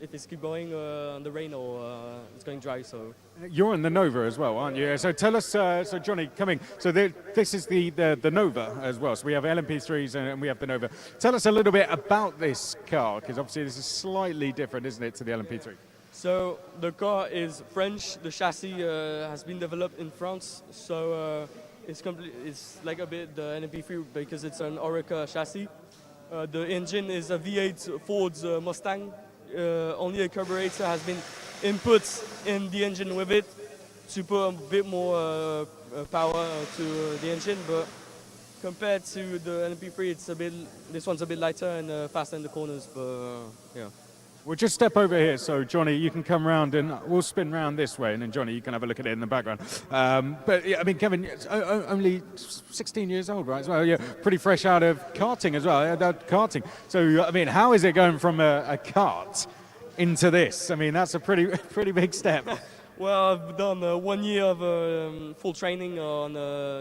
if it's keep going on the rain or it's going dry. So You're in the Nova as well, aren't you? So tell us, so Johnny, coming. So this is the Nova as well. So we have LMP3s and we have the Nova. Tell us a little bit about this car, because obviously this is slightly different, isn't it, to the LMP3? So the car is French. The chassis has been developed in France. So it's like a bit the LMP3 because it's an Oreca chassis. The engine is a V8 Ford's Mustang. Only a carburetor has been input in the engine with it to put a bit more power to the engine. But compared to the LMP3, this one's a bit lighter and faster in the corners. But yeah. We'll just step over here, so Johnny, you can come round and we'll spin round this way, and then Johnny, you can have a look at it in the background. But yeah, I mean, Kevin, it's only 16 years old, right? As well, yeah, pretty fresh out of karting as well. Karting. So I mean, how is it going from a kart into this? I mean, that's a pretty big step. Well, I've done 1 year of full training on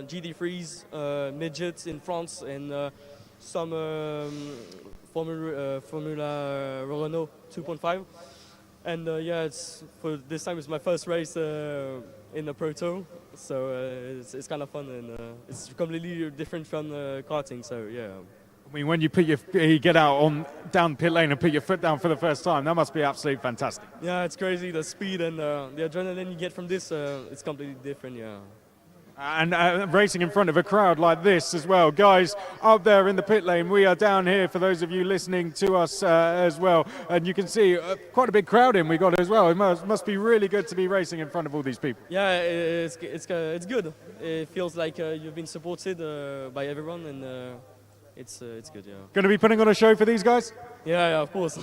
GT3s, midgets in France, and some Formula Renault 2.5, and yeah, this time it's my first race in the Pro Tour, so it's kind of fun, and it's completely different from karting. So yeah. I mean, when you get out down pit lane and put your foot down for the first time, that must be absolutely fantastic. Yeah, it's crazy, the speed and the adrenaline you get from this. It's completely different. Yeah. And racing in front of a crowd like this as well. Guys, up there in the pit lane, we are down here for those of you listening to us as well. And you can see quite a big crowd in we got as well. It must be really good to be racing in front of all these people. Yeah, it's good. It feels like you've been supported by everyone, and it's good, yeah. Going to be putting on a show for these guys? Yeah, of course.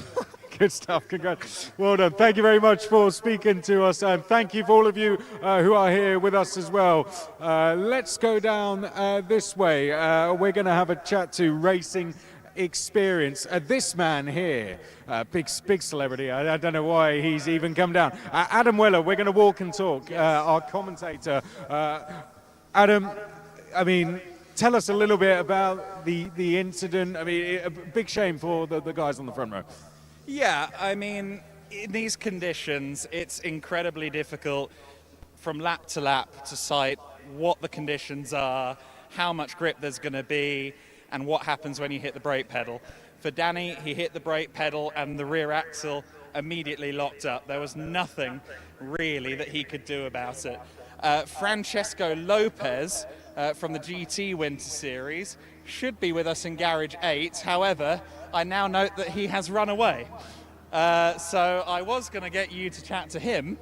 Good stuff. Congrats. Well done. Thank you very much for speaking to us, and thank you for all of you who are here with us as well. Let's go down this way. We're going to have a chat to racing experience. This man here, big celebrity. I don't know why he's even come down. Adam Weller. We're going to walk and talk. Our commentator. Adam, I mean, tell us a little bit about the incident. I mean, a big shame for the guys on the front row. Yeah, I mean, in these conditions, it's incredibly difficult from lap to lap to cite what the conditions are, how much grip there's going to be, and what happens when you hit the brake pedal. For Danny, he hit the brake pedal and the rear axle immediately locked up. There was nothing really that he could do about it. Francesco Lopez from the GT Winter Series should be with us in Garage 8. However, I now note that he has run away. So I was going to get you to chat to him,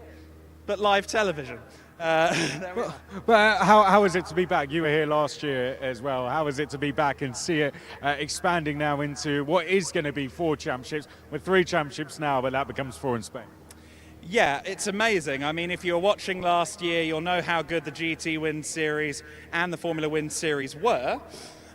but live television. But how is it to be back? You were here last year as well. How is it to be back and see it expanding now into what is going to be 4 championships, with 3 championships now, but that becomes 4 in Spain? Yeah, it's amazing. I mean, if you were watching last year, you'll know how good the GT Wind Series and the Formula Wind Series were.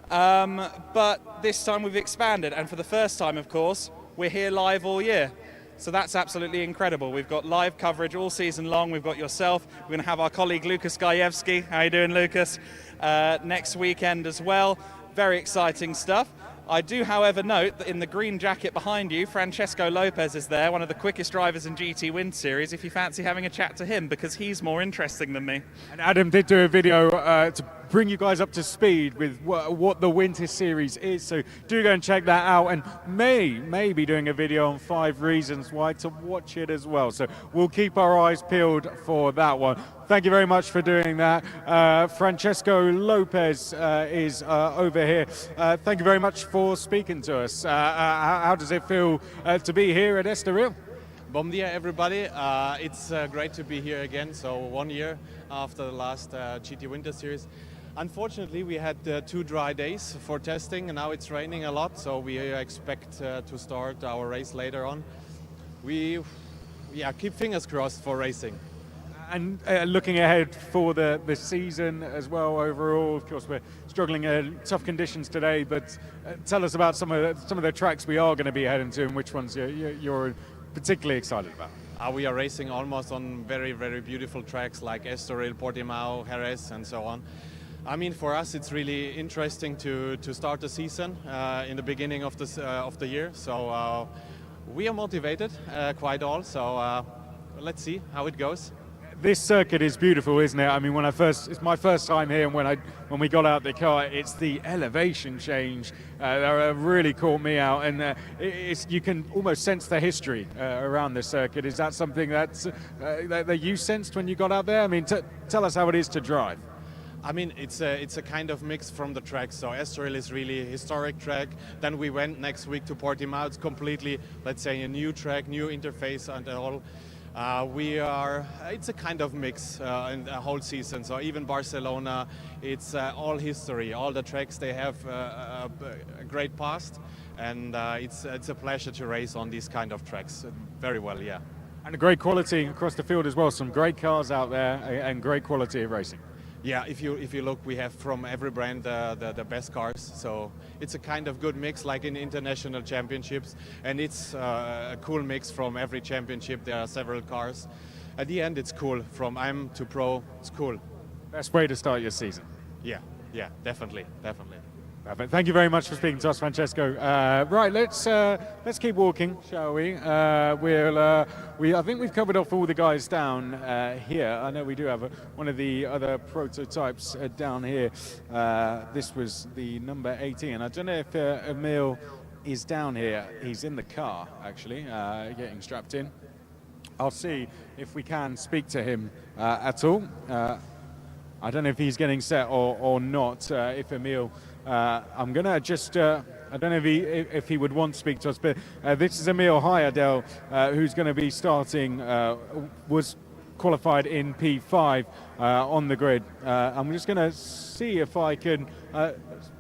But this time we've expanded, and for the first time, of course, we're here live all year. So that's absolutely incredible. We've got live coverage all season long. We've got yourself. We're going to have our colleague Lucas Gajewski. How you doing, Lucas? Next weekend as well. Very exciting stuff. I do, however, note that in the green jacket behind you, Francesco Lopez is there, one of the quickest drivers in GT Wind Series, if you fancy having a chat to him, because he's more interesting than me. And Adam did do a video to bring you guys up to speed with what the Winter Series is, so do go and check that out, and may be doing a video on 5 reasons why to watch it as well, so we'll keep our eyes peeled for that one. Thank you very much for doing that. Francesco Lopez is over here. Thank you very much for speaking to us. How does it feel to be here at Estoril? Bom dia, everybody. It's great to be here again. So 1 year after the last GT Winter Series. Unfortunately, we had 2 dry days for testing, and now it's raining a lot. So we expect to start our race later on. We keep fingers crossed for racing. And looking ahead for the season as well overall, of course we're struggling in tough conditions today, but tell us about some of the tracks we are going to be heading to and which ones you're particularly excited about. We are racing almost on very, very beautiful tracks like Estoril, Portimao, Jerez and so on. I mean, for us it's really interesting to start the season in the beginning of the year. So We are motivated, quite all, so let's see how it goes. This circuit is beautiful, isn't it? I mean, it's my first time here, and when we got out the car, it's the elevation change that really caught me out, and you can almost sense the history around the circuit. Is that something that you sensed when you got out there? I mean, tell us how it is to drive. I mean, it's a kind of mix from the tracks. So Estoril is really a historic track. Then we went next week to Portimao. It's completely, let's say, a new track, new interface and all. It's a kind of mix in the whole season. So even Barcelona, it's all history. All the tracks, they have a great past, and it's a pleasure to race on these kind of tracks. Very well, yeah. And a great quality across the field as well. Some great cars out there and great quality of racing. Yeah, if you look, we have from every brand the best cars. So it's a kind of good mix, like in international championships, and it's a cool mix from every championship. There are several cars. At the end, it's cool. From AM to Pro, it's cool. Best way to start your season. Yeah, definitely. Perfect. Thank you very much for speaking to us, Francesco. Right, let's keep walking, shall we? I think we've covered off all the guys down here. I know we do have one of the other prototypes down here. This was the number 18. I don't know if Emil is down here. He's in the car, actually, getting strapped in. I'll see if we can speak to him at all. I don't know if he's getting set or not. If Emil, I'm gonna just. I don't know if he would want to speak to us, but this is Emil Hayadel, who's going to be starting. Was qualified in P5 on the grid. I'm just going to see if I can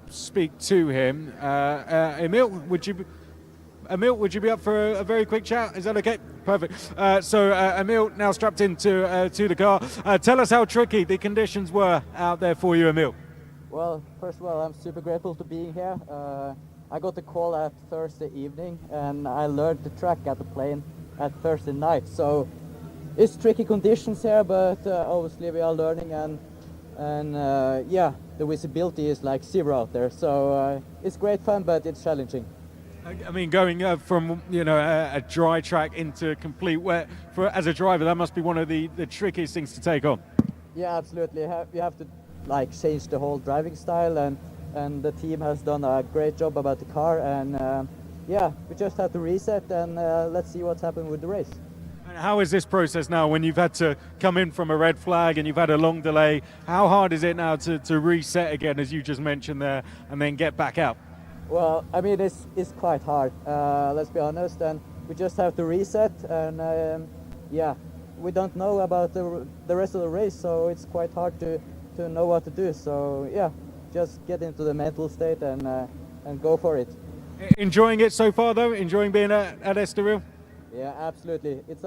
speak to him. Emil, would you be up for a very quick chat? Is that okay? Perfect. So Emil, now strapped into the car. Tell us how tricky the conditions were out there for you, Emil. Well, first of all, I'm super grateful to being here. I got the call at Thursday evening, and I learned the track at the plane at Thursday night. So it's tricky conditions here, but obviously we are learning, and yeah, the visibility is like zero out there. So it's great fun, but it's challenging. I mean, going from a dry track into complete wet, as a driver, that must be one of the trickiest things to take on. Yeah, absolutely. You have to like change the whole driving style, and the team has done a great job about the car, and yeah, we just have to reset, and let's see what's happened with the race. And how is this process now when you've had to come in from a red flag and you've had a long delay? How hard is it now to reset again, as you just mentioned there, and then get back out? Well, I mean, it's quite hard, let's be honest, and we just have to reset, and yeah, we don't know about the rest of the race, so it's quite hard to know what to do. So yeah, just get into the mental state and go for it. Enjoying it so far, though? Enjoying being at Estoril? Yeah, absolutely. It's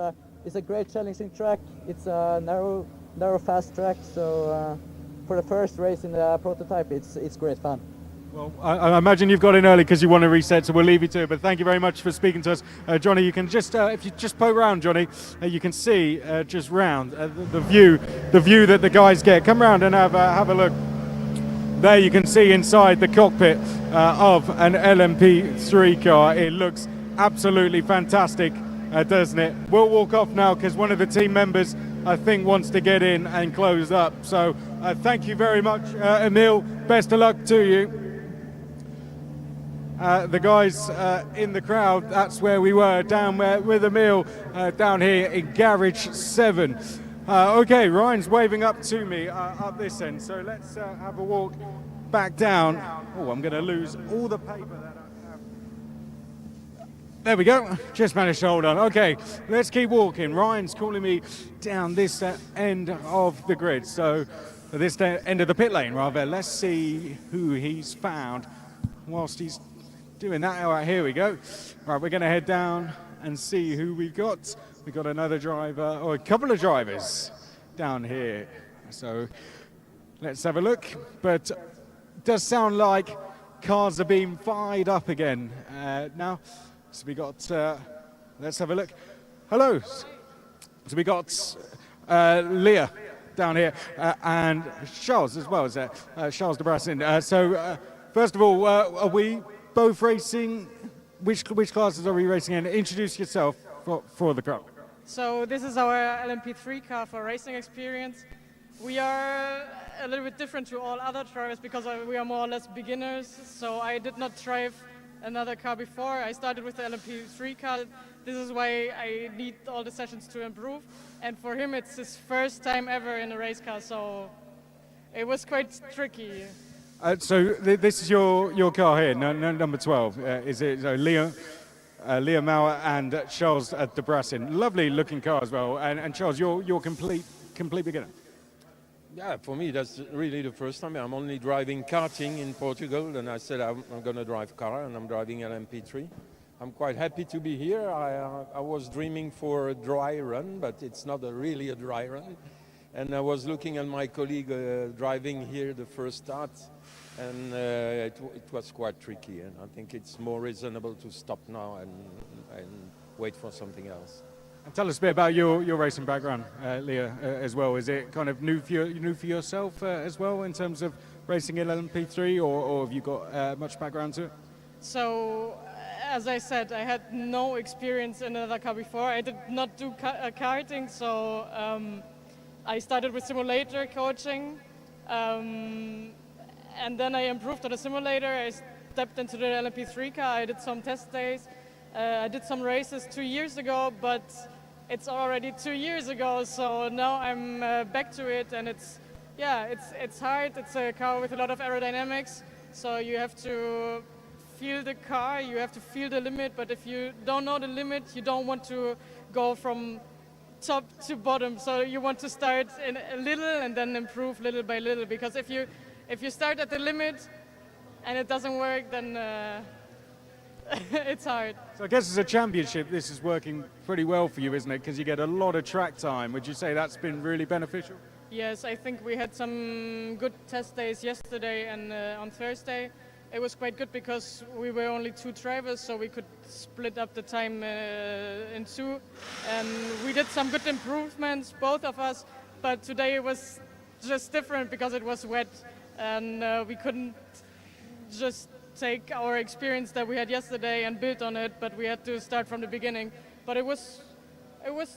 a great challenging track. It's a narrow fast track, so for the first race in the prototype, it's great fun. Well, I imagine you've got in early because you want to reset, so we'll leave you to it. But thank you very much for speaking to us. Johnny, you can just, if you just poke round, Johnny, you can see just round the view that the guys get. Come round and have a look. There you can see inside the cockpit of an LMP3 car. It looks absolutely fantastic, doesn't it? We'll walk off now because one of the team members, I think, wants to get in and close up. So thank you very much, Emil. Best of luck to you. The guys in the crowd, that's where we were, down with Emil, down here in Garage 7. Okay, Ryan's waving up to me up this end, so let's have a walk back down. Oh, I'm going to lose all the paper that I have. There we go, just managed to hold on. Okay, let's keep walking. Ryan's calling me down this end of the grid, so this end of the pit lane, rather. Let's see who he's found whilst he's doing that. All right, here we go. Right, we're going to head down and see who we've got. We've got another driver, or a couple of drivers down here. So let's have a look. But it does sound like cars are being fired up again now. So we got, let's have a look. Hello. So we got Leah down here and Charles as well, is that? Charles de Brassin. So first of all, are we both racing which classes are we racing in? Introduce yourself for the crowd. So this is our LMP3 car for racing experience. We are a little bit different to all other drivers because we are more or less beginners. So I did not drive another car before. I started with the LMP3 car. This is why I need all the sessions to improve. And for him, it's his first time ever in a race car, so it was quite tricky. So this is your car here, number 12. Is it Liam Mauer and Charles de Brassin? Lovely looking car as well. And Charles, you're complete beginner. Yeah, for me that's really the first time. I'm only driving karting in Portugal, and I said I'm going to drive car, and I'm driving LMP3. I'm quite happy to be here. I was dreaming for a dry run, but it's not really a dry run. And I was looking at my colleague driving here the first start, and it was quite tricky. And I think it's more reasonable to stop now and wait for something else. And tell us a bit about your racing background, Leah, as well. Is it kind of new for yourself as well in terms of racing in LMP3, or have you got much background to it? So, as I said, I had no experience in another car before. I did not do karting, so I started with simulator coaching, and then I improved on the simulator. I stepped into the LMP3 car. I did some test days. I did some races 2 years ago, but it's already 2 years ago, so now I'm back to it, and it's hard. It's a car with a lot of aerodynamics, so you have to feel the car, you have to feel the limit, but if you don't know the limit, you don't want to go from top to bottom, so you want to start in a little and then improve little by little, because if you start at the limit and it doesn't work, then it's hard. So I guess as a championship, this is working pretty well for you, isn't it? Because you get a lot of track time. Would you say that's been really beneficial? Yes, I think we had some good test days yesterday and on Thursday. It was quite good because we were only 2 drivers, so we could split up the time in 2. And we did some good improvements, both of us, but today it was just different because it was wet, and we couldn't just take our experience that we had yesterday and build on it, but we had to start from the beginning. But it was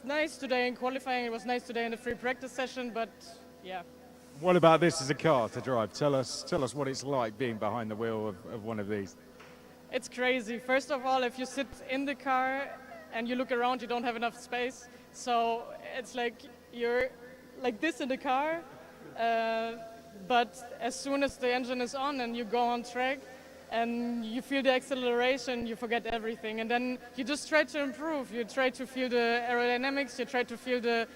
nice today in qualifying, it was nice today in the free practice session, but yeah. What about this as a car to drive? Tell us what it's like being behind the wheel of one of these. It's crazy. First of all, if you sit in the car and you look around, you don't have enough space. So it's like you're like this in the car, but as soon as the engine is on and you go on track and you feel the acceleration, you forget everything. And then you just try to improve. You try to feel the aerodynamics, you try to feel the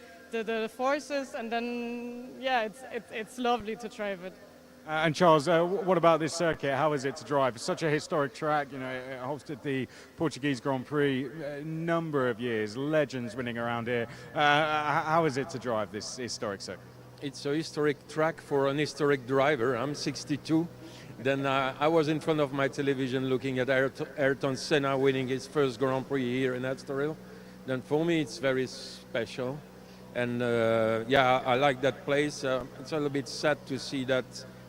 forces, and then it's lovely to drive it. And Charles, what about this circuit? How is it to drive? It's such a historic track. You know, it hosted the Portuguese Grand Prix a number of years. Legends winning around here. How is it to drive this historic circuit? It's a historic track for an historic driver. I'm 62. Then I was in front of my television looking at Ayrton Senna winning his first Grand Prix here in Estoril. Then for me, it's very special. And I like that place. It's a little bit sad to see that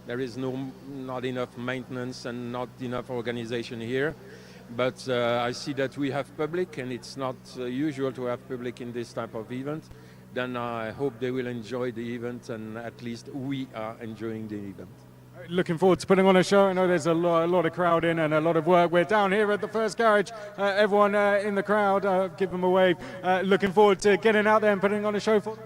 there is not enough maintenance and not enough organization here. But I see that we have public, and it's not usual to have public in this type of event. Then I hope they will enjoy the event, and at least we are enjoying the event. Looking forward to putting on a show. I know there's a lot of crowd in and a lot of work. We're down here at the first garage. Everyone in the crowd, give them a wave. Looking forward to getting out there and putting on a show for them.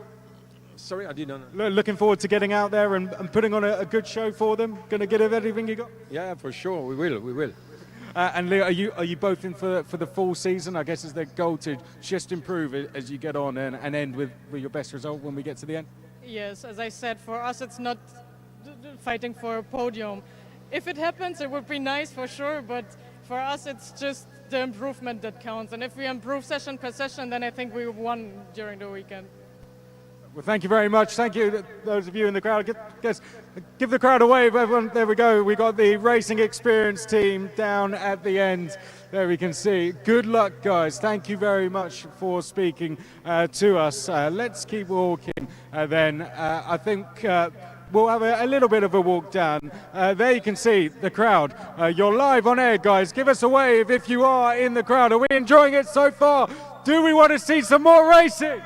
Sorry, I didn't know. Looking forward to getting out there and putting on a good show for them. Going to give everything you got? Yeah, for sure. We will. And Leo, are you both in for the full season? I guess is the goal to just improve as you get on and end with your best result when we get to the end? Yes, as I said, for us it's not fighting for a podium. If it happens, it would be nice for sure, but for us it's just the improvement that counts. And if we improve session per session, then I think we won during the weekend. Well, thank you very much. Thank you, those of you in the crowd. Give the crowd a wave, everyone. There we go. We got the Racing Experience team down at the end. There we can see. Good luck, guys. Thank you very much for speaking to us. Let's keep walking then. I think we'll have a little bit of a walk down. There you can see the crowd. You're live on air, guys. Give us a wave if you are in the crowd. Are we enjoying it so far? Do we want to see some more racing?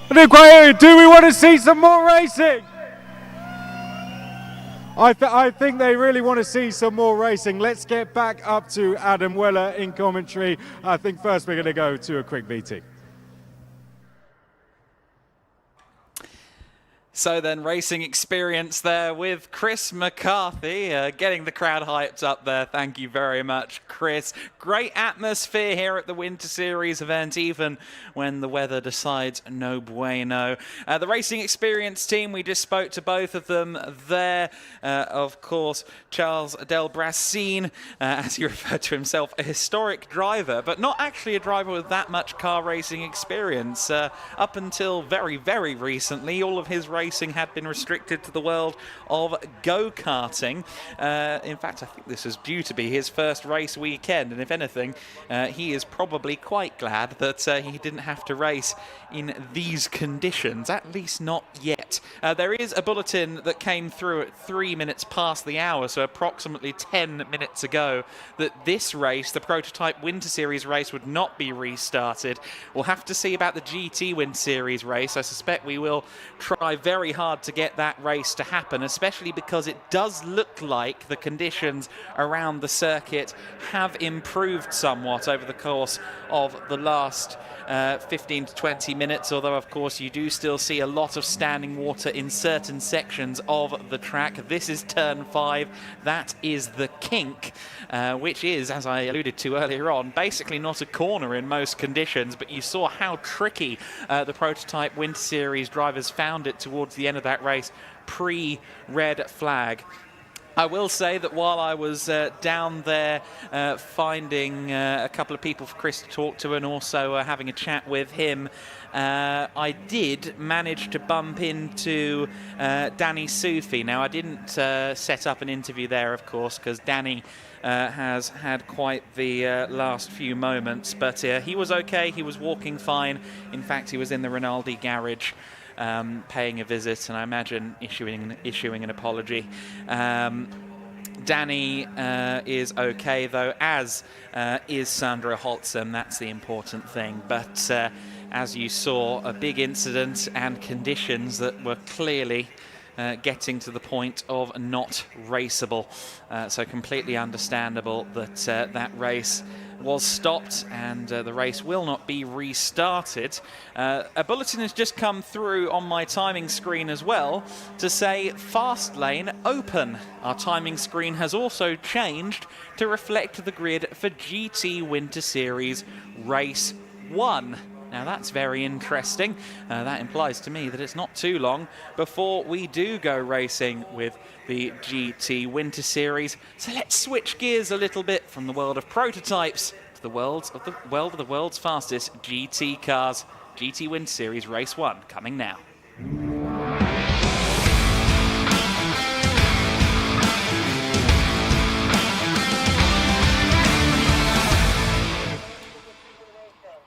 I didn't quite hear you. Do we want to see some more racing? I think they really want to see some more racing. Let's get back up to Adam Weller in commentary. I think first we're going to go to a quick VT. So then, racing experience there with Chris McCarthy, getting the crowd hyped up there. Thank you very much, Chris. Great atmosphere here at the Winter Series event, even when the weather decides no bueno. The racing experience team, we just spoke to both of them there. Of course, Charles Delbrassin, as he referred to himself, a historic driver, but not actually a driver with that much car racing experience. Up until very, very recently, all of his racing had been restricted to the world of go-karting. In fact, I think this is due to be his first race weekend, and if anything, he is probably quite glad that he didn't have to race in these conditions, at least not yet. There is a bulletin that came through at 3 minutes past the hour, so approximately 10 minutes ago, that this race, the Prototype Winter Series race, would not be restarted. We'll have to see about the GT Winter Series race. I suspect we will try very hard to get that race to happen, especially because it does look like the conditions around the circuit have improved somewhat over the course of the last 15 to 20 minutes, although of course you do still see a lot of standing water in certain sections of the track. This is turn 5, that is the kink, which is, as I alluded to earlier on, basically not a corner in most conditions, but you saw how tricky the Prototype Winter Series drivers found it towards the end of that race pre-red flag. I will say that while I was down there finding a couple of people for Chris to talk to and also having a chat with him, I did manage to bump into Danny Sufi. Now, I didn't set up an interview there, of course, because Danny has had quite the last few moments, but he was okay, he was walking fine. In fact, he was in the Rinaldi garage paying a visit, and I imagine issuing an apology. Danny is okay, though, as is Sandra Holtzem. That's the important thing. But as you saw, a big incident and conditions that were clearly getting to the point of not raceable. So completely understandable that that race was stopped and the race will not be restarted. A bulletin has just come through on my timing screen as well to say fast lane open. Our timing screen has also changed to reflect the grid for GT Winter Series Race 1. Now that's very interesting. That implies to me that it's not too long before we do go racing with the GT Winter Series. So let's switch gears a little bit from the world of prototypes to the world of the world's fastest GT cars. GT Winter Series Race 1 coming now.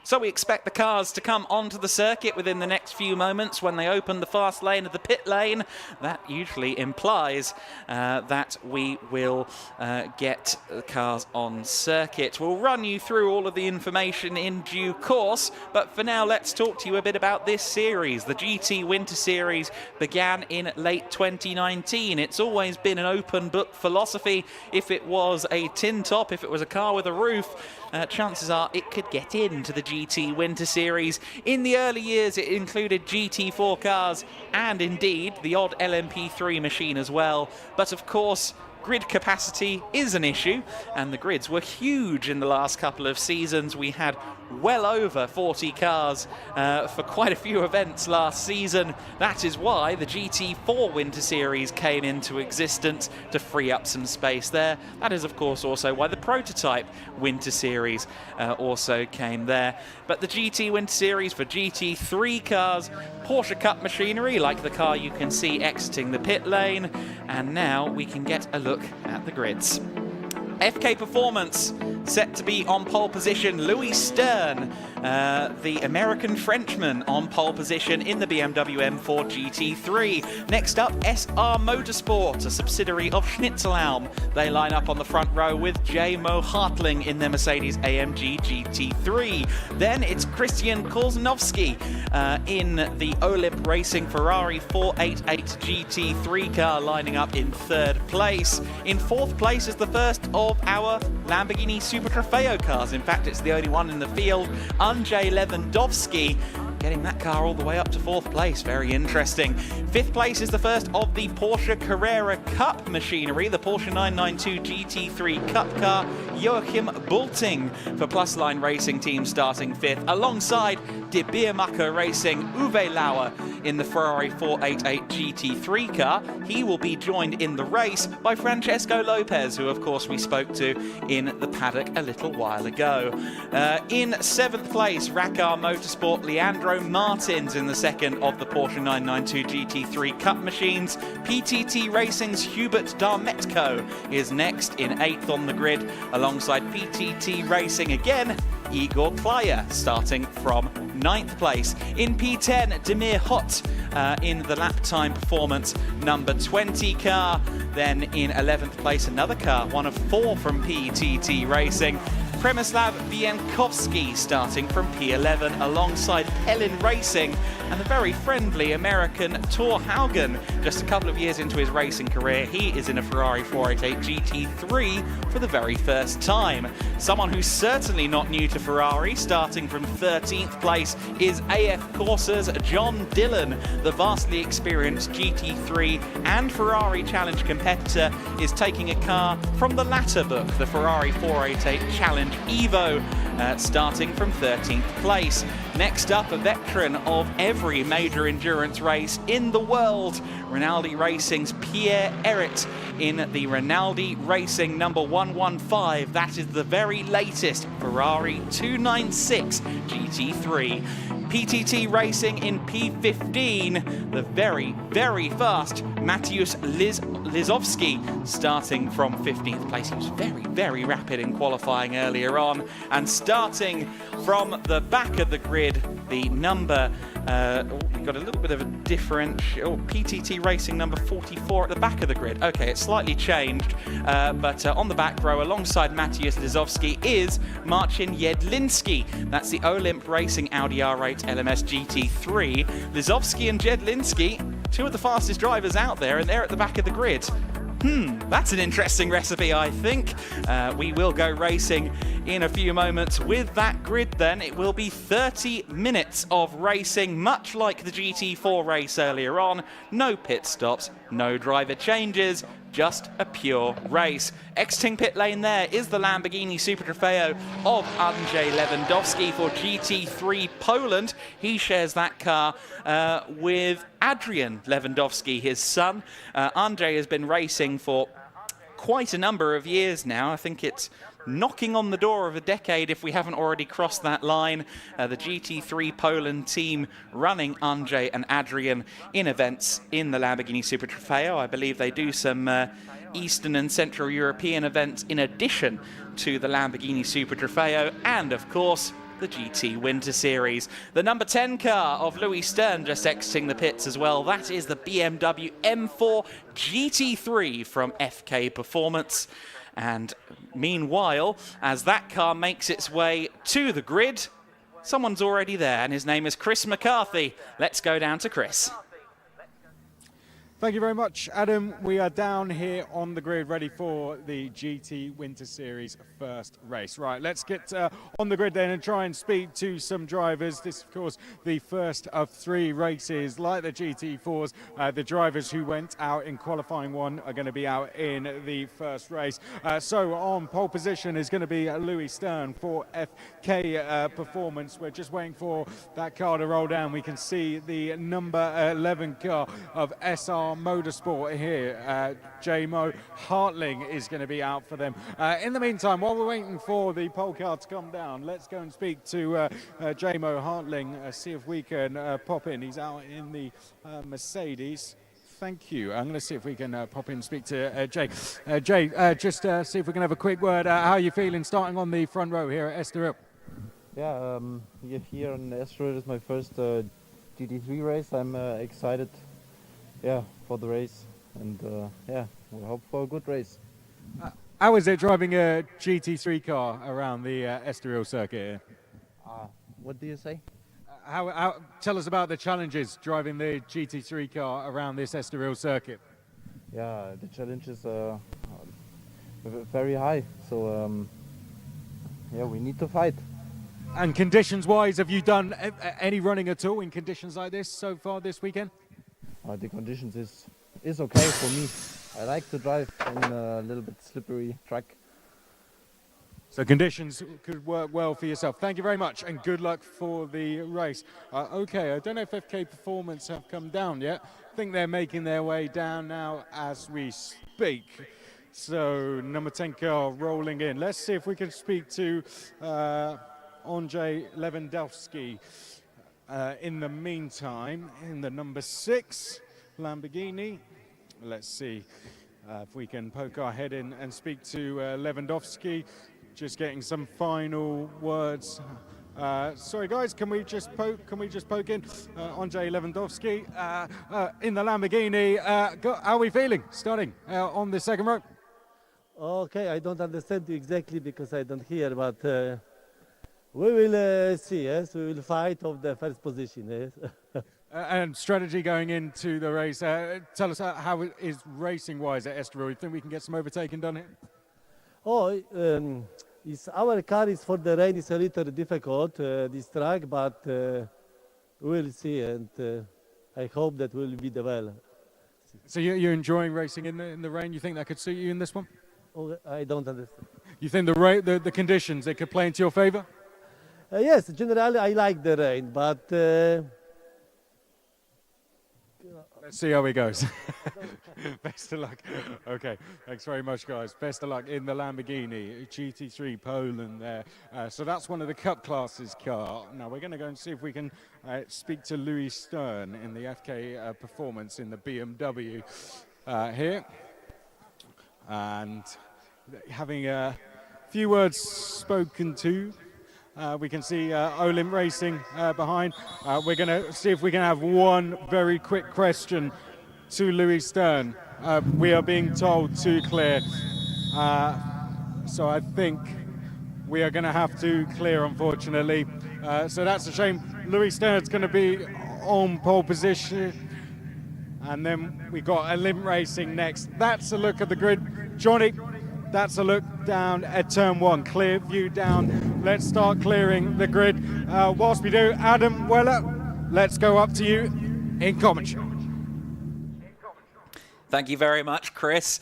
So we expect the cars to come onto the circuit within the next few moments when they open the fast lane of the pit lane. That usually implies that we will get the cars on circuit. We'll run you through all of the information in due course, but for now let's talk to you a bit about this series. The GT Winter Series began in late 2019. It's always been an open book philosophy. If it was a tin top, if it was a car with a roof, chances are it could get into the GT Winter Series. In the early years, it included GT4 cars and indeed the odd LMP3 machine as well. But of course, grid capacity is an issue, and the grids were huge in the last couple of seasons. We had well over 40 cars for quite a few events last season. That is why the GT4 Winter Series came into existence, to free up some space there. That is, of course, also why the Prototype Winter Series also came there. But the GT Winter Series for GT3 cars, Porsche Cup machinery, like the car you can see exiting the pit lane, and now we can get a look at the grids. FK Performance, set to be on pole position. Louis Stern, the American Frenchman, on pole position in the BMW M4 GT3. Next up, SR Motorsport, a subsidiary of Schnitzelhelm. They line up on the front row with J-Mo Hartling in their Mercedes AMG GT3. Then it's Christian Korzanowski in the Olymp Racing Ferrari 488 GT3 car, lining up in third place. In fourth place is the first of our Lamborghini Super Trofeo cars. In fact, it's the only one in the field. Andrzej Lewandowski getting that car all the way up to fourth place. Very interesting. Fifth place is the first of the Porsche Carrera Cup machinery, the Porsche 992 GT3 Cup car. Joachim Bulting for Plus Line Racing Team starting fifth, alongside De Beermacher Racing Uwe Lauer in the Ferrari 488 GT3 car. He will be joined in the race by Francesco Lopez, who of course we spoke to in the paddock a little while ago. In seventh place, Racar Motorsport, Leandro Martins in the second of the Porsche 992 GT3 Cup machines. PTT Racing's Hubert Darmetko is next in eighth on the grid, alongside PTT Racing again, Igor Playa starting from ninth place. In P10, Demir Hot in the lap time performance number 20 car. Then in 11th place, another car, one of four from PTT Racing. Przemysław Bienkowski starting from P11 alongside Pelin Racing and the very friendly American Thor Haugen. Just a couple of years into his racing career, he is in a Ferrari 488 GT3 for the very first time. Someone who's certainly not new to Ferrari, starting from 13th place, is AF Corsa's John Dillon. The vastly experienced GT3 and Ferrari Challenge competitor is taking a car from the latter book, the Ferrari 488 Challenge Evo, starting from 13th place. Next up, a veteran of every major endurance race in the world, Rinaldi Racing's Pierre Errit in the Rinaldi Racing number 115. That is the very latest Ferrari 296 GT3. PTT Racing in P15, the very, very fast Mateusz Lizowski starting from 15th place. He was very, very rapid in qualifying earlier on. And starting from the back of the grid, the number, we've got a little bit of a differential. PTT Racing number 44 at the back of the grid. Okay, it's slightly changed, but on the back row alongside Mateusz Lizowski is Marcin Jedlinski. That's the Olymp Racing Audi R8 LMS GT3. Lizowski and Jedlinski, two of the fastest drivers out there, and they're at the back of the grid. That's an interesting recipe, I think. We will go racing in a few moments with that grid then. It will be 30 minutes of racing, much like the GT4 race earlier on. No pit stops, no driver changes, just a pure race. Exiting pit lane there is the Lamborghini Super Trofeo of Andrzej Lewandowski for GT3 Poland. He shares that car with Adrian Lewandowski, his son. Andrzej has been racing for quite a number of years now. I think it's knocking on the door of a decade if we haven't already crossed that line. The GT3 Poland team running Andrzej and Adrian in events in the Lamborghini Super Trofeo. I believe they do some Eastern and Central European events in addition to the Lamborghini Super Trofeo, and of course the GT Winter Series. The number 10 car of Louis Stern just exiting the pits as well. That is the BMW M4 GT3 from FK Performance. And meanwhile, as that car makes its way to the grid, someone's already there, and his name is Chris McCarthy. Let's go down to Chris. Thank you very much, Adam. We are down here on the grid ready for the GT Winter Series first race. Right, let's get on the grid then and try and speak to some drivers. This, of course, the first of three races. Like the GT4s, the drivers who went out in qualifying one are going to be out in the first race. So on pole position is going to be Louis Stern for FK Performance. We're just waiting for that car to roll down. We can see the number 11 car of SR Motorsport here. J-Mo Hartling is going to be out for them. In the meantime, while we're waiting for the pole car to come down, let's go and speak to J-Mo Hartling, see if we can pop in. He's out in the Mercedes. Thank you. I'm going to see if we can pop in and speak to Jay. Jay, just see if we can have a quick word. How are you feeling starting on the front row here at Estoril? Yeah, here in Estoril is my first GT3 race. I'm excited, for the race, and we hope for a good race. How is it driving a GT3 car around the Estoril circuit? What do you say? Tell us about the challenges driving the GT3 car around this Estoril circuit. Yeah, the challenge is very high, so we need to fight. And conditions-wise, have you done any running at all in conditions like this so far this weekend? The conditions is okay for me. I like to drive in a little bit slippery track. So conditions could work well for yourself. Thank you very much, and good luck for the race. Okay, I don't know if FK Performance have come down yet. I think they're making their way down now as we speak. So number 10 car rolling in. Let's see if we can speak to Andrzej Lewandowski in the meantime, in the number 6 Lamborghini. Let's see if we can poke our head in and speak to Lewandowski. Just getting some final words. Sorry guys, can we just poke in? Andrzej Lewandowski in the Lamborghini. How are we feeling starting on the second row? Okay, I don't understand you exactly because I don't hear, but we will see. Yes, we will fight of the first position. Yes. And strategy going into the race. Tell us how it is racing-wise at Estoril. You think we can get some overtaking done here? Oh, our car is for the rain is a little difficult, this track, but we'll see, and I hope that will be the well. So you're enjoying racing in the rain? You think that could suit you in this one? Oh, I don't understand. You think the conditions, they could play into your favor? Yes, generally I like the rain, but let's see how it goes. Best of luck. Okay, thanks very much, guys. Best of luck in the Lamborghini GT3 Poland there. So that's one of the Cup classes car. Now we're going to go and see if we can speak to Louis Stern in the FK Performance in the BMW here. And having a few words spoken to. We can see Olymp Racing behind. We're going to see if we can have one very quick question to Louis Stern. We are being told to clear. So I think we are going to have to clear, unfortunately. So that's a shame. Louis Stern's going to be on pole position. And then we got Olymp Racing next. That's a look at the grid. Johnny, that's a look down at turn 1. Clear view down. Let's start clearing the grid. Whilst we do, Adam Weller, let's go up to you in commentary. Thank you very much, Chris.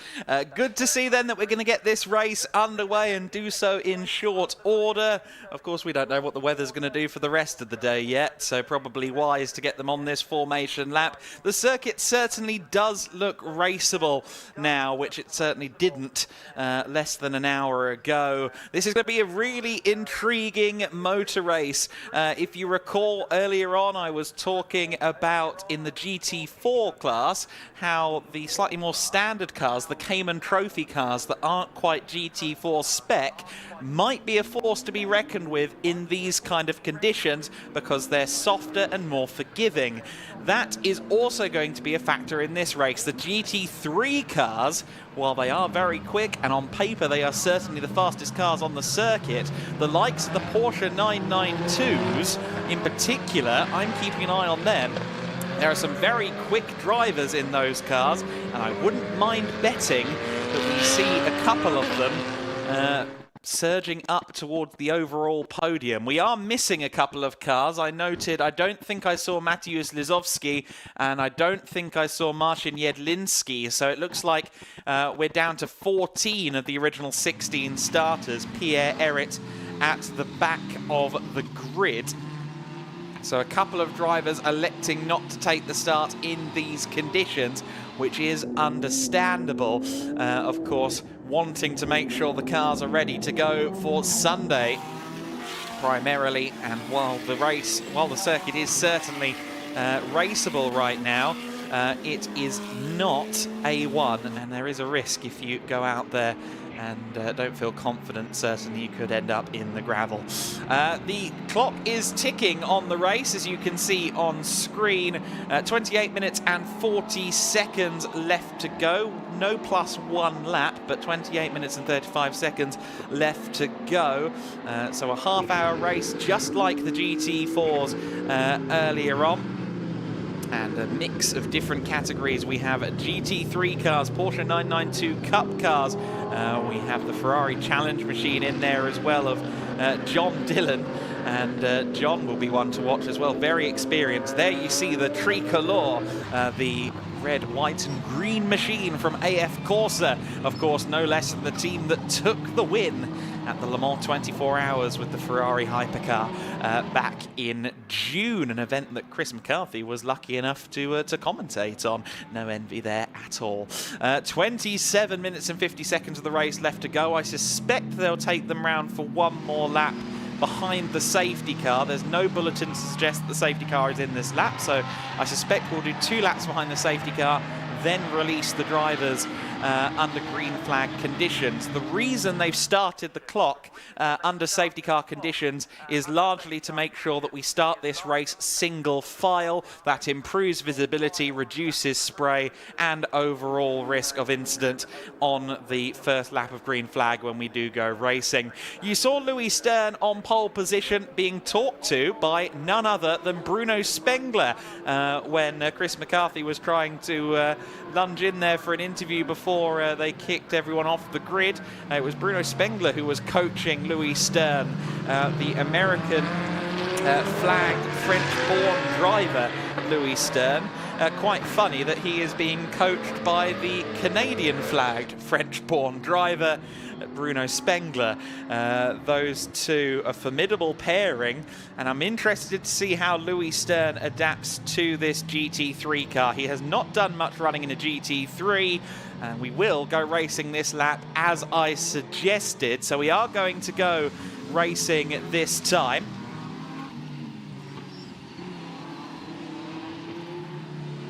Good to see then that we're going to get this race underway and do so in short order. Of course, we don't know what the weather's going to do for the rest of the day yet, so probably wise to get them on this formation lap. The circuit certainly does look raceable now, which it certainly didn't less than an hour ago. This is going to be a really intriguing motor race. If you recall earlier on, I was talking about in the GT4 class how the slightly more standard cars, the Cayman Trophy cars that aren't quite GT4 spec, might be a force to be reckoned with in these kind of conditions because they're softer and more forgiving. That is also going to be a factor in this race. The GT3 cars, while they are very quick and on paper they are certainly the fastest cars on the circuit, the likes of the Porsche 992s in particular, I'm keeping an eye on them. There are some very quick drivers in those cars, and I wouldn't mind betting that we see a couple of them surging up towards the overall podium. We are missing a couple of cars. I noted, I don't think I saw Mateusz Lizowski, and I don't think I saw Marcin Jedlinski, so it looks like we're down to 14 of the original 16 starters. Pierre Errit at the back of the grid. So a couple of drivers electing not to take the start in these conditions, which is understandable. Of course, wanting to make sure the cars are ready to go for Sunday, primarily. And while the circuit is certainly raceable right now, it is not A1, and there is a risk if you go out there and don't feel confident. Certainly you could end up in the gravel. The clock is ticking on the race, as you can see on screen. 28 minutes and 40 seconds left to go. No +1 lap, but 28 minutes and 35 seconds left to go. So a half-hour race, just like the GT4s earlier on. And a mix of different categories. We have GT3 cars, Porsche 992 Cup cars. We have the Ferrari Challenge machine in there as well of John Dillon. And John will be one to watch as well, very experienced. There you see the Tricolor, the red, white and green machine from AF Corsa. Of course, no less than the team that took the win at the Le Mans 24 Hours with the Ferrari hypercar back in June, an event that Chris McCarthy was lucky enough to commentate on. No envy there at all. 27 minutes and 50 seconds of the race left to go. I suspect they'll take them round for one more lap behind the safety car. There's no bulletin to suggest that the safety car is in this lap, so I suspect we'll do 2 laps behind the safety car, then release the drivers under green flag conditions. The reason they've started the clock under safety car conditions is largely to make sure that we start this race single file. That improves visibility, reduces spray and overall risk of incident on the first lap of green flag when we do go racing. You saw Louis Stern on pole position being talked to by none other than Bruno Spengler when Chris McCarthy was trying to lunge in there for an interview before they kicked everyone off the grid. It was Bruno Spengler who was coaching Louis Stern, the American flagged French-born driver Louis Stern. Quite funny that he is being coached by the Canadian flagged French-born driver Bruno Spengler. Those two, a formidable pairing, and I'm interested to see how Louis Stern adapts to this GT3 car. He has not done much running in a GT3, and we will go racing this lap as I suggested. So we are going to go racing this time.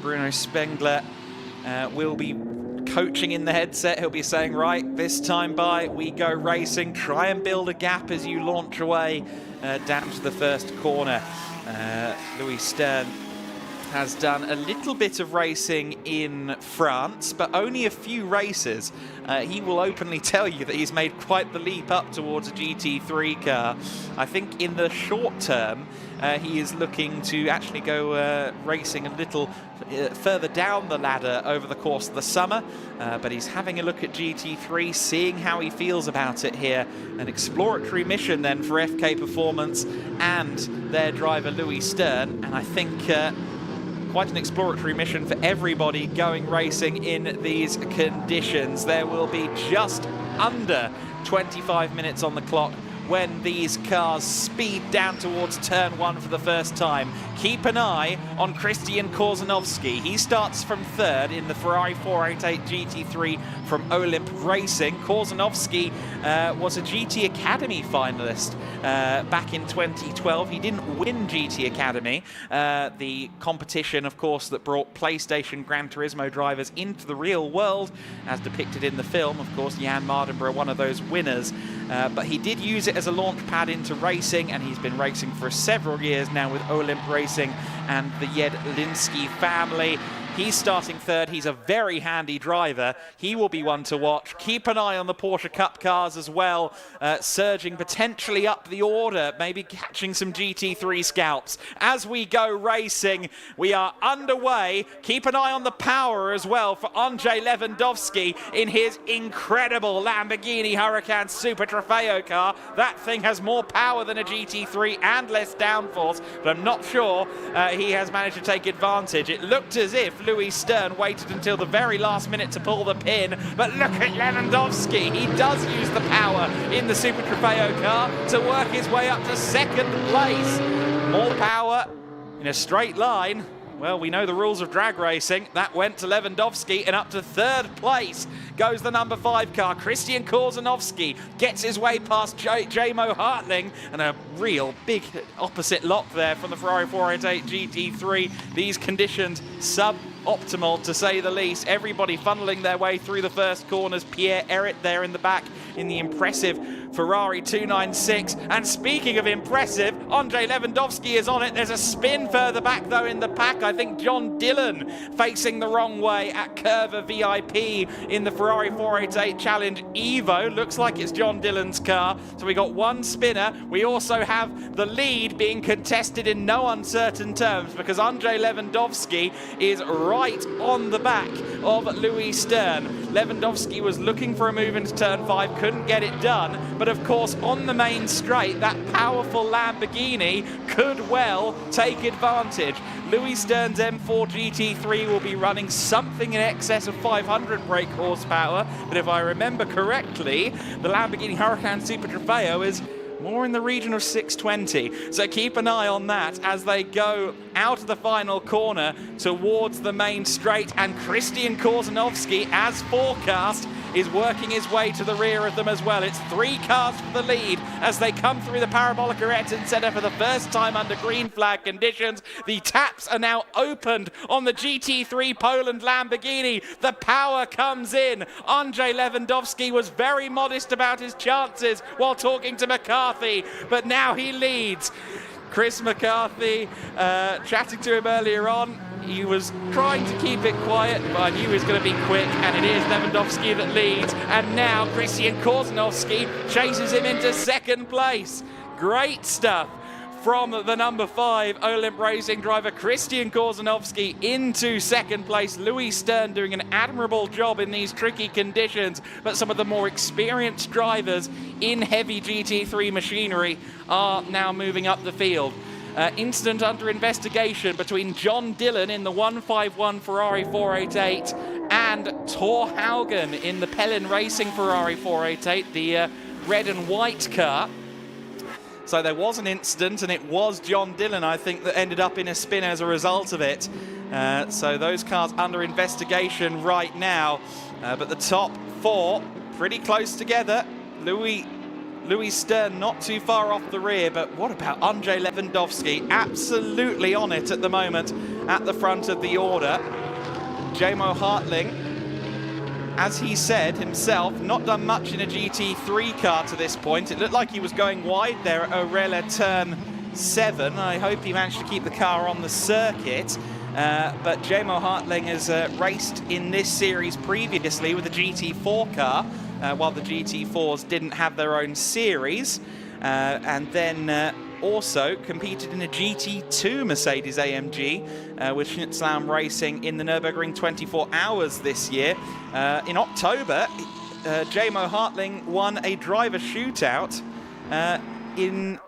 Bruno Spengler will be coaching in the headset. He'll be saying, right, this time by, we go racing. Try and build a gap as you launch away down to the first corner. Louis Stern has done a little bit of racing in France, but only a few races. He will openly tell you that he's made quite the leap up towards a GT3 car. I think in the short term, he is looking to actually go racing a little further down the ladder over the course of the summer, but he's having a look at GT3, seeing how he feels about it here. An exploratory mission then for FK Performance and their driver Louis Stern, and I think quite an exploratory mission for everybody going racing in these conditions. There will be just under 25 minutes on the clock when these cars speed down towards turn 1 for the first time. Keep an eye on Christian Korzanowski. He starts from 3rd in the Ferrari 488 GT3 from Olymp Racing. Korzanowski was a GT Academy finalist back in 2012. He didn't win GT Academy, the competition, of course, that brought PlayStation Gran Turismo drivers into the real world, as depicted in the film. Of course, Jan Mardenborough, one of those winners. But he did use it as a launch pad into racing, and he's been racing for several years now with Olymp Racing and the Jedliński family. He's starting 3rd. He's a very handy driver. He will be one to watch. Keep an eye on the Porsche Cup cars as well, surging potentially up the order, maybe catching some GT3 scalps. As we go racing, we are underway. Keep an eye on the power as well for Andrzej Lewandowski in his incredible Lamborghini Huracan Super Trofeo car. That thing has more power than a GT3 and less downforce, but I'm not sure he has managed to take advantage. It looked as if Louis Stern waited until the very last minute to pull the pin, but look at Lewandowski. He does use the power in the Super Trofeo car to work his way up to 2nd place. More power in a straight line. Well, we know the rules of drag racing. That went to Lewandowski, and up to 3rd place goes the number 5 car. Christian Korzanowski gets his way past J-Mo Hartling, and a real big opposite lock there from the Ferrari 488 GT3. These conditions, sub optimal, to say the least. Everybody funneling their way through the first corners. Pierre-Eric there in the back in the impressive Ferrari 296. And speaking of impressive, Andrei Lewandowski is on it. There's a spin further back, though, in the pack. I think John Dillon facing the wrong way at Curva VIP in the Ferrari 488 Challenge Evo. Looks like it's John Dillon's car. So we got one spinner. We also have the lead being contested in no uncertain terms, because Andrei Lewandowski is right on the back of Louis Stern. Lewandowski was looking for a move into turn 5, couldn't get it done. But of course, on the main straight, that powerful Lamborghini could well take advantage. Louis Stern's M4 GT3 will be running something in excess of 500 brake horsepower. But if I remember correctly, the Lamborghini Huracan Super Trofeo is more in the region of 620. So keep an eye on that as they go out of the final corner towards the main straight. And Christian Korzanowski, as forecast, is working his way to the rear of them as well. It's 3 cars for the lead as they come through the Parabolica Ayrton Senna for the first time under green flag conditions. The taps are now opened on the GT3 Poland Lamborghini. The power comes in. Andrei Lewandowski was very modest about his chances while talking to McCarthy, but now he leads. Chris McCarthy, chatting to him earlier on, he was trying to keep it quiet, but I knew he was going to be quick, and it is Lewandowski that leads. And now Christian Korzanowski chases him into second place. Great stuff from the number 5 Olymp Racing driver Christian Korzanowski into second place. Louis Stern doing an admirable job in these tricky conditions, but some of the more experienced drivers in heavy GT3 machinery are now moving up the field. Incident under investigation between John Dillon in the 151 Ferrari 488 and Thor Haugen in the Pellin Racing Ferrari 488, the red and white car. So there was an incident, and it was John Dillon, I think, that ended up in a spin as a result of it. So those cars under investigation right now. But the top 4 pretty close together. Louis Stern not too far off the rear, but what about Andrei Lewandowski? Absolutely on it at the moment at the front of the order. Jamo Hartling, as he said himself, not done much in a GT3 car to this point. It looked like he was going wide there at Orella turn 7. I hope he managed to keep the car on the circuit. But Jamo Hartling has raced in this series previously with a GT4 car, while the GT4s didn't have their own series, and then also competed in a GT2 Mercedes AMG with Schnitzelaum Racing in the Nürburgring 24 Hours this year. In October, Jamo Hartling won a driver shootout in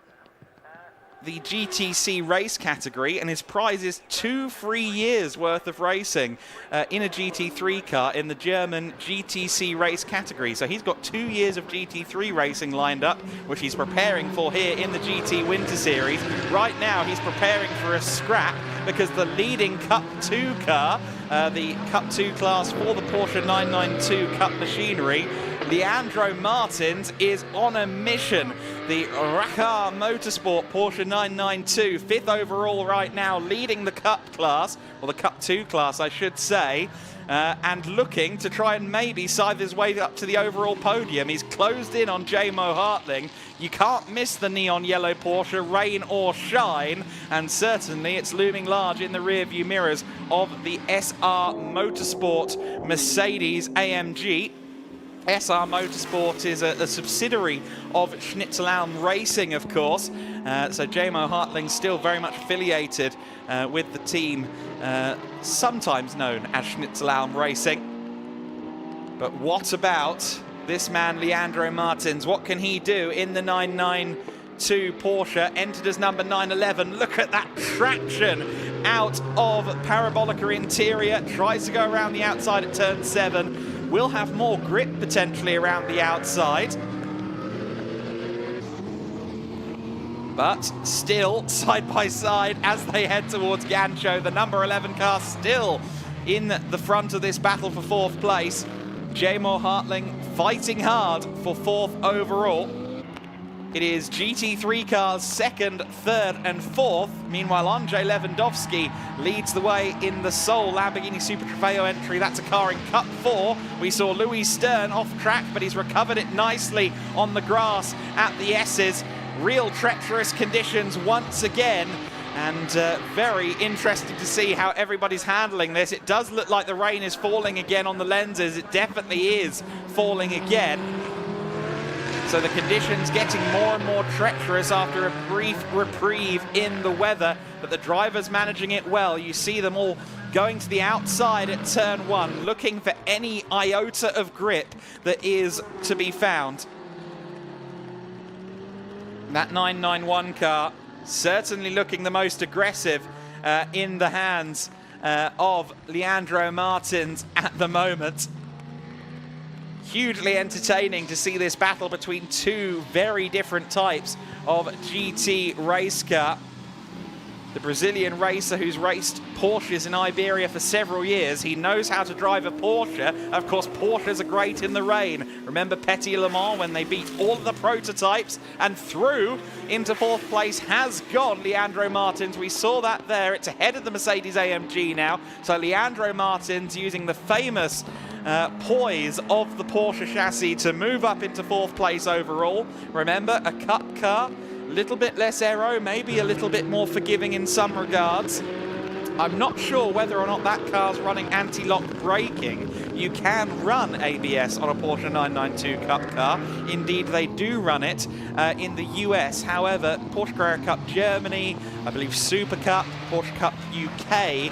the GTC race category, and his prize is 2 free years worth of racing in a GT3 car in the German GTC race category. So he's got 2 years of GT3 racing lined up, which he's preparing for here in the GT Winter Series. Right now he's preparing for a scrap because the leading Cup 2 car, the Cup 2 class for the Porsche 992 Cup machinery, Leandro Martins, is on a mission. The Raccar Motorsport Porsche 992, 5th overall right now, leading the Cup class, or the Cup 2 class, I should say, and looking to try and maybe scythe his way up to the overall podium. He's closed in on Jamo Hartling. You can't miss the neon yellow Porsche, rain or shine, and certainly it's looming large in the rear view mirrors of the SR Motorsport Mercedes AMG. SR Motorsport is a subsidiary of Schnitzelaum Racing, of course. So Jamo Hartling still very much affiliated with the team, sometimes known as Schnitzelaum Racing. But what about this man, Leandro Martins? What can he do in the 992 Porsche, entered as number 911? Look at that traction out of Parabolica Interior. Tries to go around the outside at turn 7. Will have more grip potentially around the outside. But still side by side as they head towards Gancho. The number 11 car still in the front of this battle for 4th place. Jamo Hartling fighting hard for 4th overall. It is GT3 cars second, third and fourth. Meanwhile, Andrzej Lewandowski leads the way in the sole Lamborghini Super Trofeo entry. That's a car in Cup 4. We saw Louis Stern off track, but he's recovered it nicely on the grass at the S's. Real treacherous conditions once again. And very interesting to see how everybody's handling this. It does look like the rain is falling again on the lenses. It definitely is falling again. So the conditions getting more and more treacherous after a brief reprieve in the weather. But the drivers managing it well. You see them all going to the outside at turn 1, looking for any iota of grip that is to be found. That 991 car certainly looking the most aggressive in the hands of Leandro Martins at the moment. Hugely entertaining to see this battle between two very different types of GT race car. The Brazilian racer who's raced Porsches in Iberia for several years. He knows how to drive a Porsche. Of course, Porsches are great in the rain. Remember Petit Le Mans when they beat all of the prototypes and through into 4th place has gone Leandro Martins. We saw that there. It's ahead of the Mercedes AMG now. So Leandro Martins using the famous poise of the Porsche chassis to move up into 4th place overall. Remember, a Cup car. Little bit less aero, maybe a little bit more forgiving in some regards. I'm not sure whether or not that car's running anti-lock braking. You can run ABS on a Porsche 992 Cup car. Indeed, they do run it in the US. However, Porsche Carrera Cup Germany, I believe Super Cup, Porsche Cup UK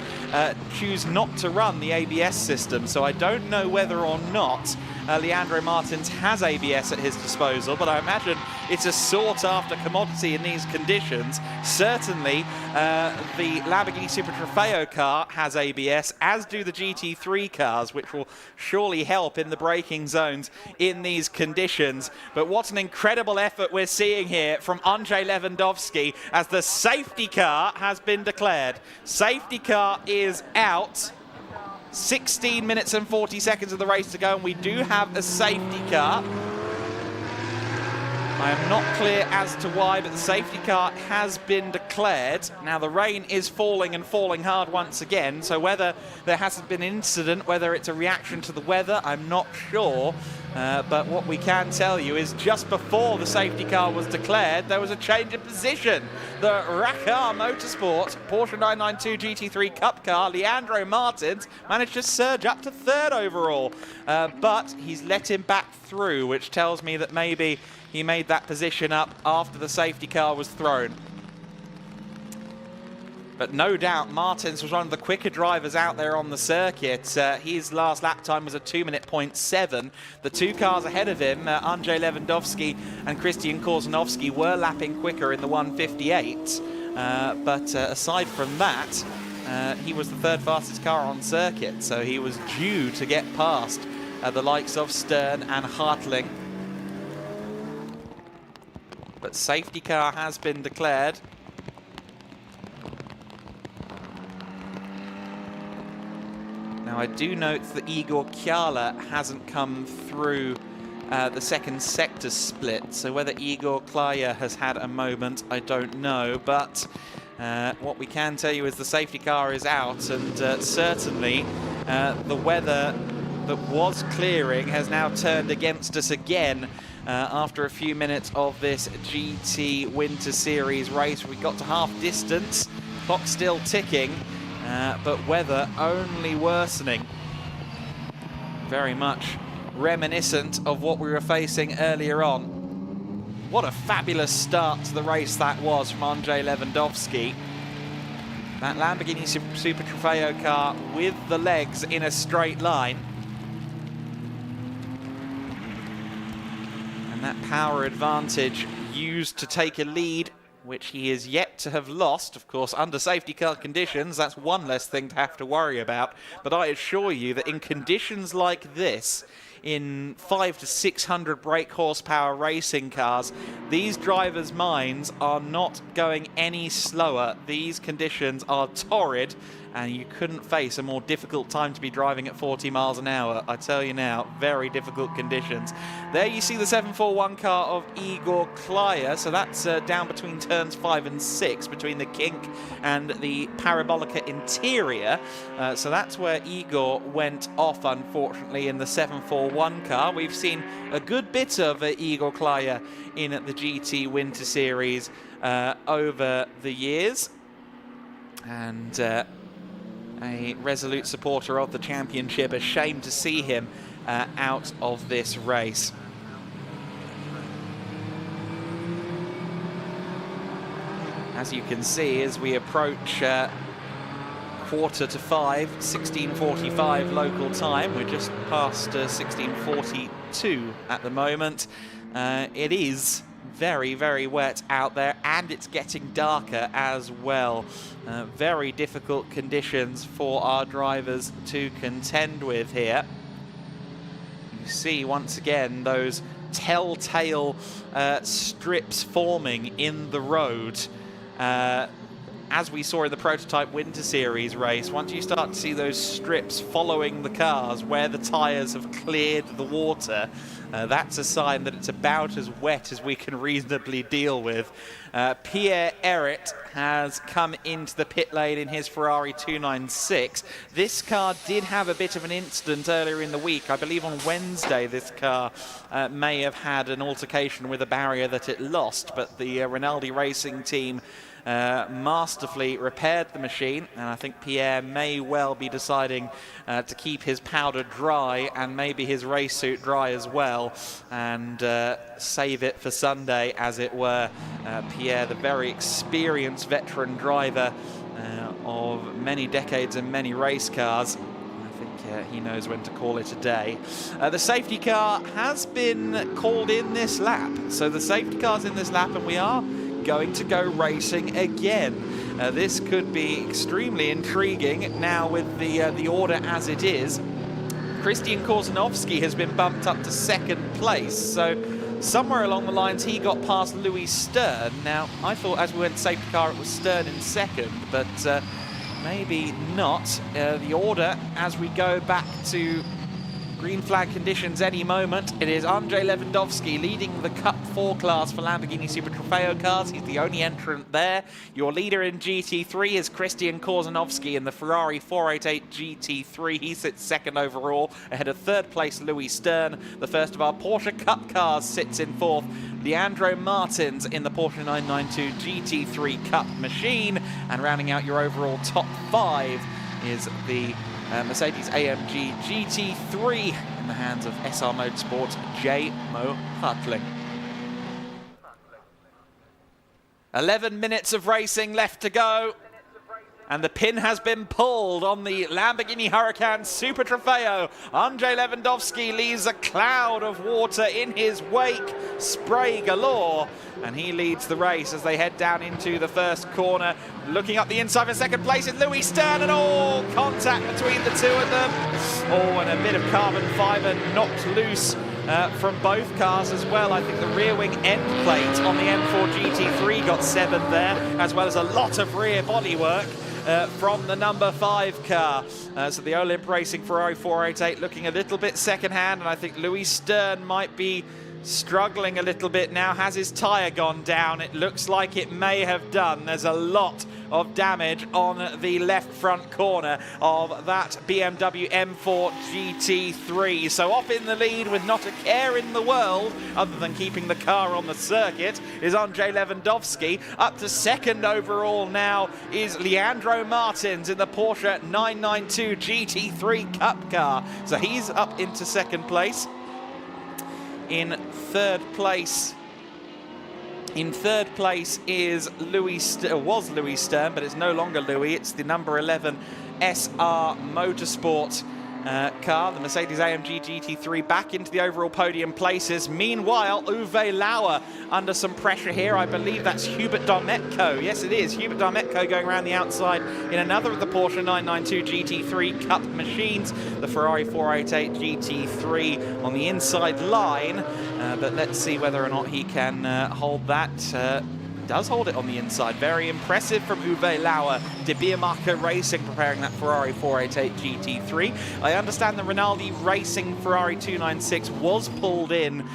choose not to run the ABS system. So I don't know whether or not Leandro Martins has ABS at his disposal, but I imagine it's a sought-after commodity in these conditions. Certainly, the Lamborghini Super Trofeo car has ABS, as do the GT3 cars, which will surely help in the braking zones in these conditions. But what an incredible effort we're seeing here from Andrzej Lewandowski as the safety car has been declared. Safety car is out. 16 minutes and 40 seconds of the race to go, and we do have a safety car. I am not clear as to why, but the safety car has been declared. Now, the rain is falling and falling hard once again, so whether there hasn't been an incident, whether it's a reaction to the weather, I'm not sure. But what we can tell you is just before the safety car was declared, there was a change in position. The Racar Motorsport Porsche 992 GT3 Cup car, Leandro Martins, managed to surge up to 3rd overall. But he's let him back through, which tells me that maybe he made that position up after the safety car was thrown. But no doubt Martins was one of the quicker drivers out there on the circuit. His last lap time was a 2:07. The two cars ahead of him, Andrzej Lewandowski and Christian Korzanowski, were lapping quicker in the 1:58. But aside from that, he was the 3rd fastest car on circuit, so he was due to get past the likes of Stern and Hartling. But safety car has been declared. Now, I do note that Igor Kjala hasn't come through the second sector split, so whether Igor Klaya has had a moment, I don't know, but what we can tell you is the safety car is out, and certainly the weather that was clearing has now turned against us again after a few minutes of this GT Winter Series race. We got to half distance, clock still ticking, but weather only worsening. Very much reminiscent of what we were facing earlier on. What a fabulous start to the race that was from Andrzej Lewandowski. That Lamborghini Super Trofeo car with the legs in a straight line. And that power advantage used to take a lead, which he is yet to have lost. Of course, under safety car conditions, that's one less thing to have to worry about. But I assure you that in conditions like this, in 500 to 600 brake horsepower racing cars, these drivers' minds are not going any slower. These conditions are torrid, and you couldn't face a more difficult time to be driving at 40 miles an hour. I tell you now, very difficult conditions. There you see the 741 car of Igor Klaya, so that's down between turns 5 and 6, between the kink and the Parabolica interior. So that's where Igor went off, unfortunately, in the 741 car. We've seen a good bit of Igor Klaya in the GT Winter Series over the years, and a resolute supporter of the championship. A shame to see him out of this race. As you can see, as we approach 4:45, 16:45 local time, we're just past 16:42 at the moment. It is very, very wet out there, and it's getting darker as well. Very difficult conditions for our drivers to contend with here. You see once again those telltale strips forming in the road. As we saw in the Prototype Winter Series race, once you start to see those strips following the cars where the tyres have cleared the water, that's a sign that it's about as wet as we can reasonably deal with. Pierre Errit has come into the pit lane in his Ferrari 296. This car did have a bit of an incident earlier in the week. I believe on Wednesday this car may have had an altercation with a barrier that it lost, but the Rinaldi Racing team masterfully repaired the machine, and I think Pierre may well be deciding to keep his powder dry and maybe his race suit dry as well, and save it for Sunday, as it were. Pierre, the very experienced veteran driver of many decades and many race cars, he knows when to call it a day. The safety car has been called in this lap, so the safety car's in this lap, and we are going to go racing again. This could be extremely intriguing now with the order as it is. Christian Korzanovski has been bumped up to second place, so somewhere along the lines he got past Louis Stern. Now, I thought as we went safety car it was Stern in second, but maybe not. The order as we go back to green flag conditions any moment. It is Andrzej Lewandowski leading the Cup 4 class for Lamborghini Super Trofeo cars. He's the only entrant there. Your leader in GT3 is Christian Korzanovski in the Ferrari 488 GT3. He sits second overall, ahead of third place Louis Stern. The first of our Porsche Cup cars sits in fourth, Leandro Martins in the Porsche 992 GT3 Cup machine. And rounding out your overall top 5 is the Mercedes-AMG GT3 in the hands of SR Motorsports' J-Mo Hartling. 11 minutes of racing left to go, and the pin has been pulled on the Lamborghini Huracan Super Trofeo. Andrzej Lewandowski leaves a cloud of water in his wake, spray galore, and he leads the race as they head down into the first corner. Looking up the inside for second place is Louis Stern, and all contact between the two of them. Oh, and a bit of carbon fibre knocked loose from both cars as well. I think the rear wing end plate on the M4 GT3 got severed there, as well as a lot of rear bodywork from the number 5 car. So the Olymp Racing Ferrari 488 looking a little bit second-hand, and I think Louis Stern might be struggling a little bit now. Has his tyre gone down? It looks like it may have done. There's a lot of damage on the left front corner of that BMW M4 GT3. So off in the lead with not a care in the world other than keeping the car on the circuit is Andrzej Lewandowski. Up to second overall now is Leandro Martins in the Porsche 992 GT3 Cup car. So he's up into second place. In third place is was Louis Stern, but it's no longer Louis. It's the number 11 SR Motorsport car, the Mercedes-AMG GT3, back into the overall podium places. Meanwhile, Uwe Lauer under some pressure here. I believe that's Hubert Darmetko. Yes, it is. Hubert Darmetko going around the outside in another of the Porsche 992 GT3 Cup machines, the Ferrari 488 GT3 on the inside line. But let's see whether or not he can hold that. does hold it on the inside. Very impressive from Uwe Lauer. De Beermacher Racing preparing that Ferrari 488 GT3. I understand the Rinaldi Racing Ferrari 296 was pulled in,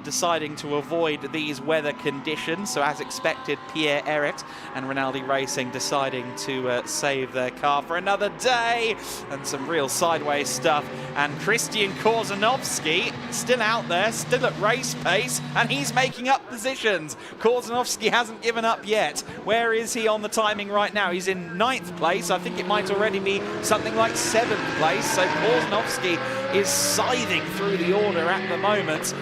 deciding to avoid these weather conditions. So as expected, Pierre Eric and Rinaldi Racing deciding to save their car for another day. And some real sideways stuff. And Christian Korzanowski still out there, still at race pace, and he's making up positions. Korzanowski hasn't given up yet. Where is he on the timing right now? He's in 9th place. I think it might already be something like 7th place. So Korzanowski is scything through the order at the moment.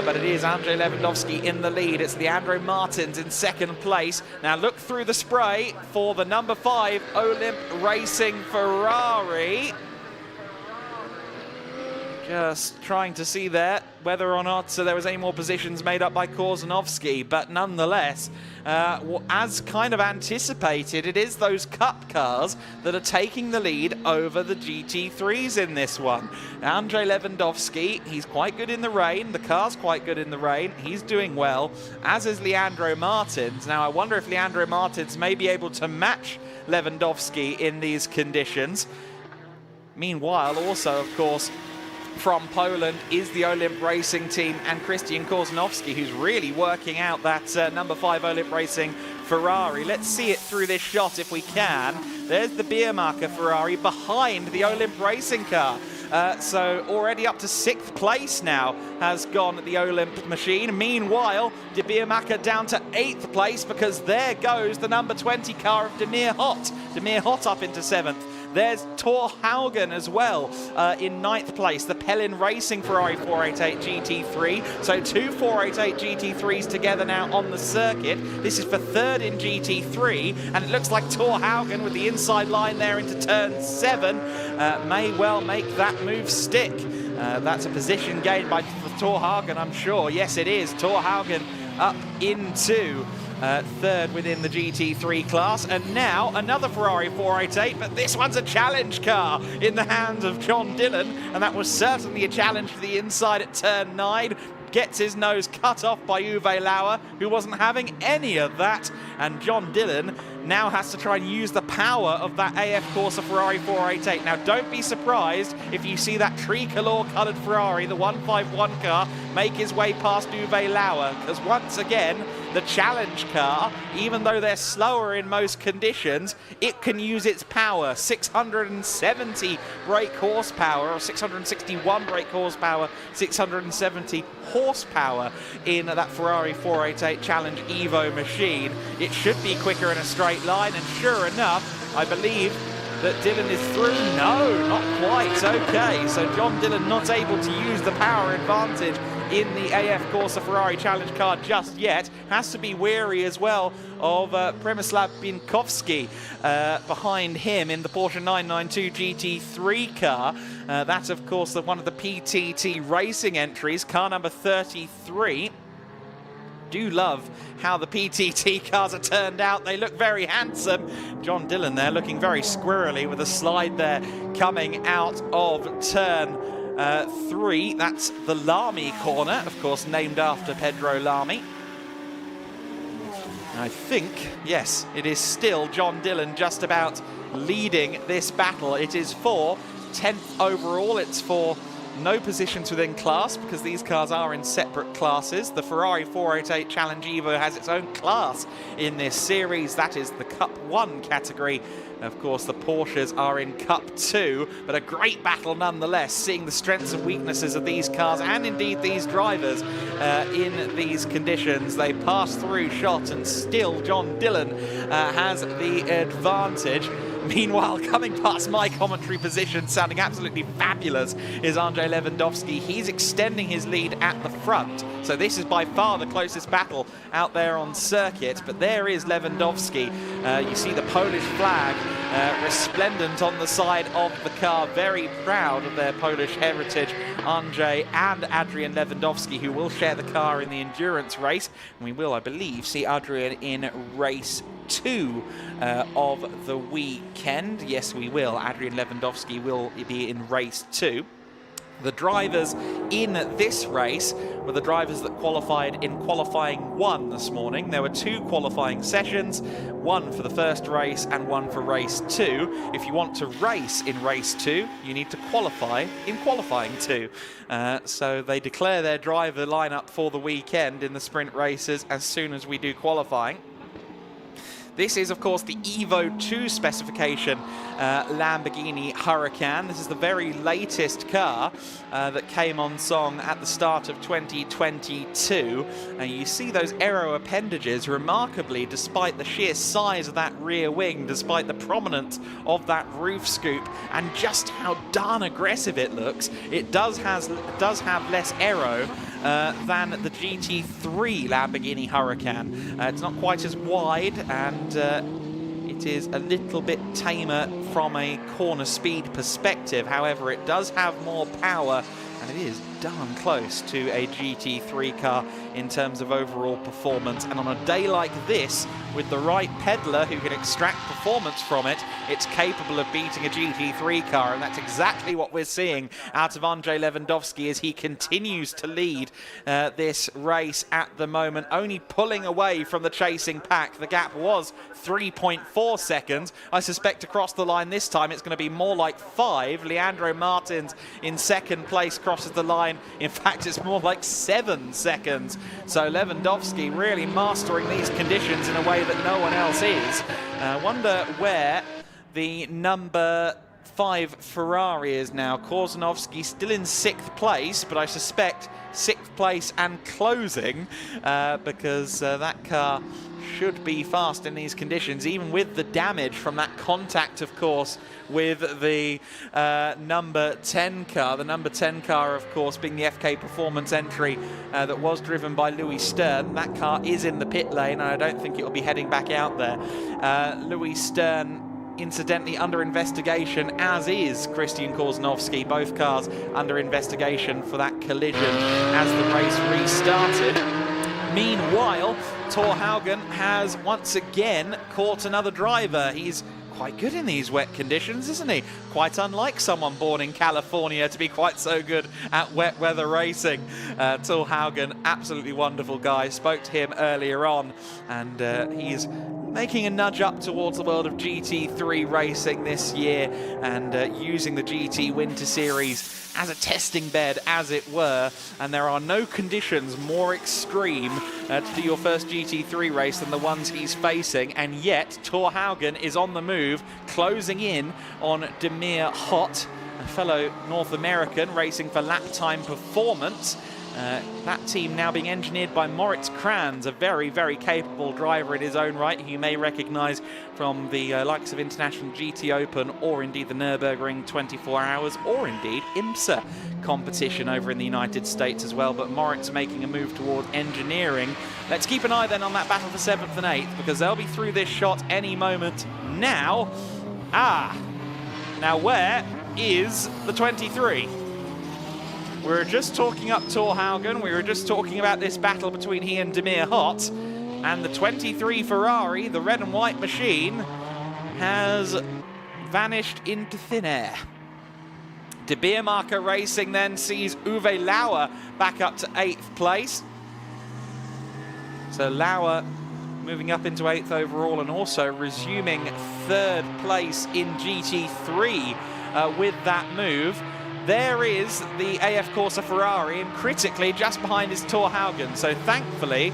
But it is Andrzej Lewandowski in the lead. It's Leandro Martins in 2nd place. Now look through the spray for the number 5 Olymp Racing Ferrari. Just trying to see there whether or not there was any more positions made up by Korzanowski, but nonetheless, as kind of anticipated, it is those Cup cars that are taking the lead over the GT3s in this one. Andrzej Lewandowski, he's quite good in the rain, the car's quite good in the rain, he's doing well, as is Leandro Martins. Now I wonder if Leandro Martins may be able to match Lewandowski in these conditions. Meanwhile, also, of course, from Poland is the Olymp Racing team and Christian Korzanowski, who's really working out that number 5 Olymp Racing Ferrari. Let's see it through this shot if we can. There's the Beermacher Ferrari behind the Olymp Racing car. So already up to 6th place now has gone the Olymp machine. Meanwhile, De Beermacher down to 8th place because there goes the number 20 car of Demir Hott. Demir Hott up into 7th. There's Thor Haugen as well in 9th place, the Pellin Racing Ferrari 488 GT3. So 2 488 GT3s together now on the circuit. This is for 3rd in GT3, and it looks like Thor Haugen with the inside line there into turn 7 may well make that move stick. That's a position gained by Thor Haugen, I'm sure. Yes, it is. Thor Haugen up into 3rd within the GT3 class, and now another Ferrari 488, but this one's a challenge car in the hands of John Dillon, and that was certainly a challenge for the inside at turn 9. Gets his nose cut off by Uwe Lauer, who wasn't having any of that, and John Dillon now has to try and use the power of that AF Corsa Ferrari 488. Now don't be surprised if you see that tricolor coloured Ferrari, the 151 car, make his way past Uwe Lauer, because once again, the challenge car, even though they're slower in most conditions, it can use its power. 670 brake horsepower, or 661 brake horsepower, 670 horsepower in that Ferrari 488 Challenge Evo machine. It should be quicker in a straight line, and sure enough, I believe that Dillon is through. No, not quite. Okay, so John Dillon not able to use the power advantage in the AF Corsa Ferrari Challenge car just yet. Has to be wary as well of Przemysław Binkowski behind him in the Porsche 992 GT3 car. That's, of course, one of the PTT racing entries, car number 33. Do love how the PTT cars are turned out. They look very handsome. John Dillon there looking very squirrely with a slide there coming out of turn 3. That's the Lamy corner, of course, named after Pedro Lamy. I think, yes, it is still John Dillon just about leading this battle. It is for 10th overall. It's for no positions within class because these cars are in separate classes. The Ferrari 488 Challenge Evo has its own class in this series. That is the Cup 1 category. Of course, the Porsches are in Cup 2, but a great battle nonetheless, seeing the strengths and weaknesses of these cars and indeed these drivers in these conditions. They pass through shot, and still John Dillon has the advantage. Meanwhile, coming past my commentary position, sounding absolutely fabulous, is Andrzej Lewandowski. He's extending his lead at the front. So this is by far the closest battle out there on circuit. But there is Lewandowski. You see the Polish flag resplendent on the side of the car. Very proud of their Polish heritage. Andrzej and Adrian Lewandowski, who will share the car in the endurance race. And we will, I believe, see Adrian in race 2 of the weekend. Yes, we will. Adrian Lewandowski will be in race 2. The drivers in this race were the drivers that qualified in qualifying 1 this morning. There were 2 qualifying sessions, 1 for the first race and 1 for race 2. If you want to race in race 2, you need to qualify in qualifying 2. So they declare their driver lineup for the weekend in the sprint races as soon as we do qualifying. This is, of course, the Evo 2 specification Lamborghini Huracan. This is the very latest car that came on song at the start of 2022. You see those aero appendages, remarkably, despite the sheer size of that rear wing, despite the prominence of that roof scoop, and just how darn aggressive it looks, it does have less aero than the GT3 Lamborghini Huracan. It's not quite as wide, and it is a little bit tamer from a corner speed perspective. However, it does have more power, and it is darn close to a GT3 car in terms of overall performance. And on a day like this, with the right peddler who can extract performance from it, it's capable of beating a GT3 car, and that's exactly what we're seeing out of Andrzej Lewandowski as he continues to lead this race at the moment, only pulling away from the chasing pack. The gap was 3.4 seconds. I suspect across the line this time it's going to be more like 5. Leandro Martins in second place crosses the line. In fact, it's more like 7 seconds. So Lewandowski really mastering these conditions in a way that no one else is. Wonder where the number 5 Ferrari is now. Korzanovski still in 6th place, but I suspect 6th place and closing because that car should be fast in these conditions, even with the damage from that contact, of course, with the number 10 car. The number 10 car, of course, being the FK Performance entry that was driven by Louis Stern. That car is in the pit lane, and I don't think it will be heading back out there. Louis Stern, incidentally, under investigation, as is Christian Korzanovski. Both cars under investigation for that collision as the race restarted. Meanwhile, Thor Haugen has once again caught another driver. He's quite good in these wet conditions, isn't he? Quite unlike someone born in California to be quite so good at wet weather racing. Thor Haugen, absolutely wonderful guy. Spoke to him earlier on, and he's making a nudge up towards the world of GT3 racing this year, and using the GT Winter Series as a testing bed, as it were. And there are no conditions more extreme to do your first GT3 race than the ones he's facing, and yet Thor Haugen is on the move, closing in on Demir Hott, a fellow North American racing for Lap Time Performance. That team now being engineered by Moritz Kranz, a very, very capable driver in his own right, who you may recognise from the likes of International GT Open, or indeed the Nürburgring 24 Hours, or indeed IMSA competition over in the United States as well. But Moritz making a move toward engineering. Let's keep an eye then on that battle for 7th and 8th, because they'll be through this shot any moment now. Now where is the 23? We were just talking up Thor Haugen. We were just talking about this battle between he and Demir Hott. And the 23 Ferrari, the red and white machine, has vanished into thin air. De Beermacher Racing then sees Uwe Lauer back up to 8th place. So Lauer moving up into 8th overall, and also resuming 3rd place in GT3 with that move. There is the AF Corsa Ferrari, and critically just behind is Thor Haugen. So thankfully,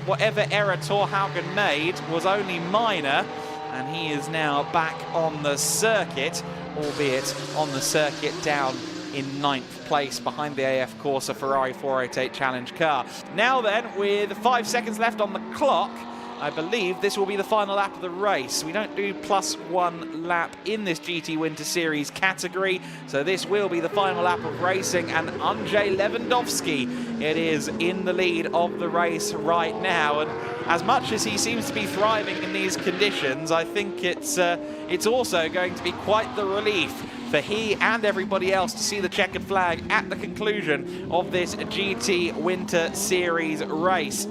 whatever error Thor Haugen made was only minor, and he is now back on the circuit, albeit on the circuit down in 9th place behind the AF Corsa Ferrari 488 Challenge car. Now then, with 5 seconds left on the clock, I believe this will be the final lap of the race. We don't do +1 lap in this GT Winter Series category, so this will be the final lap of racing, and Andrzej Lewandowski, it is in the lead of the race right now. And as much as he seems to be thriving in these conditions, I think it's also going to be quite the relief for he and everybody else to see the checkered flag at the conclusion of this GT Winter Series race.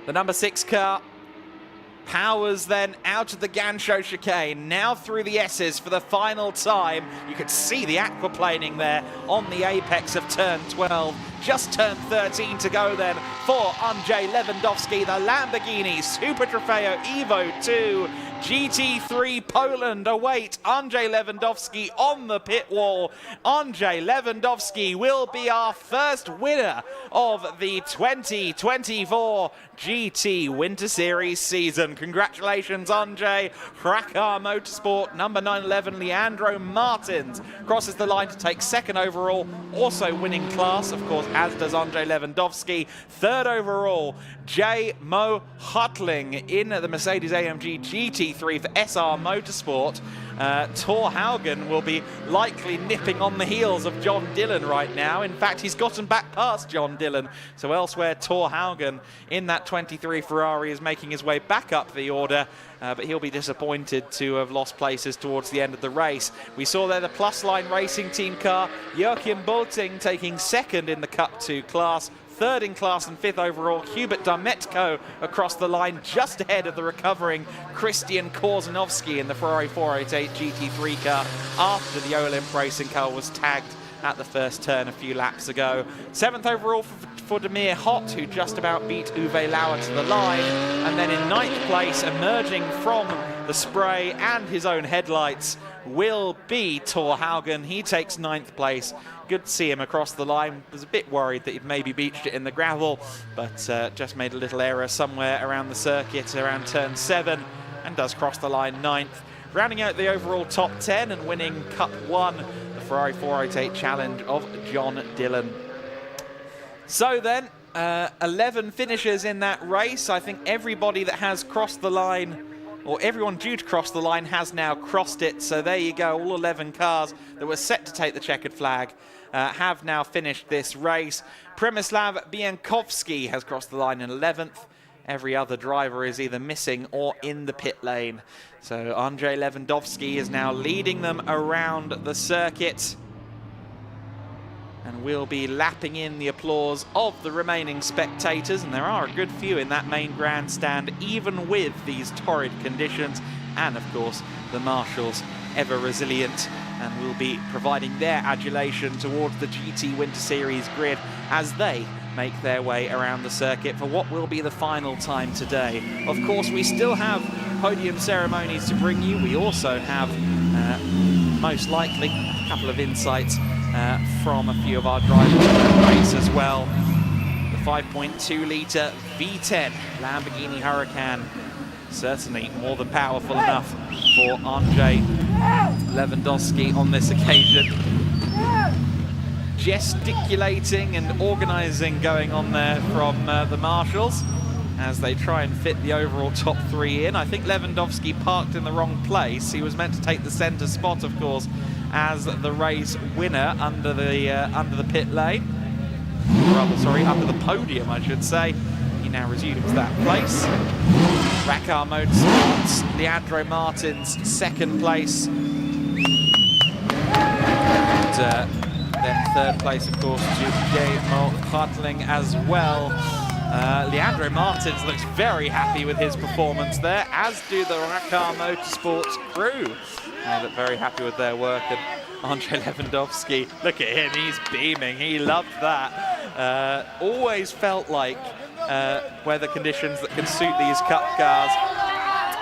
The number 6 car powers then out of the Gancho chicane, now through the S's for the final time. You could see the aquaplaning there on the apex of turn 12. Just turn 13 to go then for Andrzej Lewandowski, the Lamborghini Super Trofeo Evo 2. GT3 Poland await Andrzej Lewandowski on the pit wall. Andrzej Lewandowski will be our first winner of the 2024 GT Winter Series season. Congratulations, Andrzej. Hrakar Motorsport number 911 Leandro Martins crosses the line to take second overall, also winning class, of course, as does Andrzej Lewandowski. Third overall, J. Mo Hartling in the Mercedes-AMG GT3 for SR Motorsport. Thor Haugen will be likely nipping on the heels of John Dillon right now. In fact, he's gotten back past John Dillon. So elsewhere, Thor Haugen in that 23 Ferrari is making his way back up the order. But he'll be disappointed to have lost places towards the end of the race. We saw there the Plus Line Racing Team car, Joachim Bolting taking second in the Cup 2 class. Third in class and fifth overall, Hubert Darmetko across the line, just ahead of the recovering Christian Korzanovski in the Ferrari 488 GT3 car after the Olymp Racing car was tagged at the first turn a few laps ago. Seventh overall for Demir Hott, who just about beat Uwe Lauer to the line. And then in ninth place, emerging from the spray and his own headlights, will be Thor Haugen. He takes ninth place. Good to see him across the line. Was a bit worried that he'd maybe beached it in the gravel, but just made a little error somewhere around the circuit, around turn 7, and does cross the line ninth. Rounding out the overall top 10 and winning Cup 1, the Ferrari 488 Challenge of John Dillon. So then, 11 finishers in that race. I think everybody that has crossed the line, or everyone due to cross the line, has now crossed it. So there you go, all 11 cars that were set to take the checkered flag have now finished this race. Przemysław Biankowski has crossed the line in 11th. Every other driver is either missing or in the pit lane. So Andrzej Lewandowski is now leading them around the circuit, and we'll be lapping in the applause of the remaining spectators, and there are a good few in that main grandstand, even with these torrid conditions, and of course the marshals, ever resilient, and will be providing their adulation towards the GT Winter Series grid as they make their way around the circuit for what will be the final time today. Of course, we still have podium ceremonies to bring you. We also have, most likely, a couple of insights from a few of our drivers in the race as well. The 5.2 litre V10 Lamborghini Huracan, certainly more than powerful enough for Andrzej Lewandowski on this occasion. Gesticulating and organising going on there from the marshals as they try and fit the overall top 3 in. I think Lewandowski parked in the wrong place. He was meant to take the centre spot, of course, as the race winner under the pit lane. Rather, sorry, under the podium, I should say. He now resumes that place. Hrakar Motorsports, Leandro Martins, second place. And then third place, of course, to J. Mo Hartling as well. Leandro Martins looks very happy with his performance there, as do the Hrakar Motorsports crew. They're very happy with their work. And Andrzej Lewandowski, look at him, he's beaming. He loved that. Always felt like weather conditions that can suit these Cup cars.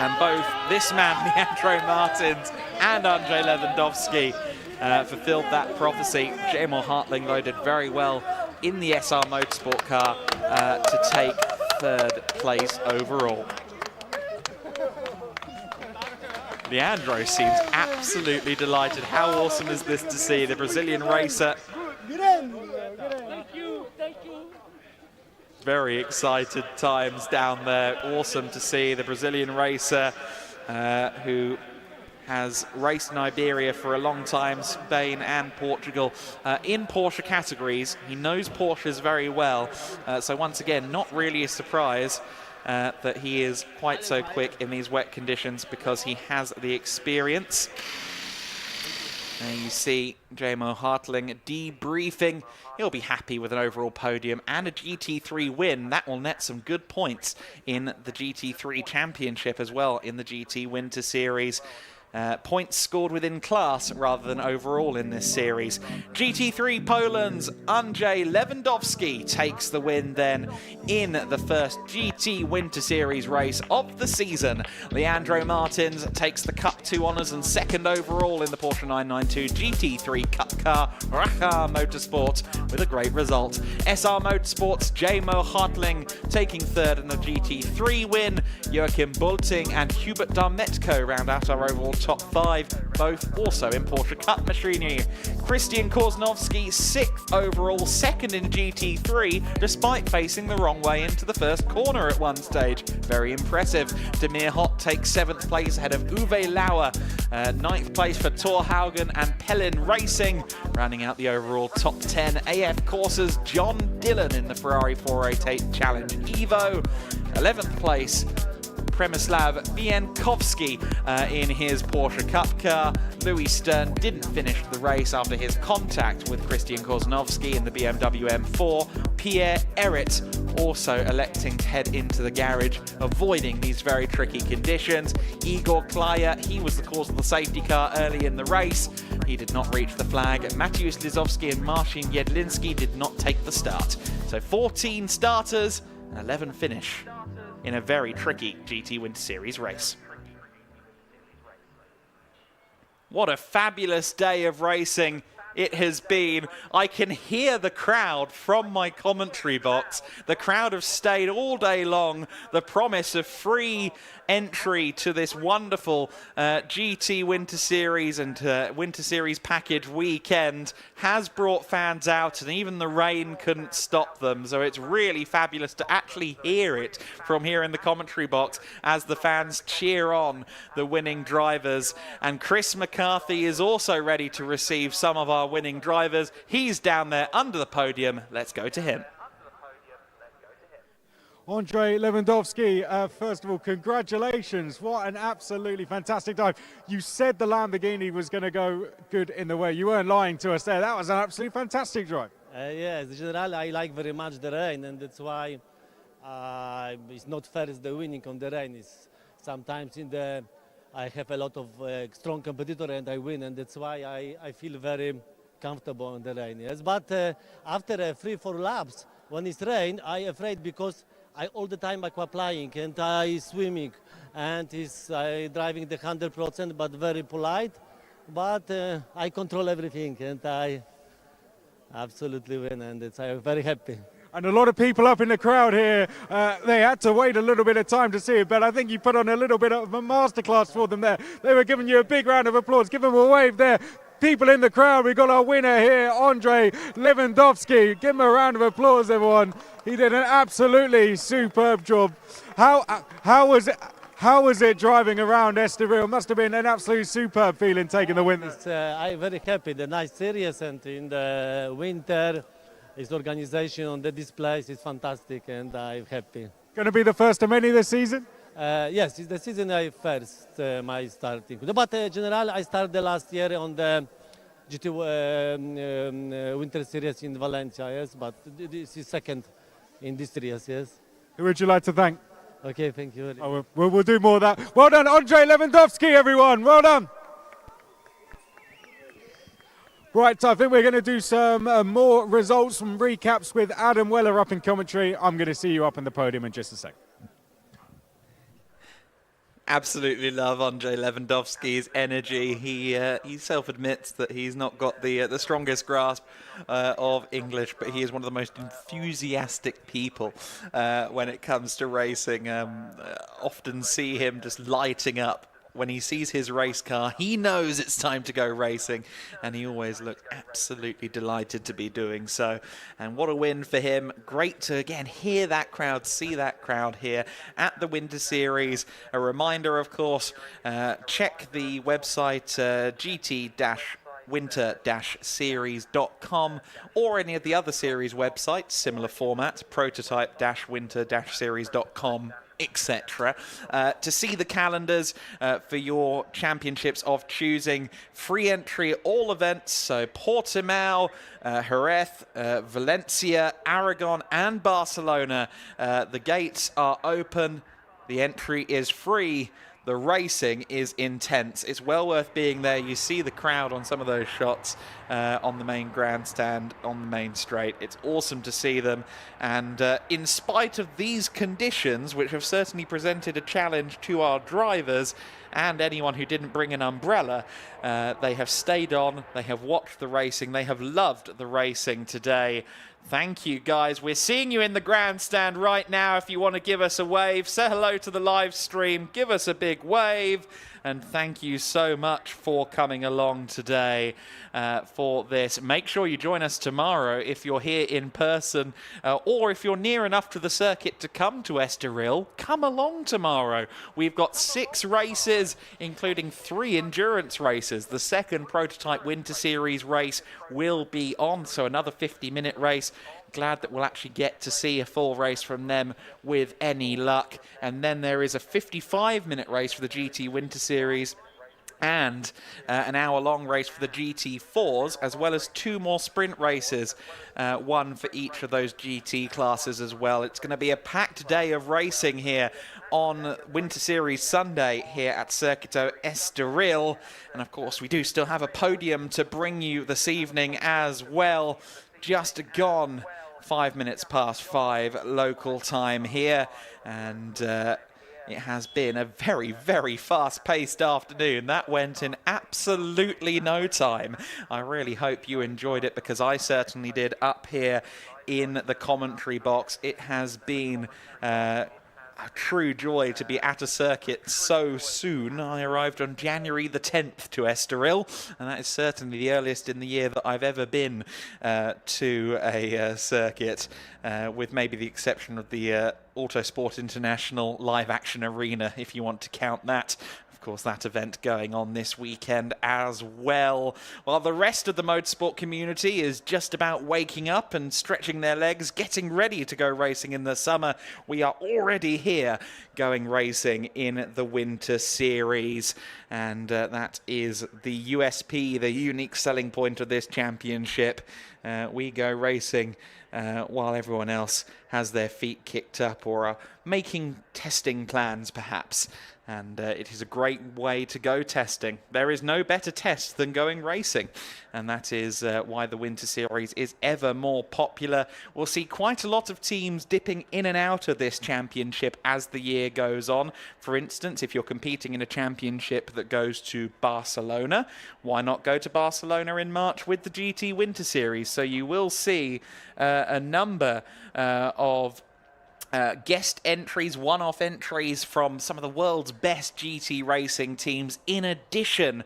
And both this man, Leandro Martins, and Andrzej Lewandowski fulfilled that prophecy. J-Mo Hartling loaded very well in the SR Motorsport car to take third place overall. Leandro seems absolutely delighted. How awesome is this to see the Brazilian racer? Thank you. Very excited times down there. Awesome to see the Brazilian racer who has raced in Iberia for a long time, Spain and Portugal, in Porsche categories. He knows Porsches very well, so once again, not really a surprise that he is quite so quick in these wet conditions because he has the experience. There you see J-Mo Hartling debriefing. He'll be happy with an overall podium and a GT3 win. That will net some good points in the GT3 Championship as well in the GT Winter Series. Points scored within class rather than overall in this series. GT3 Poland's Andrzej Lewandowski takes the win then in the first GT Winter Series race of the season. Leandro Martins takes the Cup 2 honours and second overall in the Porsche 992 GT3 Cup car. Racha Motorsport with a great result. SR Motorsport's J-Mo Hartling taking third in the GT3 win. Joachim Bulting and Hubert Darmetko round out our overall top 5, both also in Porsche Cup machinery. Christian Korzynowski 6th overall, second in GT3, despite facing the wrong way into the first corner at one stage. Very impressive. Demir Hott takes 7th place ahead of Uwe Lauer. 9th place for Thor Haugen and Pellin Racing. Rounding out the overall top 10, AF Courses John Dillon in the Ferrari 488 Challenge Evo. 11th place, Przemysław Bienkowski in his Porsche Cup car. Louis Stern didn't finish the race after his contact with Christian Korzynowski in the BMW M4. Pierre Errit also electing to head into the garage, avoiding these very tricky conditions. Igor Klaya, he was the cause of the safety car early in the race. He did not reach the flag. Mateusz Lizowski and Marcin Jedlinski did not take the start. So 14 starters, 11 finish in a very tricky GT Winter Series race. What a fabulous day of racing it has been. I can hear the crowd from my commentary box. The crowd have stayed all day long. The promise of free entry to this wonderful GT Winter Series and Winter Series package weekend has brought fans out, and even the rain couldn't stop them. So it's really fabulous to actually hear it from here in the commentary box as the fans cheer on the winning drivers. And Chris McCarthy is also ready to receive some of our winning drivers. He's down there under the podium. Let's go to him. Andrzej Lewandowski, first of all, congratulations. What an absolutely fantastic dive. You said the Lamborghini was going to go good in the way. You weren't lying to us there. That was an absolutely fantastic drive. Yes, in general, I like very much the rain, and that's why it's not first the winning on the rain. It's sometimes I have a lot of strong competitor and I win, and that's why I feel very comfortable on the rain. Yes, but after 3-4 laps, when it's rain, I'm afraid because I all the time aquaplaning and I swimming, and I driving the 100%, but very polite. But I control everything and I absolutely win, and I'm very happy. And a lot of people up in the crowd here, they had to wait a little bit of time to see it, but I think you put on a little bit of a masterclass for them there. They were giving you a big round of applause. Give them a wave there. People in the crowd, we got our winner here, Andrzej Lewandowski. Give him a round of applause, everyone. He did an absolutely superb job. How was it driving around Estoril? Must have been an absolutely superb feeling taking the win. I'm very happy. The nice series, and in the winter, its organization on the displays is fantastic, and I'm happy. Going to be the first of many this season? Yes, it's the season I first my starting. But general, I started last year on the GT Winter Series in Valencia. Yes, but this is second in this series. Yes. Who would you like to thank? Okay, thank you. We'll do more of that. Well done, Andrzej Lewandowski, everyone. Well done. Right, so I think we're going to do some more results, some recaps with Adam Weller up in commentary. I'm going to see you up on the podium in just a sec. Absolutely love Andrzej Lewandowski's energy. He self-admits that he's not got the strongest grasp of English, but he is one of the most enthusiastic people when it comes to racing. Often see him just lighting up when he sees his race car. He knows it's time to go racing, and he always looks absolutely delighted to be doing so. And what a win for him. Great to, again, hear that crowd, see that crowd here at the Winter Series. A reminder, of course, check the website prototype-winter-series.com, or any of the other series websites, similar format, prototype-winter-series.com, etc. To see the calendars for your championships of choosing. Free entry at all events, so Portimao, Jerez, Valencia, Aragon and Barcelona. The gates are open, the entry is free. The racing is intense. It's well worth being there. You see the crowd on some of those shots on the main grandstand, on the main straight. It's awesome to see them. And in spite of these conditions, which have certainly presented a challenge to our drivers and anyone who didn't bring an umbrella, they have stayed on, they have watched the racing, they have loved the racing today. Thank you, guys. We're seeing you in the grandstand right now. If you want to give us a wave, say hello to the live stream, give us a big wave. And thank you so much for coming along today for this. Make sure you join us tomorrow if you're here in person, or if you're near enough to the circuit to come to Estoril, come along tomorrow. We've got 6 races, including 3 endurance races. The second Prototype Winter Series race will be on, so another 50-minute race. Glad that we'll actually get to see a full race from them with any luck. And then there is a 55-minute race for the GT Winter Series and an hour-long race for the GT4s, as well as 2 more sprint races, one for each of those GT classes as well. It's going to be a packed day of racing here on Winter Series Sunday here at Circuito Estoril. And of course, we do still have a podium to bring you this evening as well. Just gone 5 minutes past 5 local time here, and it has been a very, very fast-paced afternoon. That went in absolutely no time. I really hope you enjoyed it, because I certainly did up here in the commentary box. It has been a true joy to be at a circuit so soon. I arrived on January the 10th to Estoril, and that is certainly the earliest in the year that I've ever been to a circuit, with maybe the exception of the Autosport International Live Action Arena, if you want to count that. Of course, that event going on this weekend as well. While the rest of the motorsport community is just about waking up and stretching their legs, getting ready to go racing in the summer, we are already here going racing in the Winter Series. And that is the USP, the unique selling point of this championship. We go racing while everyone else has their feet kicked up or are making testing plans, perhaps. And it is a great way to go testing. There is no better test than going racing. And that is why the Winter Series is ever more popular. We'll see quite a lot of teams dipping in and out of this championship as the year goes on. For instance, if you're competing in a championship that goes to Barcelona, why not go to Barcelona in March with the GT Winter Series? So you will see a number of guest entries, one-off entries from some of the world's best GT racing teams, in addition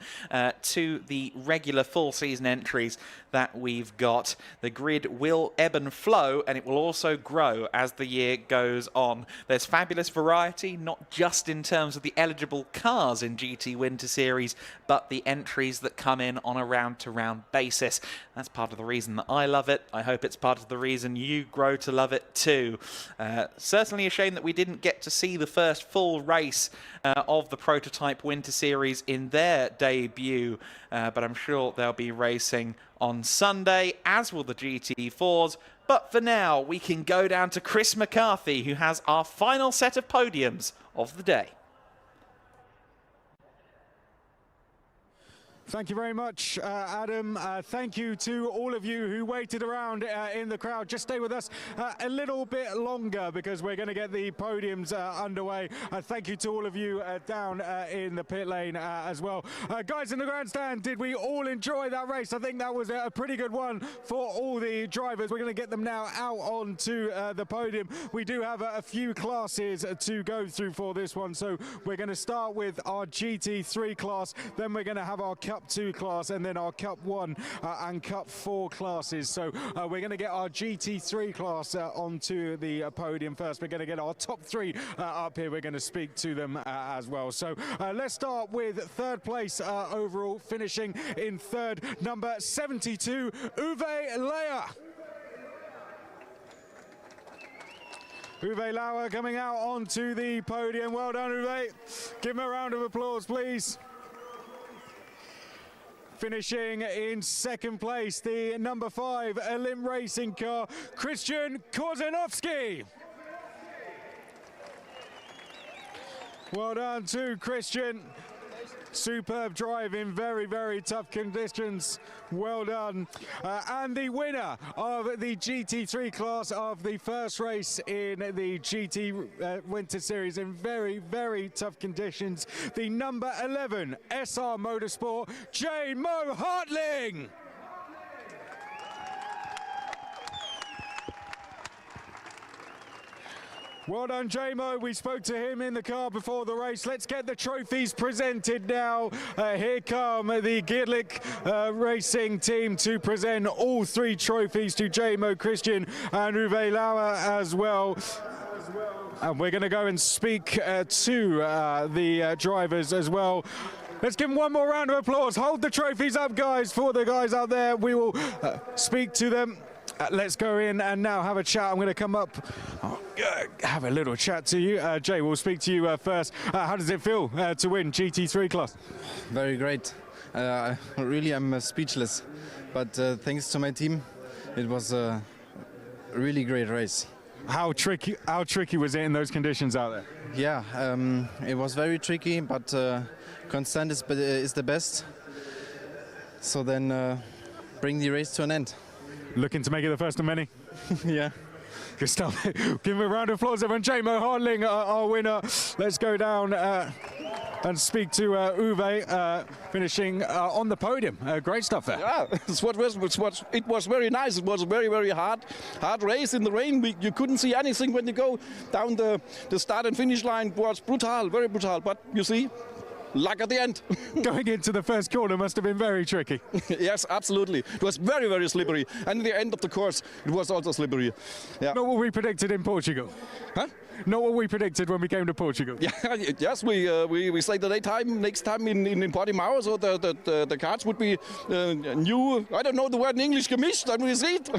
to the regular full-season entries that we've got. The grid will ebb and flow, and it will also grow as the year goes on. There's fabulous variety, not just in terms of the eligible cars in GT Winter Series, but the entries that come in on a round-to-round basis. That's part of the reason that I love it. I hope it's part of the reason you grow to love it too. Certainly a shame that we didn't get to see the first full race of the Prototype Winter Series in their debut, but I'm sure they'll be racing on Sunday, as will the GT4s. But for now, we can go down to Chris McCarthy, who has our final set of podiums of the day. Thank you very much, Adam. Thank you to all of you who waited around in the crowd. Just stay with us a little bit longer, because we're going to get the podiums underway. Thank you to all of you down in the pit lane as well. Guys in the grandstand, did we all enjoy that race? I think that was a pretty good one for all the drivers. We're going to get them now out onto the podium. We do have a few classes to go through for this one, so we're going to start with our GT3 class, then we're going to have our Cup Cup 2 class, and then our Cup 1 and Cup 4 classes. So we're going to get our GT3 class onto the podium first. We're going to get our top 3 up here. We're going to speak to them as well. So let's start with third place overall, finishing in third, number 72, Uwe Leia. Uwe Lauer coming out onto the podium. Well done, Uwe. Give him a round of applause, please. Finishing in second place, the number 5 Elim Racing car, Christian Korzanowski. Well done to Christian. Superb drive in very, very tough conditions. Well done. And the winner of the GT3 class of the first race in the GT Winter Series in very, very tough conditions, the number 11 SR Motorsport, J. Mo Hartling. Well done, J-Mo. We spoke to him in the car before the race. Let's get the trophies presented now. Here come the Gedlich racing team to present all 3 trophies to J-Mo, Christian and Uwe Lauer as well. And we're going to go and speak to the drivers as well. Let's give them one more round of applause. Hold the trophies up, guys, for the guys out there. We will speak to them. Let's go in and now have a chat. I'm going to come up, have a little chat to you. Jay, we'll speak to you first. How does it feel to win GT3 class? Very great. Really, I'm speechless. But thanks to my team, it was a really great race. How tricky was it in those conditions out there? Yeah, it was very tricky, but constant is the best. So then bring the race to an end. Looking to make it the first of many? Yeah. Good stuff. Give him a round of applause, everyone. J-Mo Hartling, our winner. Let's go down and speak to Uwe, finishing on the podium. Great stuff there. Yeah, it was very nice. It was a very, very hard race in the rain. You couldn't see anything when you go down the start and finish line. It was brutal, very brutal. But you see, luck at the end. Going into the first corner must have been very tricky. Yes, absolutely. It was very, very slippery. And at the end of the course, it was also slippery. Yeah. Not what we predicted in Portugal. Huh? Not what we predicted when we came to Portugal. Yeah, yes, we say the next time in Portimao, so the cards would be new. I don't know the word in English, gemischt, and we see it.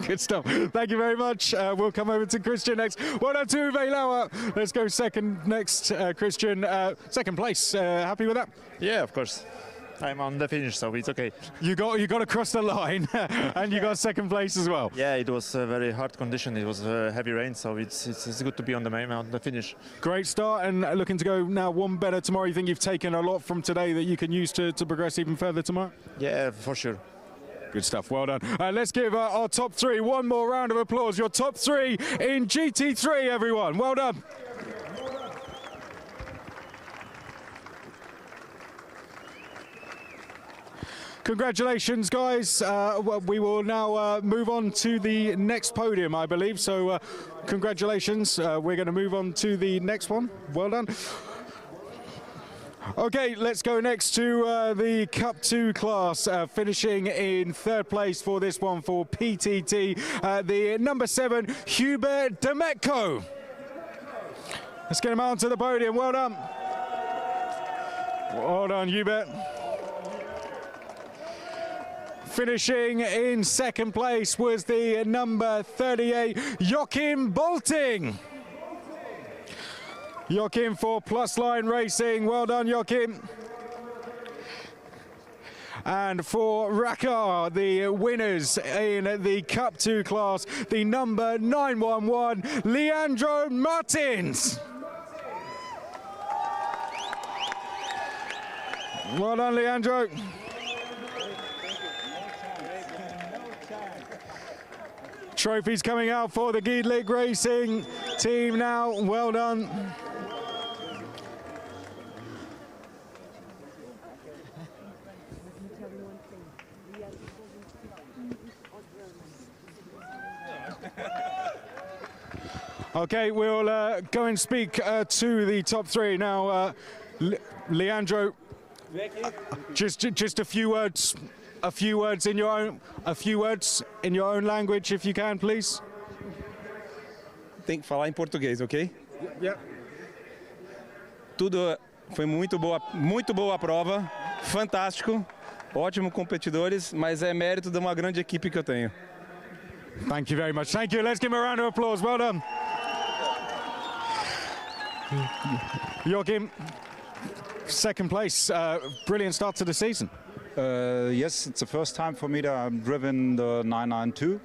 Good stuff. Thank you very much. We'll come over to Christian next. Well done to Uwe Lauer. Let's go second next, Christian. Second place. Happy with that? Yeah, of course. I'm on the finish, so it's okay. You got across the line, and you got second place as well. Yeah, it was a very hard condition. It was heavy rain, so it's good to be on the finish. Great start, and looking to go now one better tomorrow. You think you've taken a lot from today that you can use to progress even further tomorrow? Yeah, for sure. Good stuff. Well done. Let's give our top 3 one more round of applause. Your top 3 in GT3, everyone. Well done. Congratulations, guys. We will now move on to the next podium, I believe. So congratulations. We're going to move on to the next one. Well done. Okay, let's go next to the Cup 2 class, finishing in third place for this one for PTT, the number 7, Hubert Demetko. Let's get him out to the podium. Well done. Well done, Hubert. Finishing in second place was the number 38, Joachim Bolting. Joachim for Plus Line Racing. Well done, Joachim. And for Rakar, the winners in the Cup 2 class, the number 911, Leandro Martins. Well done, Leandro. Trophies coming out for the Gedlich Racing team now. Well done. Okay, we'll go and speak to the top 3 now. Leandro, Just a few words. A few words in your own language, if you can, please. Tem que falar em português, ok? Yeah. Tudo foi muito boa a prova, fantástico, ótimo competidores, mas é mérito de uma grande equipe que eu tenho. Thank you very much. Thank you. Let's give him a round of applause. Well done. Joachim, second place. Brilliant start to the season. Yes, it's the first time for me that I've driven the 992. It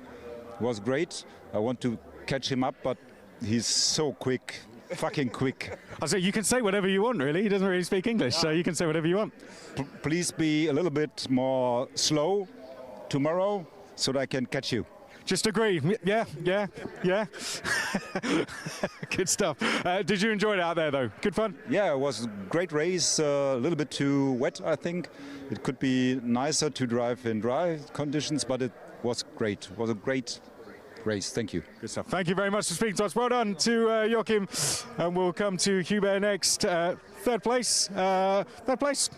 was great. I want to catch him up, but he's so quick, fucking quick. I say you can say whatever you want, really. He doesn't really speak English, so you can say whatever you want. Please be a little bit more slow tomorrow so that I can catch you. Just agree. Yeah. Good stuff. Did you enjoy it out there, though? Good fun? Yeah, it was a great race. A little bit too wet, I think. It could be nicer to drive in dry conditions, but it was great. It was a great race. Thank you. Good stuff. Thank you very much for speaking to us. Well done to Joachim. And we'll come to Hubert next. Third place,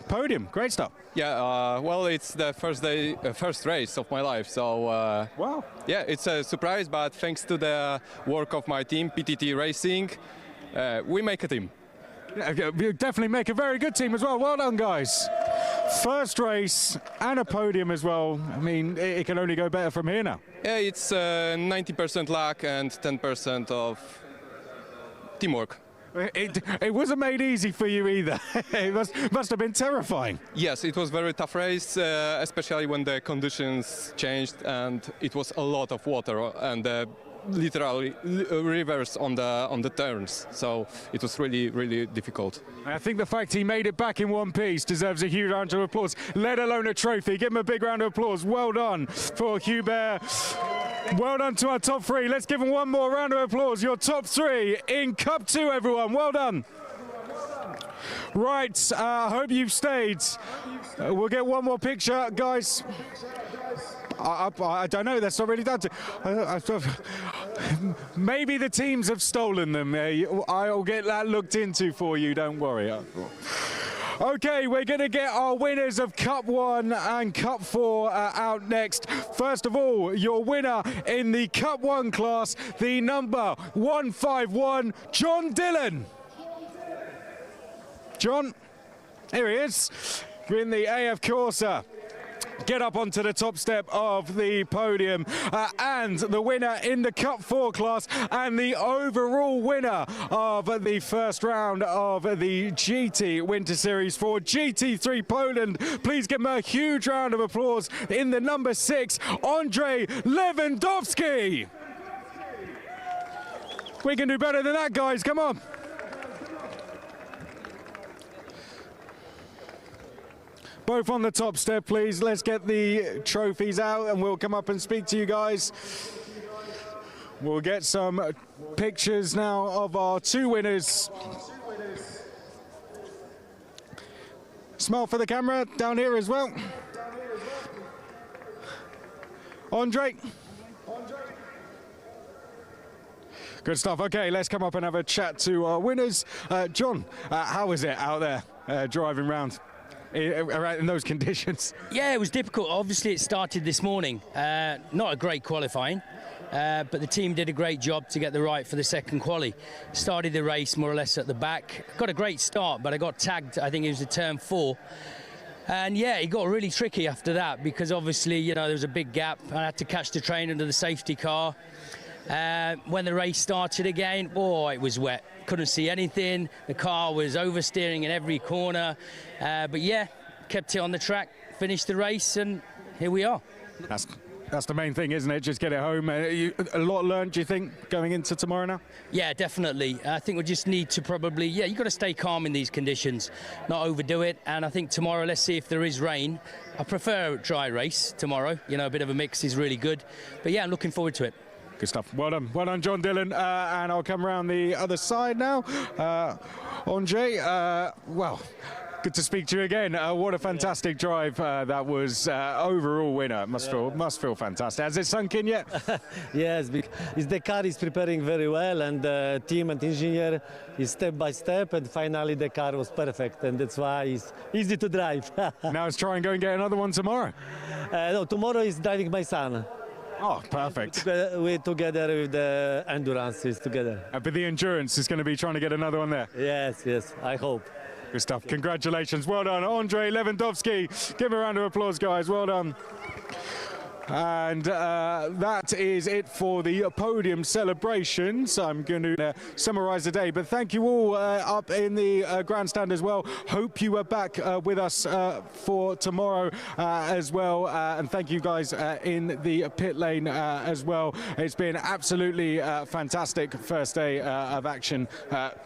podium. Great stuff. Yeah, well, it's the first race of my life, so wow. Yeah, it's a surprise, but thanks to the work of my team, PTT Racing, we make a team. Yeah, you definitely make a very good team as well. Well done, guys. First race and a podium as well. I mean, it can only go better from here now. Yeah, it's 90% luck and 10% of teamwork. It wasn't made easy for you either. It must have been terrifying. Yes, it was a very tough race, especially when the conditions changed and it was a lot of water and literally rivers on the turns. So it was really difficult. I think the fact he made it back in one piece deserves a huge round of applause, let alone a trophy. Give him a big round of applause. Well done for Hubert. Well done to our top three. Let's give them one more round of applause. Your top three in Cup 2, everyone. Well done. Right, I hope you've stayed. We'll get one more picture, guys. I don't know, that's not really done to. Maybe the teams have stolen them. I'll get that looked into for you, don't worry. Okay, we're going to get our winners of Cup 1 and Cup 4 out next. First of all, your winner in the Cup 1 class, the number 151, John Dillon. John, here he is, in the AF Corsa. Get up onto the top step of the podium. And the winner in the Cup 4 class and the overall winner of the first round of the GT Winter Series for GT3 Poland. Please give him a huge round of applause in the number 6, Andrzej Lewandowski. We can do better than that, guys. Come on. Both on the top step, please. Let's get the trophies out and we'll come up and speak to you guys. We'll get some pictures now of our two winners. Smile for the camera down here as well. Andre. Good stuff. Okay, let's come up and have a chat to our winners. John, how was it out there driving around in those conditions? Yeah, it was difficult. Obviously, it started this morning. Not a great qualifying, but the team did a great job to get the right for the second quali. Started the race more or less at the back. Got a great start, but I got tagged, I think it was a turn 4. And yeah, it got really tricky after that because obviously, you know, there was a big gap. I had to catch the train under the safety car. When the race started again, boy, it was wet. Couldn't see anything. The car was oversteering in every corner. But yeah, kept it on the track, finished the race, and here we are. That's the main thing, isn't it? Just get it home. A lot learned, do you think, going into tomorrow now? Yeah, definitely. I think we just need to probably, you've got to stay calm in these conditions, not overdo it. And I think tomorrow, let's see if there is rain. I prefer a dry race tomorrow. You know, a bit of a mix is really good. But yeah, I'm looking forward to it. Good stuff. Well done, John Dillon. And I'll come around the other side now. Andrzej, well, Good to speak to you again. What a fantastic drive that was. Overall winner. Must feel fantastic. Has it sunk in yet? Yes, the car is preparing very well, and the team and engineer is step by step, and finally the car was perfect, and that's why it's easy to drive. Now let's try and go and get another one tomorrow. No, tomorrow is driving my son. Oh, perfect. We're together with the endurances together. But the endurance is going to be trying to get another one there. Yes, I hope. Good stuff. Congratulations. Well done, Andrei Lewandowski. Give him a round of applause, guys. Well done. And that is it for the podium celebrations. I'm going to summarise the day, but thank you all up in the grandstand as well. Hope you are back with us for tomorrow as well, and thank you guys in the pit lane as well. It's been absolutely fantastic first day of action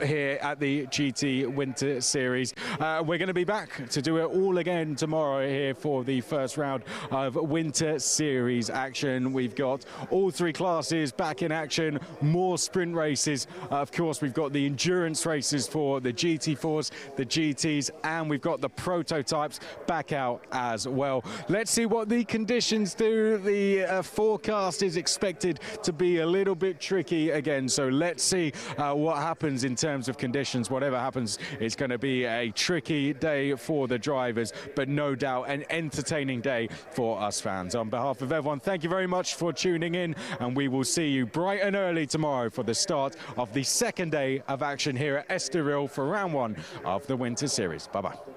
here at the GT Winter Series. We're going to be back to do it all again tomorrow here for the first round of Winter Series action. We've got all three classes back in action, more sprint races. Of course, we've got the endurance races for the GT4s, the GTs, and we've got the prototypes back out as well. Let's see what the conditions do. The forecast is expected to be a little bit tricky again, so let's see what happens in terms of conditions. Whatever happens, it's going to be a tricky day for the drivers, but no doubt an entertaining day for us fans. On behalf of everyone, thank you very much for tuning in, and we will see you bright and early tomorrow for the start of the second day of action here at Estoril for round one of the Winter Series. Bye-bye.